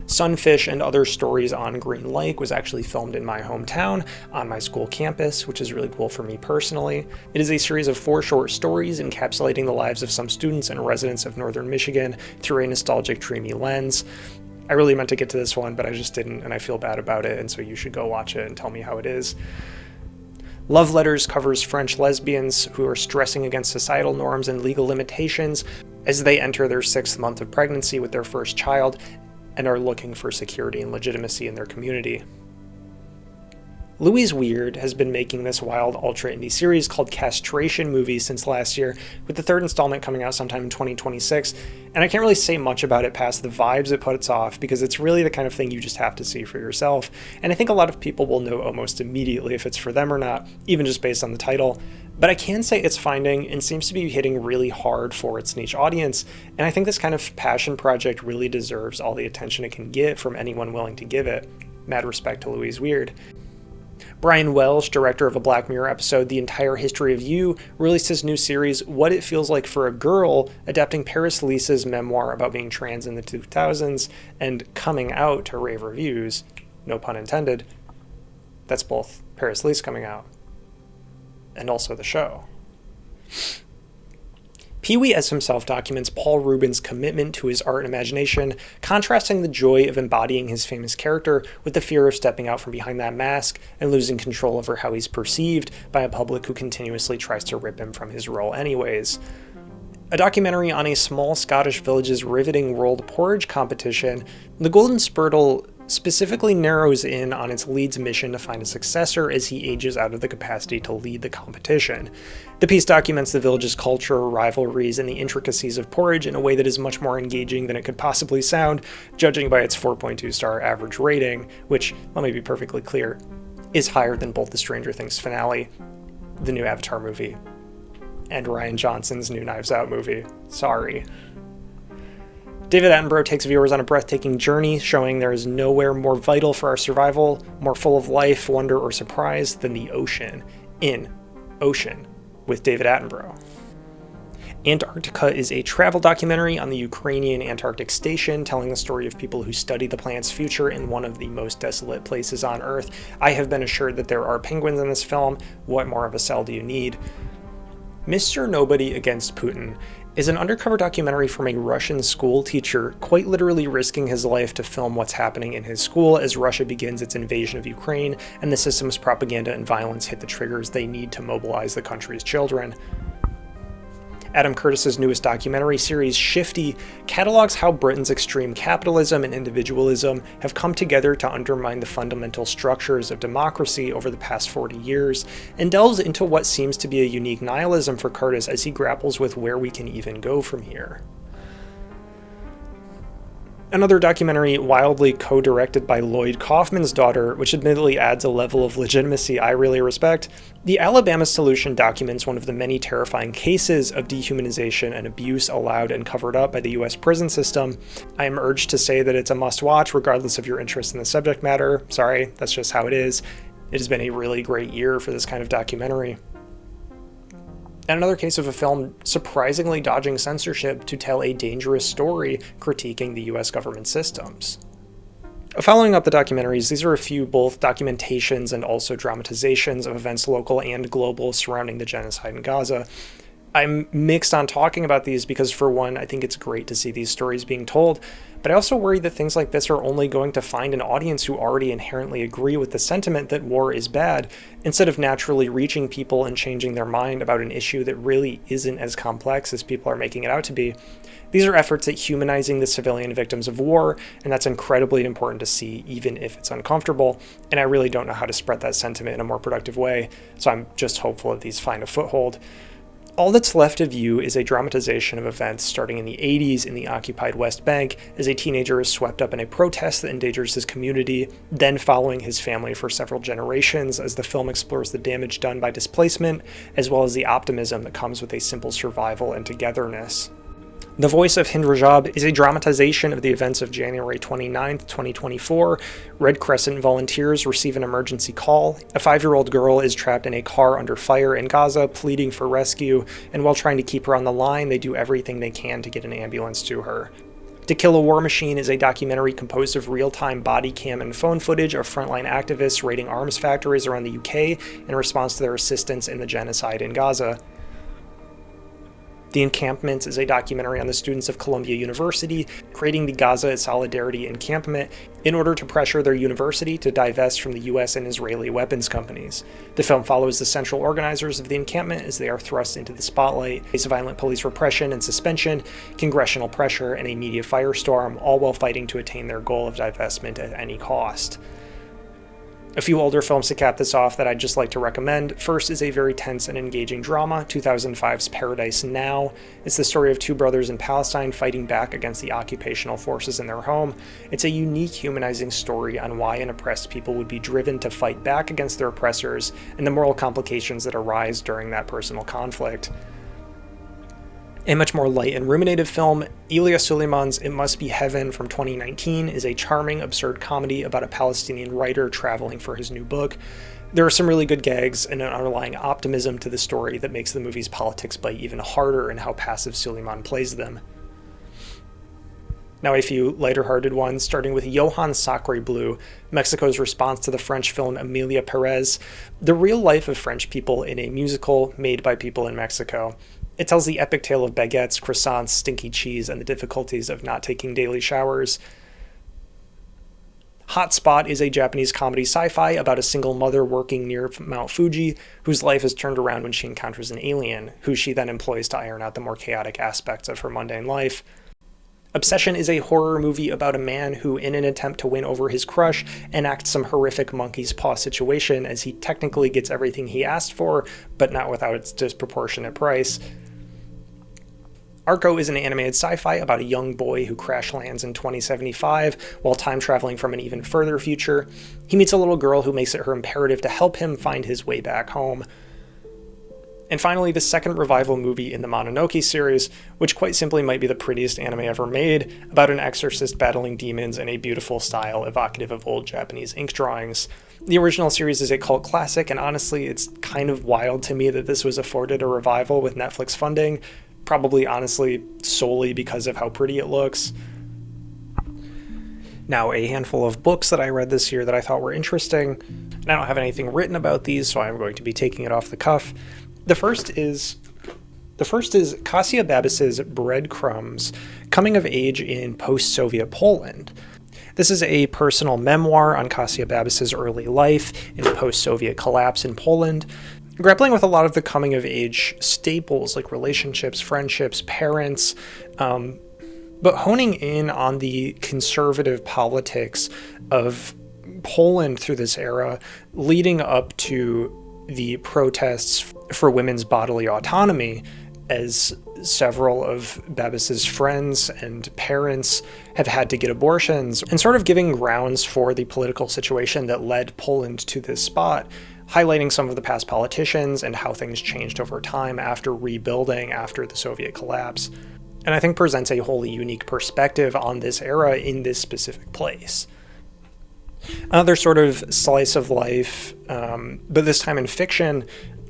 Sunfish and Other Stories on Green Lake was actually filmed in my hometown, on my school campus, which is really cool for me personally. It is a series of 4 short stories encapsulating the lives of some students and residents of northern Michigan through a nostalgic, dreamy lens. I really meant to get to this one, but I just didn't, and I feel bad about it, and so you should go watch it and tell me how it is. Love Letters covers French lesbians who are stressing against societal norms and legal limitations as they enter their 6th month of pregnancy with their first child, and are looking for security and legitimacy in their community. Louise Weird has been making this wild ultra indie series called Castration Movies since last year, with the third installment coming out sometime in 2026, and I can't really say much about it past the vibes it puts off, because it's really the kind of thing you just have to see for yourself, and I think a lot of people will know almost immediately if it's for them or not, even just based on the title. But I can say it's finding and seems to be hitting really hard for its niche audience, and I think this kind of passion project really deserves all the attention it can get from anyone willing to give it. Mad respect to Louise Weird. Brian Welsh, director of a Black Mirror episode, The Entire History of You, released his new series, What It Feels Like for a Girl, adapting Paris Lisa's memoir about being trans in the 2000s and coming out to rave reviews. No pun intended. That's both Paris Lisa coming out and also the show. Pee-wee as himself documents Paul Rubens' commitment to his art and imagination, contrasting the joy of embodying his famous character with the fear of stepping out from behind that mask and losing control over how he's perceived by a public who continuously tries to rip him from his role anyways. A documentary on a small Scottish village's riveting world porridge competition, The Golden Spurtle specifically narrows in on its lead's mission to find a successor as he ages out of the capacity to lead the competition. The piece documents the village's culture, rivalries, and the intricacies of porridge in a way that is much more engaging than it could possibly sound, judging by its 4.2-star average rating, which, let me be perfectly clear, is higher than both the Stranger Things finale, the new Avatar movie, and Rian Johnson's new Knives Out movie. Sorry. David Attenborough takes viewers on a breathtaking journey, showing there is nowhere more vital for our survival, more full of life, wonder, or surprise than the ocean. In Ocean, with David Attenborough. Antarctica is a travel documentary on the Ukrainian Antarctic Station, telling the story of people who study the planet's future in one of the most desolate places on Earth. I have been assured that there are penguins in this film. What more of a sell do you need? Mr. Nobody Against Putin is an undercover documentary from a Russian school teacher quite literally risking his life to film what's happening in his school as Russia begins its invasion of Ukraine and the system's propaganda and violence hit the triggers they need to mobilize the country's children. Adam Curtis's newest documentary series, Shifty, catalogs how Britain's extreme capitalism and individualism have come together to undermine the fundamental structures of democracy over the past 40 years, and delves into what seems to be a unique nihilism for Curtis as he grapples with where we can even go from here. Another documentary wildly co-directed by Lloyd Kaufman's daughter, which admittedly adds a level of legitimacy I really respect. The Alabama Solution documents one of the many terrifying cases of dehumanization and abuse allowed and covered up by the US prison system. I am urged to say that it's a must-watch regardless of your interest in the subject matter. Sorry, that's just how it is. It has been a really great year for this kind of documentary. And another case of a film surprisingly dodging censorship to tell a dangerous story critiquing the US government systems. Following up the documentaries, these are a few both documentations and also dramatizations of events local and global surrounding the genocide in Gaza. I'm mixed on talking about these because, for one, I think it's great to see these stories being told, but I also worry that things like this are only going to find an audience who already inherently agree with the sentiment that war is bad, instead of naturally reaching people and changing their mind about an issue that really isn't as complex as people are making it out to be. These are efforts at humanizing the civilian victims of war, and that's incredibly important to see, even if it's uncomfortable, and I really don't know how to spread that sentiment in a more productive way, so I'm just hopeful that these find a foothold. All that's left of you is a dramatization of events starting in the 80s in the occupied West Bank as a teenager is swept up in a protest that endangers his community, then following his family for several generations as the film explores the damage done by displacement, as well as the optimism that comes with a simple survival and togetherness. The Voice of Hind Rajab is a dramatization of the events of January 29, 2024. Red Crescent volunteers receive an emergency call. A 5-year-old girl is trapped in a car under fire in Gaza, pleading for rescue, and while trying to keep her on the line, they do everything they can to get an ambulance to her. To Kill a War Machine is a documentary composed of real-time body cam and phone footage of frontline activists raiding arms factories around the UK in response to their assistance in the genocide in Gaza. The Encampment is a documentary on the students of Columbia University creating the Gaza Solidarity Encampment in order to pressure their university to divest from the US and Israeli weapons companies. The film follows the central organizers of the encampment as they are thrust into the spotlight, face violent police repression and suspension, congressional pressure, and a media firestorm, all while fighting to attain their goal of divestment at any cost. A few older films to cap this off that I'd just like to recommend. First is a very tense and engaging drama, 2005's Paradise Now. It's the story of two brothers in Palestine fighting back against the occupational forces in their home. It's a unique, humanizing story on why an oppressed people would be driven to fight back against their oppressors and the moral complications that arise during that personal conflict. A much more light and ruminative film, Elia Suleiman's It Must Be Heaven from 2019 is a charming, absurd comedy about a Palestinian writer traveling for his new book. There are some really good gags and an underlying optimism to the story that makes the movie's politics bite even harder in how passive Suleiman plays them. Now a few lighter-hearted ones, starting with Johann Sacre Bleu, Mexico's response to the French film Emilia Perez, the real life of French people in a musical made by people in Mexico. It tells the epic tale of baguettes, croissants, stinky cheese, and the difficulties of not taking daily showers. Hot Spot is a Japanese comedy sci-fi about a single mother working near Mount Fuji whose life is turned around when she encounters an alien, who she then employs to iron out the more chaotic aspects of her mundane life. Obsession is a horror movie about a man who, in an attempt to win over his crush, enacts some horrific monkey's paw situation as he technically gets everything he asked for, but not without its disproportionate price. Arco is an animated sci-fi about a young boy who crash lands in 2075 while time traveling from an even further future. He meets a little girl who makes it her imperative to help him find his way back home. And finally, the second revival movie in the Mononoke series, which quite simply might be the prettiest anime ever made, about an exorcist battling demons in a beautiful style evocative of old Japanese ink drawings. The original series is a cult classic, and honestly, it's kind of wild to me that this was afforded a revival with Netflix funding, probably honestly solely because of how pretty it looks. Now, a handful of books that I read this year that I thought were interesting, and I don't have anything written about these, so I'm going to be taking it off the cuff. The first is Kasia Babis's Breadcrumbs, Coming of Age in Post-Soviet Poland. This is a personal memoir on Kasia Babis's early life in the post-Soviet collapse in Poland, grappling with a lot of the coming-of-age staples like relationships, friendships, parents, but honing in on the conservative politics of Poland through this era, leading up to the protests for women's bodily autonomy, as several of Babis's friends and parents have had to get abortions, and sort of giving grounds for the political situation that led Poland to this spot, highlighting some of the past politicians and how things changed over time after rebuilding after the Soviet collapse. And I think presents a wholly unique perspective on this era in this specific place. Another sort of slice of life, but this time in fiction,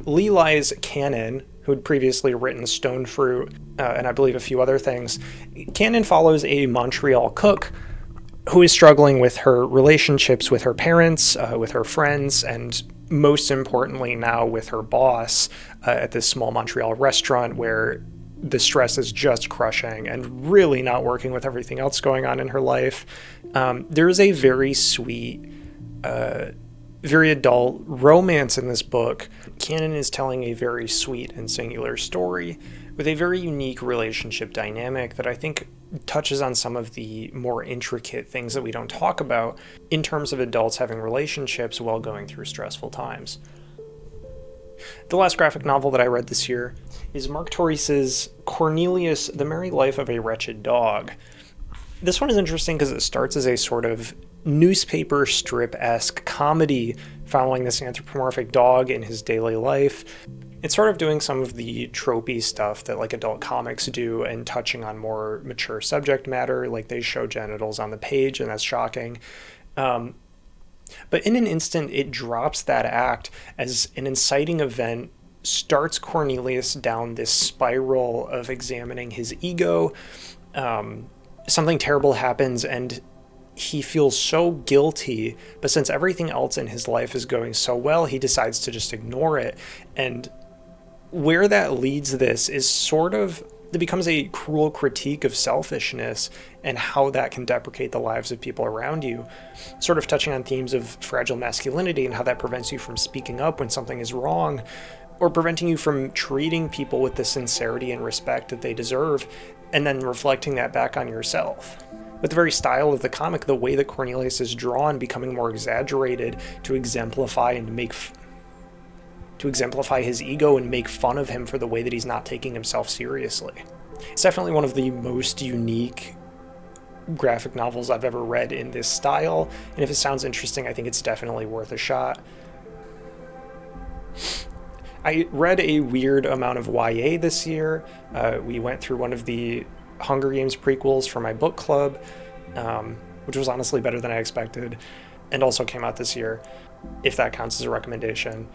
Leelai's Canon, who had previously written Stone Fruit, and I believe a few other things. Canon follows a Montreal cook who is struggling with her relationships with her parents, with her friends, and most importantly now with her boss at this small Montreal restaurant where the stress is just crushing and really not working with everything else going on in her life. There is a very sweet, very adult romance in this book. Canon is telling a very sweet and singular story with a very unique relationship dynamic that I think touches on some of the more intricate things that we don't talk about in terms of adults having relationships while going through stressful times. The last graphic novel that I read this year is Mark Torres's Cornelius, The Merry Life of a Wretched Dog. This one is interesting because it starts as a sort of newspaper strip-esque comedy following this anthropomorphic dog in his daily life. It's sort of doing some of the tropey stuff that like adult comics do and touching on more mature subject matter, like they show genitals on the page, and that's shocking. But in an instant, it drops that act as an inciting event starts Cornelius down this spiral of examining his ego. Something terrible happens and he feels so guilty, but since everything else in his life is going so well, he decides to just ignore it. And where that leads this is sort of, it becomes a cruel critique of selfishness and how that can deprecate the lives of people around you, sort of touching on themes of fragile masculinity and how that prevents you from speaking up when something is wrong, or preventing you from treating people with the sincerity and respect that they deserve, and then reflecting that back on yourself. But the very style of the comic, the way that Cornelius is drawn, becoming more exaggerated to exemplify his ego and make fun of him for the way that he's not taking himself seriously. It's definitely one of the most unique graphic novels I've ever read in this style, and if it sounds interesting, I think it's definitely worth a shot. I read a weird amount of YA this year. We went through one of the Hunger Games prequels for my book club, which was honestly better than I expected, and also came out this year, if that counts as a recommendation.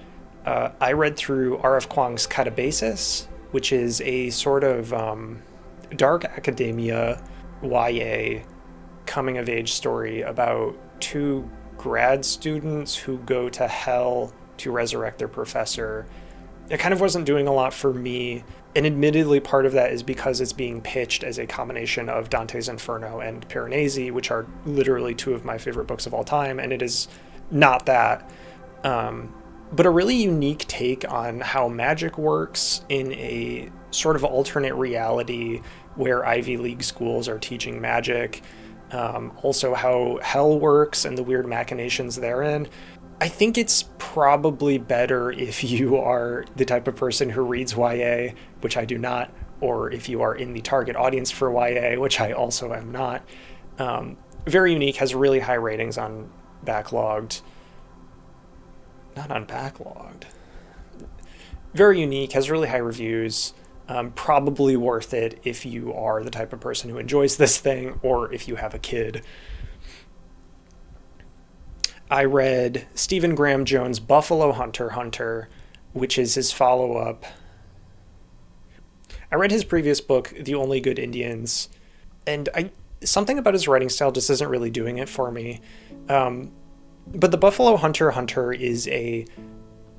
I read through R.F. Kuang's Catabasis, which is a sort of dark academia YA coming-of-age story about two grad students who go to hell to resurrect their professor. It kind of wasn't doing a lot for me, and admittedly part of that is because it's being pitched as a combination of Dante's Inferno and Piranesi, which are literally two of my favorite books of all time, and it is not that. But a really unique take on how magic works in a sort of alternate reality where Ivy League schools are teaching magic. Also how hell works and the weird machinations therein. I think it's probably better if you are the type of person who reads YA, which I do not, or if you are in the target audience for YA, which I also am not. Very unique, has really high ratings on Backlogged. Not on Backlogged. Very unique, has really high reviews. Probably worth it if you are the type of person who enjoys this thing, or if you have a kid. I read Stephen Graham Jones' Buffalo Hunter, which is his follow-up. I read his previous book, The Only Good Indians, and something about his writing style just isn't really doing it for me. But the Buffalo Hunter is a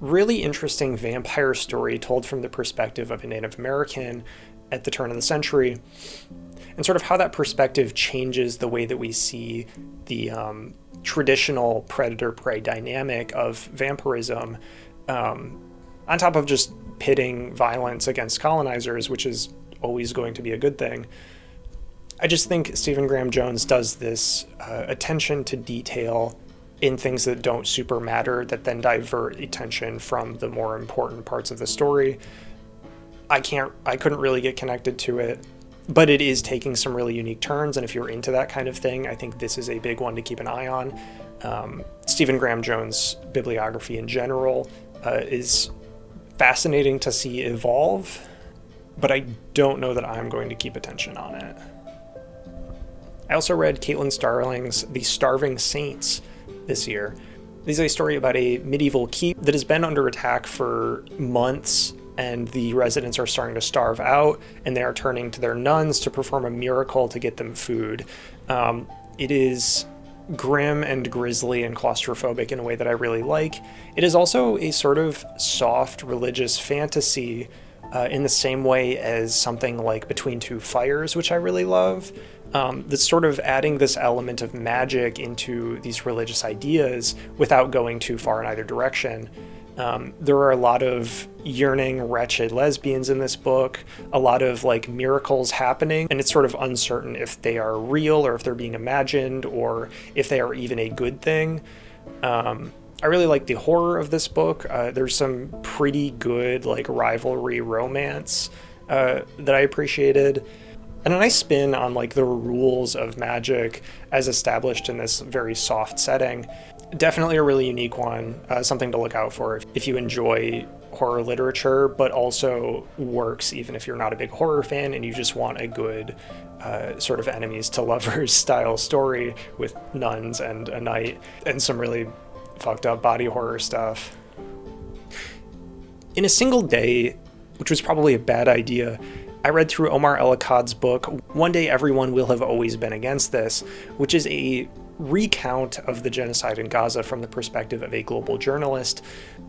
really interesting vampire story told from the perspective of a Native American at the turn of the century, and sort of how that perspective changes the way that we see the traditional predator-prey dynamic of vampirism, on top of just pitting violence against colonizers, which is always going to be a good thing. I just think Stephen Graham Jones does this attention to detail in things that don't super matter, that then divert attention from the more important parts of the story. I couldn't really get connected to it, but it is taking some really unique turns, and if you're into that kind of thing, I think this is a big one to keep an eye on. Stephen Graham Jones' bibliography in general is fascinating to see evolve, but I don't know that I'm going to keep attention on it. I also read Caitlin Starling's The Starving Saints this year. This is a story about a medieval keep that has been under attack for months, and the residents are starting to starve out, and they are turning to their nuns to perform a miracle to get them food. It is grim and grisly and claustrophobic in a way that I really like. It is also a sort of soft religious fantasy in the same way as something like Between Two Fires, which I really love. That's sort of adding this element of magic into these religious ideas without going too far in either direction. There are a lot of yearning, wretched lesbians in this book, a lot of like miracles happening, and it's sort of uncertain if they are real or if they're being imagined or if they are even a good thing. I really like the horror of this book. There's some pretty good like rivalry romance that I appreciated, and a nice spin on like the rules of magic as established in this very soft setting. Definitely a really unique one, something to look out for if you enjoy horror literature, but also works even if you're not a big horror fan and you just want a good sort of enemies to lovers style story with nuns and a knight and some really fucked up body horror stuff. In a single day, which was probably a bad idea, I read through Omar El-Akkad's book, One Day Everyone Will Have Always Been Against This, which is a recount of the genocide in Gaza from the perspective of a global journalist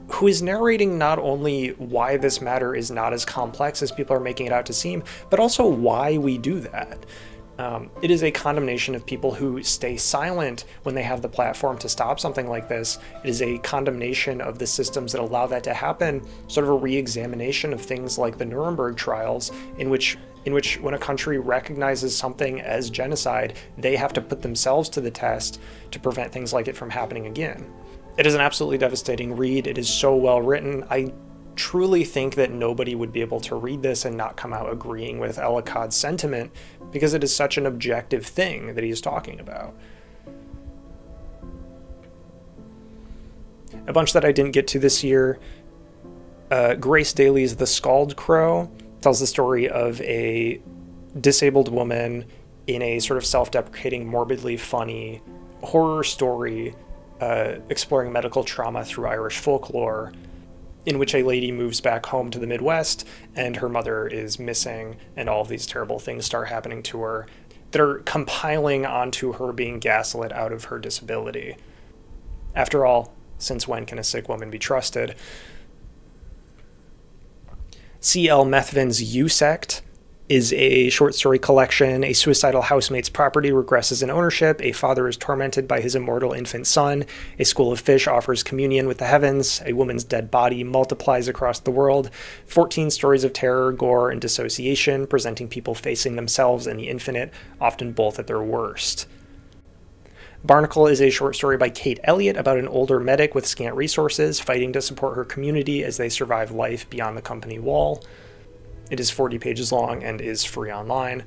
who is narrating not only why this matter is not as complex as people are making it out to seem, but also why we do that. It is a condemnation of people who stay silent when they have the platform to stop something like this. It is a condemnation of the systems that allow that to happen, sort of a re-examination of things like the Nuremberg trials, in which in which when a country recognizes something as genocide, they have to put themselves to the test to prevent things like it from happening again. It is an absolutely devastating read. It is so well written. I truly think that nobody would be able to read this and not come out agreeing with Ellicott's sentiment, because it is such an objective thing that he is talking about. A bunch that I didn't get to this year. Grace Daly's The Scald Crow tells the story of a disabled woman in a sort of self-deprecating, morbidly funny horror story exploring medical trauma through Irish folklore, in which a lady moves back home to the Midwest and her mother is missing, and all of these terrible things start happening to her that are compiling onto her being gaslit out of her disability. After all, since when can a sick woman be trusted? C.L. Methvin's U-Sect is a short story collection. A suicidal housemate's property regresses in ownership. A father is tormented by his immortal infant son. A school of fish offers communion with the heavens. A woman's dead body multiplies across the world. 14 stories of terror, gore, and dissociation, presenting people facing themselves and the infinite, often both at their worst. Barnacle is a short story by Kate Elliott about an older medic with scant resources fighting to support her community as they survive life beyond the company wall. It is 40 pages long and is free online.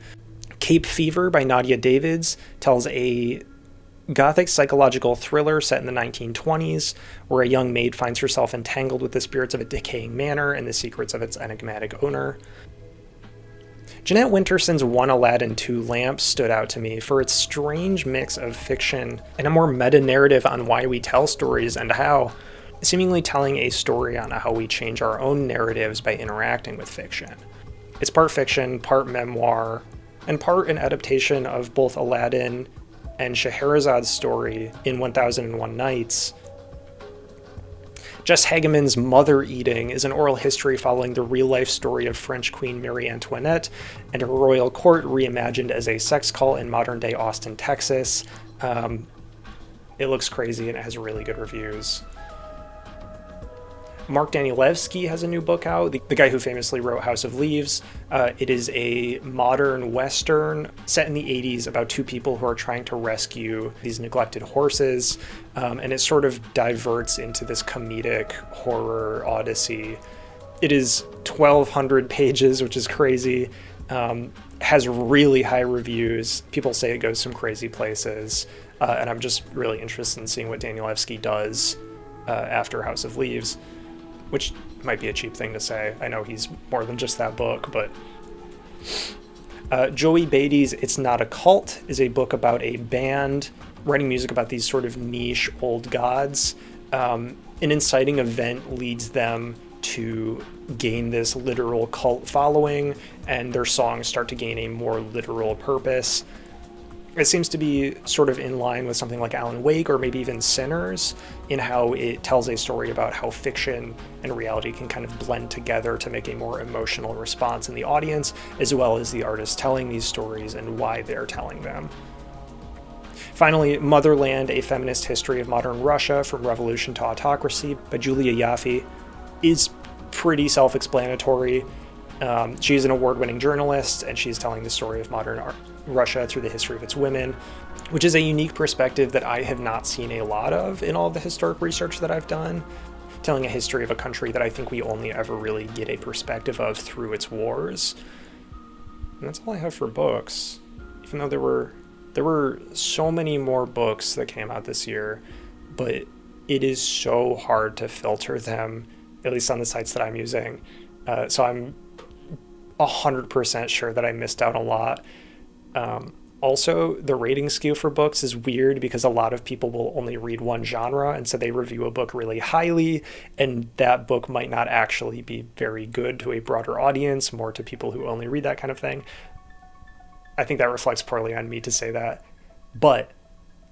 Cape Fever by Nadia Davids tells a gothic psychological thriller set in the 1920s, where a young maid finds herself entangled with the spirits of a decaying manor and the secrets of its enigmatic owner. Jeanette Winterson's One Aladdin, Two Lamps stood out to me for its strange mix of fiction and a more meta-narrative on why we tell stories and how, seemingly telling a story on how we change our own narratives by interacting with fiction. It's part fiction, part memoir, and part an adaptation of both Aladdin and Scheherazade's story in 1001 Nights. Jess Hageman's Mother Eating is an oral history following the real-life story of French Queen Marie Antoinette and her royal court reimagined as a sex cult in modern-day Austin, Texas. It looks crazy and it has really good reviews. Mark Danielewski has a new book out, the guy who famously wrote House of Leaves. It is a modern Western set in the 80s about two people who are trying to rescue these neglected horses, and it sort of diverts into this comedic horror Odyssey. It is 1,200 pages, which is crazy, has really high reviews. People say it goes some crazy places, and I'm just really interested in seeing what Danielewski does after House of Leaves. Which might be a cheap thing to say. I know he's more than just that book, but... Joey Beatty's It's Not a Cult is a book about a band writing music about these sort of niche old gods. An inciting event leads them to gain this literal cult following, and their songs start to gain a more literal purpose. It seems to be sort of in line with something like Alan Wake or maybe even Sinners, in how it tells a story about how fiction and reality can kind of blend together to make a more emotional response in the audience, as well as the artists telling these stories and why they're telling them. Finally, Motherland, A Feminist History of Modern Russia From Revolution to Autocracy by Julia Yaffe is pretty self-explanatory. She's an award-winning journalist, and she's telling the story of modern Russia through the history of its women, which is a unique perspective that I have not seen a lot of in all the historic research that I've done, telling a history of a country that I think we only ever really get a perspective of through its wars. And that's all I have for books, even though there were so many more books that came out this year, but it is so hard to filter them, at least on the sites that I'm using. So I'm 100% sure that I missed out a lot. Also, the rating scale for books is weird because a lot of people will only read one genre, and so they review a book really highly, and that book might not actually be very good to a broader audience, more to people who only read that kind of thing. I think that reflects poorly on me to say that, but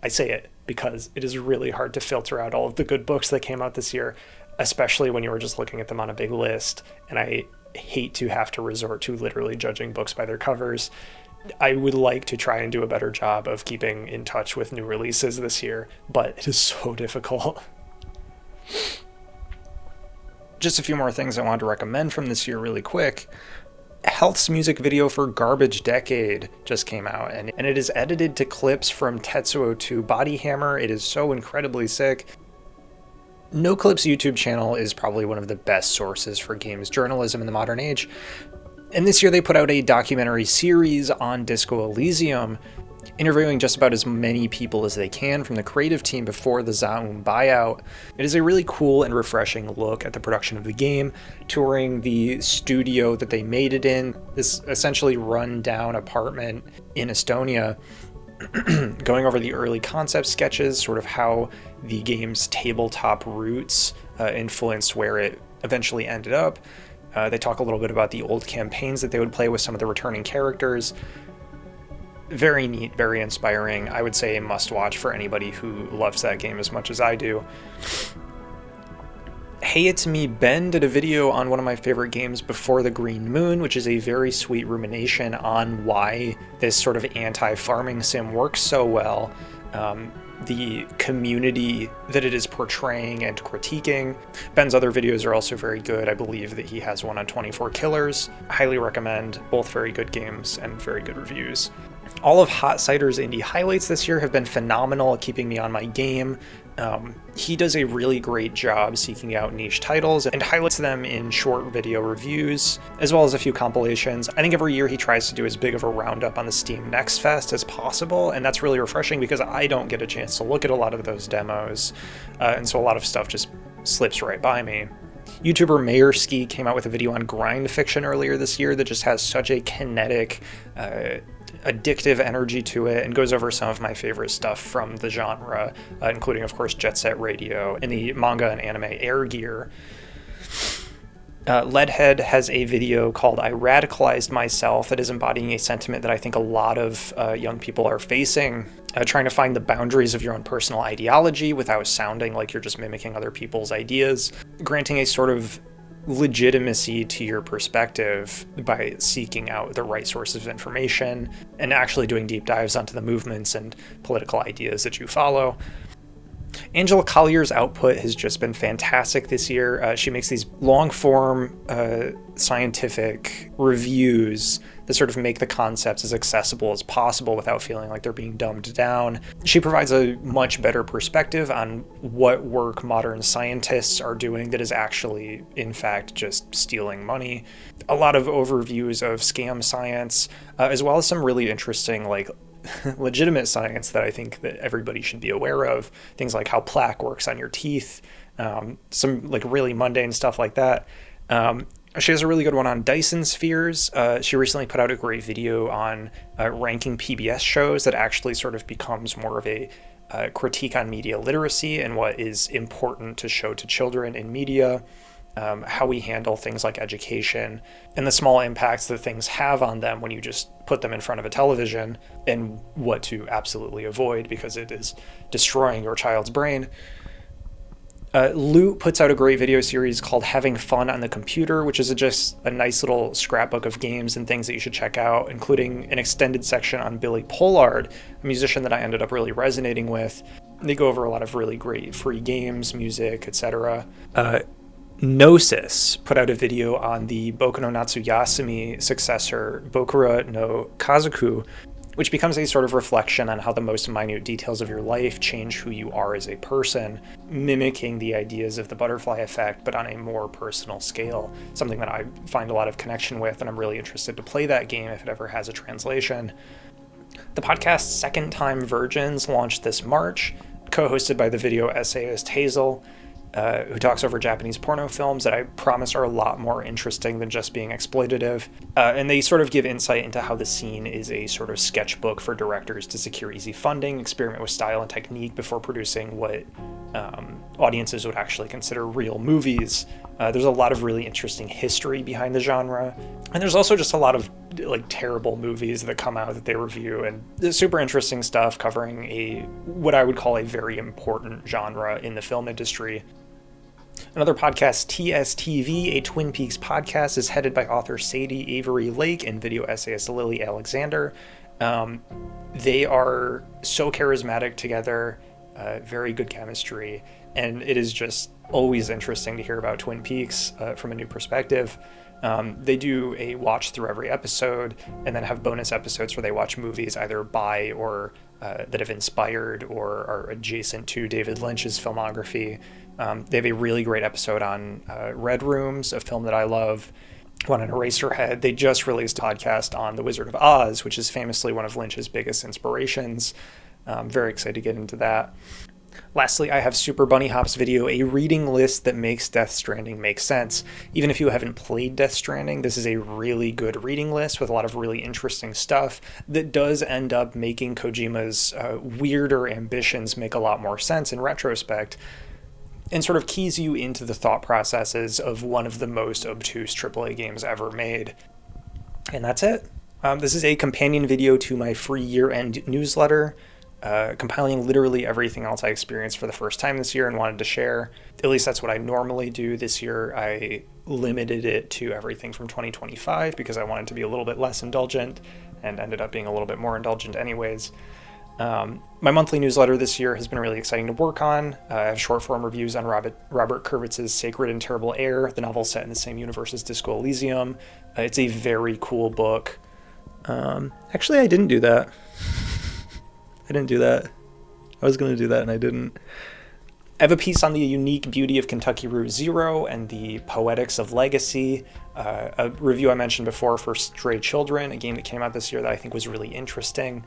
I say it because it is really hard to filter out all of the good books that came out this year, especially when you were just looking at them on a big list, and I hate to have to resort to literally judging books by their covers. I would like to try and do a better job of keeping in touch with new releases this year, but it is so difficult. Just a few more things I wanted to recommend from this year really quick. Health's music video for Garbage Decade just came out, and it is edited to clips from Tetsuo 2 Body Hammer. It is so incredibly sick. NoClip's YouTube channel is probably one of the best sources for games journalism in the modern age. And this year they put out a documentary series on Disco Elysium, interviewing just about as many people as they can from the creative team before the Z.A.T.O buyout. It is a really cool and refreshing look at the production of the game, touring the studio that they made it in, this essentially run-down apartment in Estonia, going over the early concept sketches, sort of how the game's tabletop roots influenced where it eventually ended up. They talk a little bit about the old campaigns that they would play with some of the returning characters. Very neat, very inspiring. I would say a must-watch for anybody who loves that game as much as I do. Hey It's Me Ben did a video on one of my favorite games, Before the Green Moon, which is a very sweet rumination on why this sort of anti-farming sim works so well, the community that it is portraying and critiquing. Ben's other videos are also very good. I believe that he has one on 24 Killers. Highly recommend. Both very good games and very good reviews. All of Hot Cider's indie highlights this year have been phenomenal at keeping me on my game. He does a really great job seeking out niche titles and highlights them in short video reviews, as well as a few compilations. I think every year he tries to do as big of a roundup on the Steam Next Fest as possible, and that's really refreshing because I don't get a chance to look at a lot of those demos, and so a lot of stuff just slips right by me. YouTuber Mayorski came out with a video on grind fiction earlier this year that just has such a kinetic, addictive energy to it, and goes over some of my favorite stuff from the genre, including, of course, Jet Set Radio and the manga and anime Air Gear. Leadhead has a video called I Radicalized Myself that is embodying a sentiment that I think a lot of young people are facing, trying to find the boundaries of your own personal ideology without sounding like you're just mimicking other people's ideas, granting a sort of legitimacy to your perspective by seeking out the right sources of information and actually doing deep dives onto the movements and political ideas that you follow. Angela Collier's output has just been fantastic this year. She makes these long-form scientific reviews that sort of make the concepts as accessible as possible without feeling like they're being dumbed down. She provides a much better perspective on what work modern scientists are doing that is actually, in fact, just stealing money. A lot of overviews of scam science, as well as some really interesting, like, legitimate science that I think that everybody should be aware of. Things like how plaque works on your teeth, some like really mundane stuff like that. She has a really good one on Dyson spheres. She recently put out a great video on ranking PBS shows that actually sort of becomes more of a critique on media literacy and what is important to show to children in media. How we handle things like education and the small impacts that things have on them when you just put them in front of a television, and what to absolutely avoid because it is destroying your child's brain. Loot puts out a great video series called Having Fun on the Computer, which is just a nice little scrapbook of games and things that you should check out, including an extended section on Billy Pollard, a musician that I ended up really resonating with. They go over a lot of really great free games, music, etc. Gnosis put out a video on the Boku no Natsuyasumi successor, Bokura no Kazoku, which becomes a sort of reflection on how the most minute details of your life change who you are as a person, mimicking the ideas of the butterfly effect, but on a more personal scale, something that I find a lot of connection with, and I'm really interested to play that game if it ever has a translation. The podcast Second Time Virgins launched this March, co-hosted by the video essayist Hazel, who talks over Japanese porno films that I promise are a lot more interesting than just being exploitative. And they sort of give insight into how the scene is a sort of sketchbook for directors to secure easy funding, experiment with style and technique before producing what audiences would actually consider real movies. There's a lot of really interesting history behind the genre. And there's also just a lot of like terrible movies that come out that they review, and there's super interesting stuff covering what I would call a very important genre in the film industry. Another podcast, TSTV, a Twin Peaks podcast, is headed by author Sadie Avery Lake and video essayist Lily Alexander. They are so charismatic together, very good chemistry, and it is just always interesting to hear about Twin Peaks from a new perspective. They do a watch through every episode and then have bonus episodes where they watch movies either by or that have inspired or are adjacent to David Lynch's filmography. They have a really great episode on Red Rooms, a film that I love, one on Eraserhead. They just released a podcast on The Wizard of Oz, which is famously one of Lynch's biggest inspirations. I'm very excited to get into that. Lastly, I have Super Bunny Hop's video, a reading list that makes Death Stranding make sense. Even if you haven't played Death Stranding, this is a really good reading list with a lot of really interesting stuff that does end up making Kojima's weirder ambitions make a lot more sense in retrospect, and sort of keys you into the thought processes of one of the most obtuse AAA games ever made. And that's it. This is a companion video to my free year-end newsletter, compiling literally everything else I experienced for the first time this year and wanted to share. At least that's what I normally do. This year I limited it to everything from 2025 because I wanted to be a little bit less indulgent and ended up being a little bit more indulgent anyways. My monthly newsletter this year has been really exciting to work on. I have short form reviews on Robert Kurwitz's Sacred and Terrible Air, the novel set in the same universe as Disco Elysium. It's a very cool book. Actually, I didn't do that. I was going to do that and I didn't. I have a piece on the unique beauty of Kentucky Route Zero and the poetics of legacy. A review I mentioned before for Stray Children, a game that came out this year that I think was really interesting.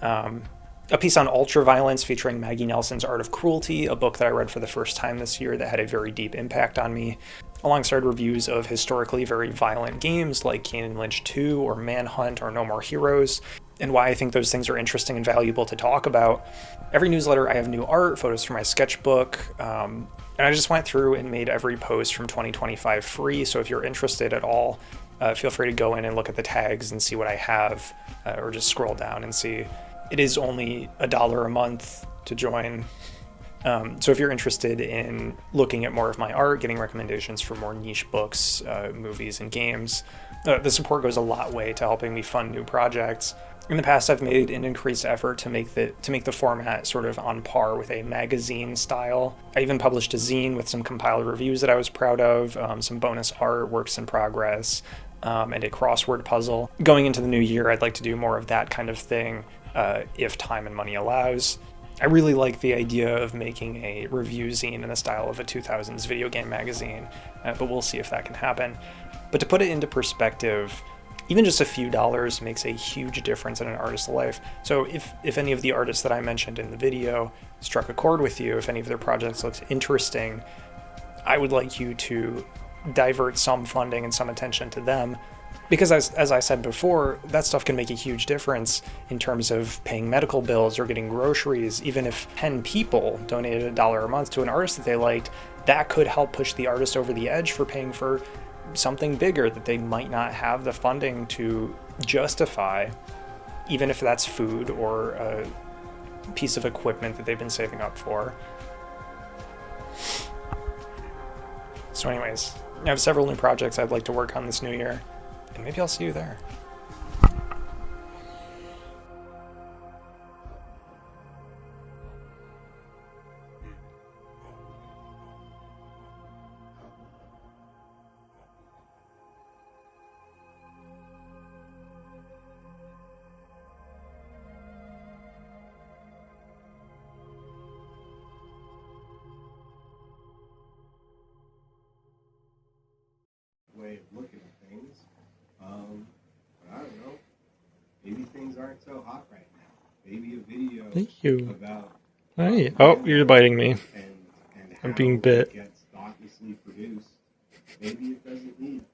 A piece on ultraviolence featuring Maggie Nelson's Art of Cruelty, a book that I read for the first time this year that had a very deep impact on me, alongside reviews of historically very violent games like Kane and Lynch 2 or Manhunt or No More Heroes, and why I think those things are interesting and valuable to talk about. Every newsletter I have new art, photos from my sketchbook, and I just went through and made every post from 2025 free, so if you're interested at all, feel free to go in and look at the tags and see what I have, or just scroll down and see. It is only $1 a month to join. So if you're interested in looking at more of my art, getting recommendations for more niche books, movies, and games, the support goes a long way to helping me fund new projects. In the past, I've made an increased effort to make the format sort of on par with a magazine style. I even published a zine with some compiled reviews that I was proud of, some bonus art, works in progress, and a crossword puzzle. Going into the new year, I'd like to do more of that kind of thing, if time and money allows. I really like the idea of making a review zine in the style of a 2000s video game magazine, but we'll see if that can happen. But to put it into perspective, even just a few dollars makes a huge difference in an artist's life. So if any of the artists that I mentioned in the video struck a chord with you, if any of their projects looks interesting, I would like you to divert some funding and some attention to them. Because as I said before, that stuff can make a huge difference in terms of paying medical bills or getting groceries. Even if 10 people donated $1 a month to an artist that they liked, that could help push the artist over the edge for paying for something bigger that they might not have the funding to justify, even if that's food or a piece of equipment that they've been saving up for. So anyways, I have several new projects I'd like to work on this new year, and maybe I'll see you there. Way of looking at things. But I don't know. Maybe things aren't so hot right now. Maybe a video Thank you. about Hi. Oh, you're biting me. and I'm how being bit. it gets thoughtlessly produced. Maybe it doesn't need